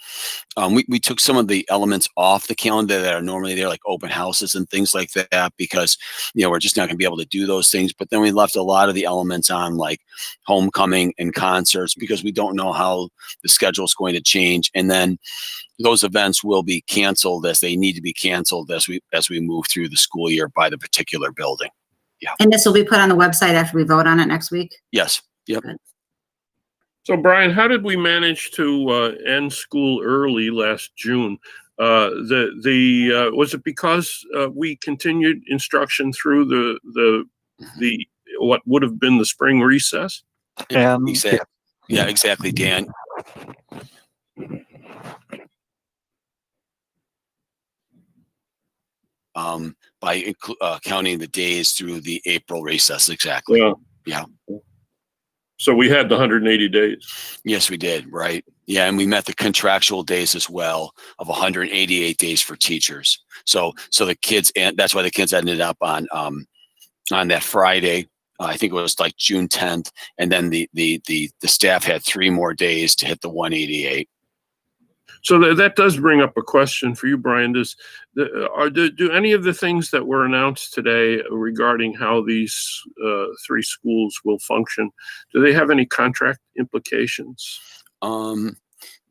we took some of the elements off the calendar that are normally there, like open houses and things like that, because we're just not going to be able to do those things. But then we left a lot of the elements on, like homecoming and concerts, because we don't know how the schedule is going to change, and then those events will be canceled as they need to be canceled as we move through the school year by the particular building. Yeah. And this will be put on the website after we vote on it next week? Yes. Yep. Good. So, Brian, how did we manage to end school early last June? Was it because we continued instruction through the what would have been the spring recess? Exactly. Yeah, exactly, Dan. By counting the days through the April recess, exactly. Yeah. So we had the 180 days. Yes, we did. Right. Yeah. And we met the contractual days as well of 188 days for teachers. So the kids, and that's why the kids ended up on that Friday. I think it was like June 10th. And then the staff had 3 more days to hit the 188. So that does bring up a question for you, Brian. Do any of the things that were announced today regarding how these 3 schools will function, do they have any contract implications?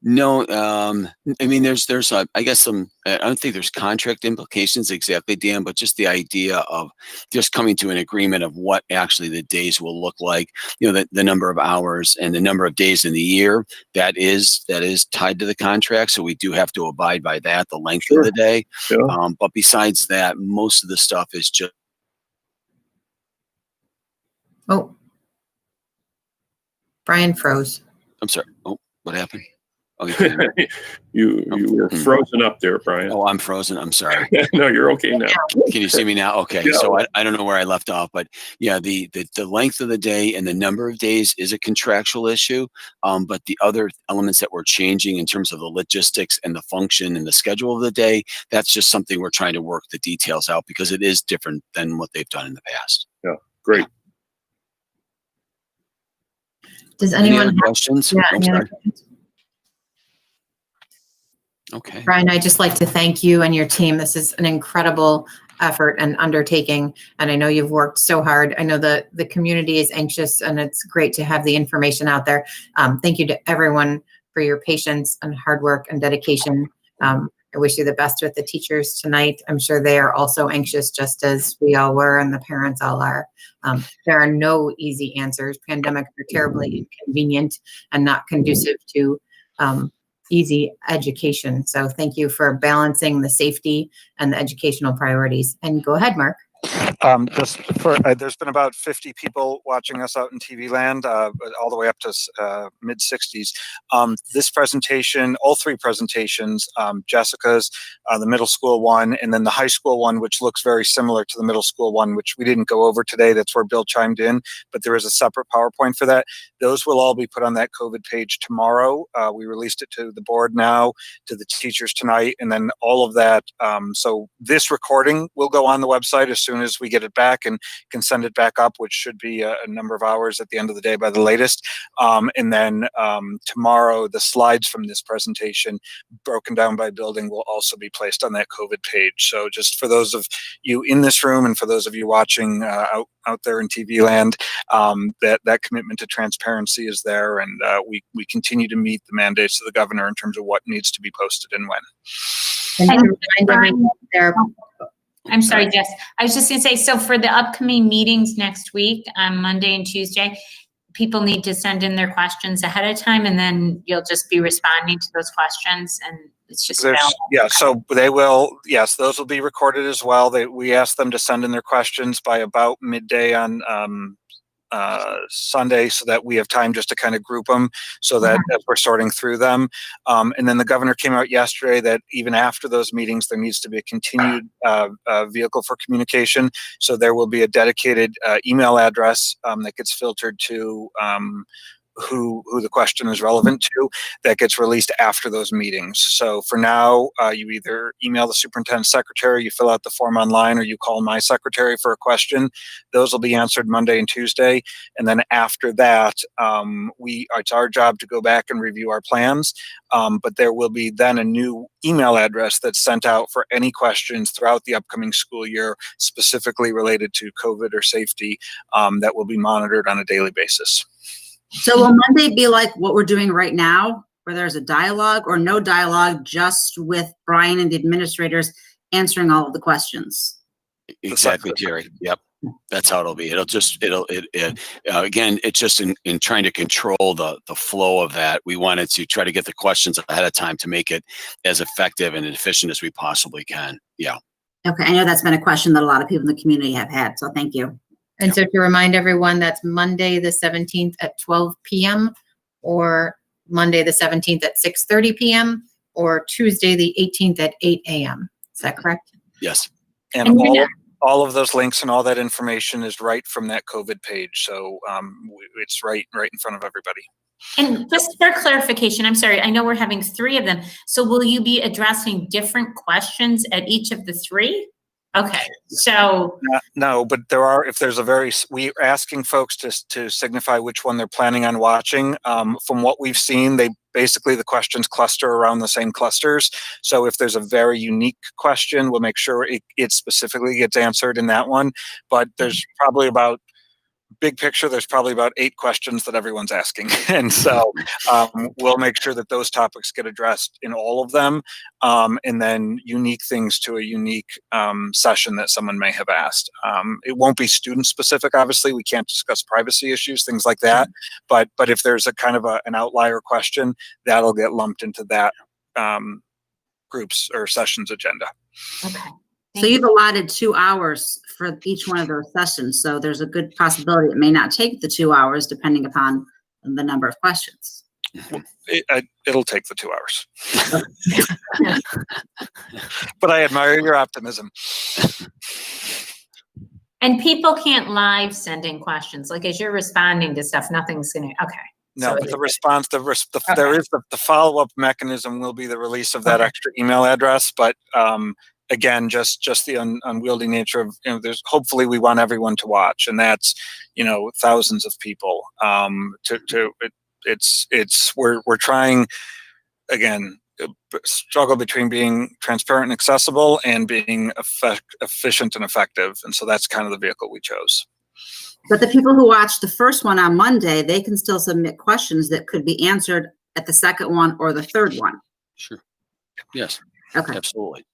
No, I mean, there's I guess some, I don't think there's contract implications exactly, Dan, but just the idea of just coming to an agreement of what actually the days will look like, the number of hours and the number of days in the year, that is tied to the contract. So we do have to abide by that, the length of the day. Yeah. But besides that, most of the stuff is just. Oh, Brian froze. I'm sorry. Oh, what happened? Oh, you were frozen up there, Brian. Oh, I'm frozen. I'm sorry. No, you're okay now. Can you see me now? Okay. Yeah. So I don't know where I left off, but yeah, the length of the day and the number of days is a contractual issue. But the other elements that we're changing in terms of the logistics and the function and the schedule of the day, that's just something we're trying to work the details out, because it is different than what they've done in the past. Yeah. Great. Does anyone have questions? Yeah, I'm sorry. Okay. Brian, I'd just like to thank you and your team. This is an incredible effort and undertaking, and I know you've worked so hard. I know the community is anxious, and it's great to have the information out there. Thank you to everyone for your patience and hard work and dedication. I I wish you the best with the teachers tonight. I'm sure they are also anxious, just as we all were and the parents all are. There are no easy answers. Pandemics are terribly inconvenient and not conducive to easy education. So thank you for balancing the safety and the educational priorities. And go ahead, Mark. Just for, there's been about 50 people watching us out in TV land, all the way up to mid 60s. This presentation, all three presentations, Jessica's, the middle school one, and then the high school one, which looks very similar to the middle school one, which we didn't go over today. That's where Bill chimed in, but there is a separate PowerPoint for that. Those will all be put on that COVID page tomorrow. We released it to the board now, to the teachers tonight, and then all of that. So this recording will go on the website as soon as we get it back and can send it back up, which should be a number of hours at the end of the day by the latest. And then tomorrow, the slides from this presentation broken down by building will also be placed on that COVID page. So just for those of you in this room and for those of you watching out there in TV land, that commitment to transparency is there, and we continue to meet the mandates of the governor in terms of what needs to be posted and when. And to remind everyone, there. I'm sorry, Jess. I was just going to say, so for the upcoming meetings next week, on Monday and Tuesday, people need to send in their questions ahead of time, and then you'll just be responding to those questions, and it's just yeah. So they will, yes, those will be recorded as well. We asked them to send in their questions by about midday on Sunday, so that we have time just to kind of group them, so that as we're sorting through them. And then the governor came out yesterday that even after those meetings, there needs to be a continued vehicle for communication. So there will be a dedicated email address that gets filtered to who the question is relevant to, that gets released after those meetings. So for now, you either email the superintendent's secretary, you fill out the form online, or you call my secretary for a question. Those will be answered Monday and Tuesday. And then after that, it's our job to go back and review our plans. But there will be then a new email address that's sent out for any questions throughout the upcoming school year, specifically related to COVID or safety, that will be monitored on a daily basis. So will Monday be like what we're doing right now, where there's a dialogue, or no dialogue, just with Brian and the administrators answering all of the questions? Exactly, Jerry. Yep. That's how it'll be. Again, it's just in trying to control the flow of that. We wanted to try to get the questions ahead of time to make it as effective and efficient as we possibly can. Yeah. Okay. I know that's been a question that a lot of people in the community have had. So thank you. And so to remind everyone, that's Monday, the 17th at 12 p.m. or Monday, the 17th at 6:30 p.m. or Tuesday, the 18th at 8 a.m. Is that correct? Yes. And all of those links and all that information is right from that COVID page. So it's right in front of everybody. And just for clarification, I'm sorry, I know we're having 3 of them. So will you be addressing different questions at each of the 3? Okay, so no, but we're asking folks to signify which one they're planning on watching. From what we've seen, the questions cluster around the same clusters. So if there's a very unique question, we'll make sure it specifically gets answered in that one. But there's probably big picture, there's probably about 8 questions that everyone's asking. And so we'll make sure that those topics get addressed in all of them. And then unique things to a unique session that someone may have asked. It won't be student specific, obviously. We can't discuss privacy issues, things like that. But if there's a kind of an outlier question, that'll get lumped into that group's or session's agenda. okay. So you've allotted 2 hours for each one of those sessions. So there's a good possibility it may not take the 2 hours, depending upon the number of questions. It'll take the 2 hours. But I admire your optimism. And people can't live send in questions. Like as you're responding to stuff, nothing's going to, okay. No, So but the response, there is the follow-up mechanism will be the release of that extra email address. But again, just the unwieldy nature of, there's hopefully we want everyone to watch, and that's, thousands of people. We're trying, again, struggle between being transparent and accessible and being efficient and effective. And so that's kind of the vehicle we chose. But the people who watched the first one on Monday, they can still submit questions that could be answered at the second one or the third one. Sure. Yes. Okay. Absolutely.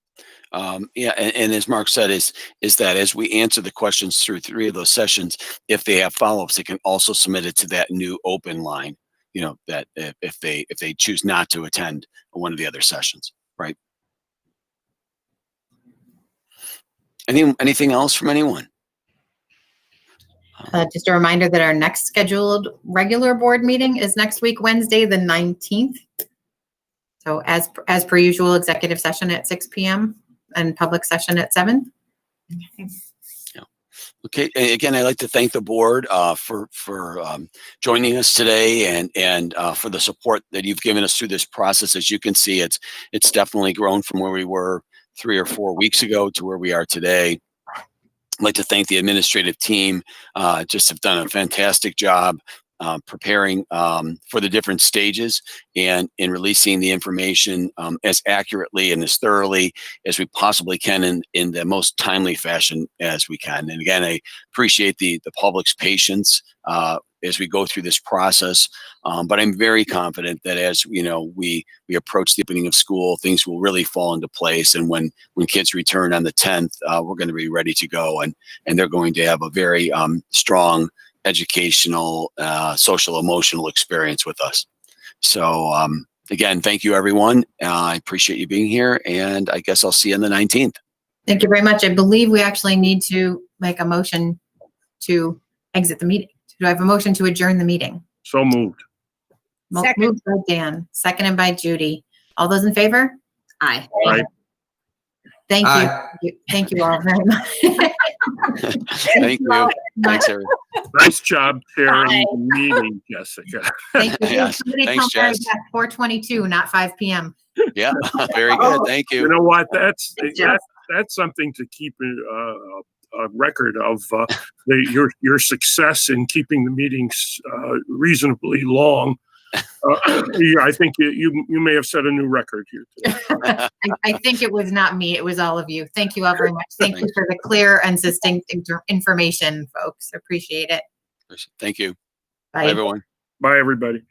Yeah, and as Mark said, is that as we answer the questions through 3 of those sessions, if they have follow-ups, they can also submit it to that new open line. You know, that if they choose not to attend one of the other sessions, right? Anything else from anyone? Just a reminder that our next scheduled regular board meeting is next week, Wednesday, the 19th. So as per usual, executive session at 6 p.m. and public session at 7. Okay. Again, I'd like to thank the board for joining us today and for the support that you've given us through this process. As you can see, it's definitely grown from where we were 3 or 4 weeks ago to where we are today. I'd like to thank the administrative team. Just have done a fantastic job preparing for the different stages and in releasing the information as accurately and as thoroughly as we possibly can in the most timely fashion as we can. And again, I appreciate the public's patience as we go through this process. But I'm very confident that as we approach the opening of school, things will really fall into place. And when kids return on the 10th, we're going to be ready to go, and they're going to have a very strong educational, social, emotional experience with us. So again, thank you, everyone. I appreciate you being here, and I guess I'll see you on the 19th. Thank you very much. I believe we actually need to make a motion to exit the meeting. Do I have a motion to adjourn the meeting? So moved. Second. Moved by Dan, seconded by Judy. All those in favor? Aye. Aye. Thank you. Thank you all very much. Thank you. Thanks, everyone. Nice job chairing the meeting, Jessica. Thank you. Yes. Somebody Thanks, tell Mary Jess. Beth, 4:22, not 5 p.m. Yeah, very good. Thank You you. know what? That's Jeff. that's something to keep a record of your success in keeping the meetings reasonably long. Yeah, I think you may have set a new record here today. I think it was not me. It was all of you. Thank you all very much. Thank you for the clear and succinct information, folks. Appreciate it. Thank you. Bye. Bye, everyone. Bye, everybody.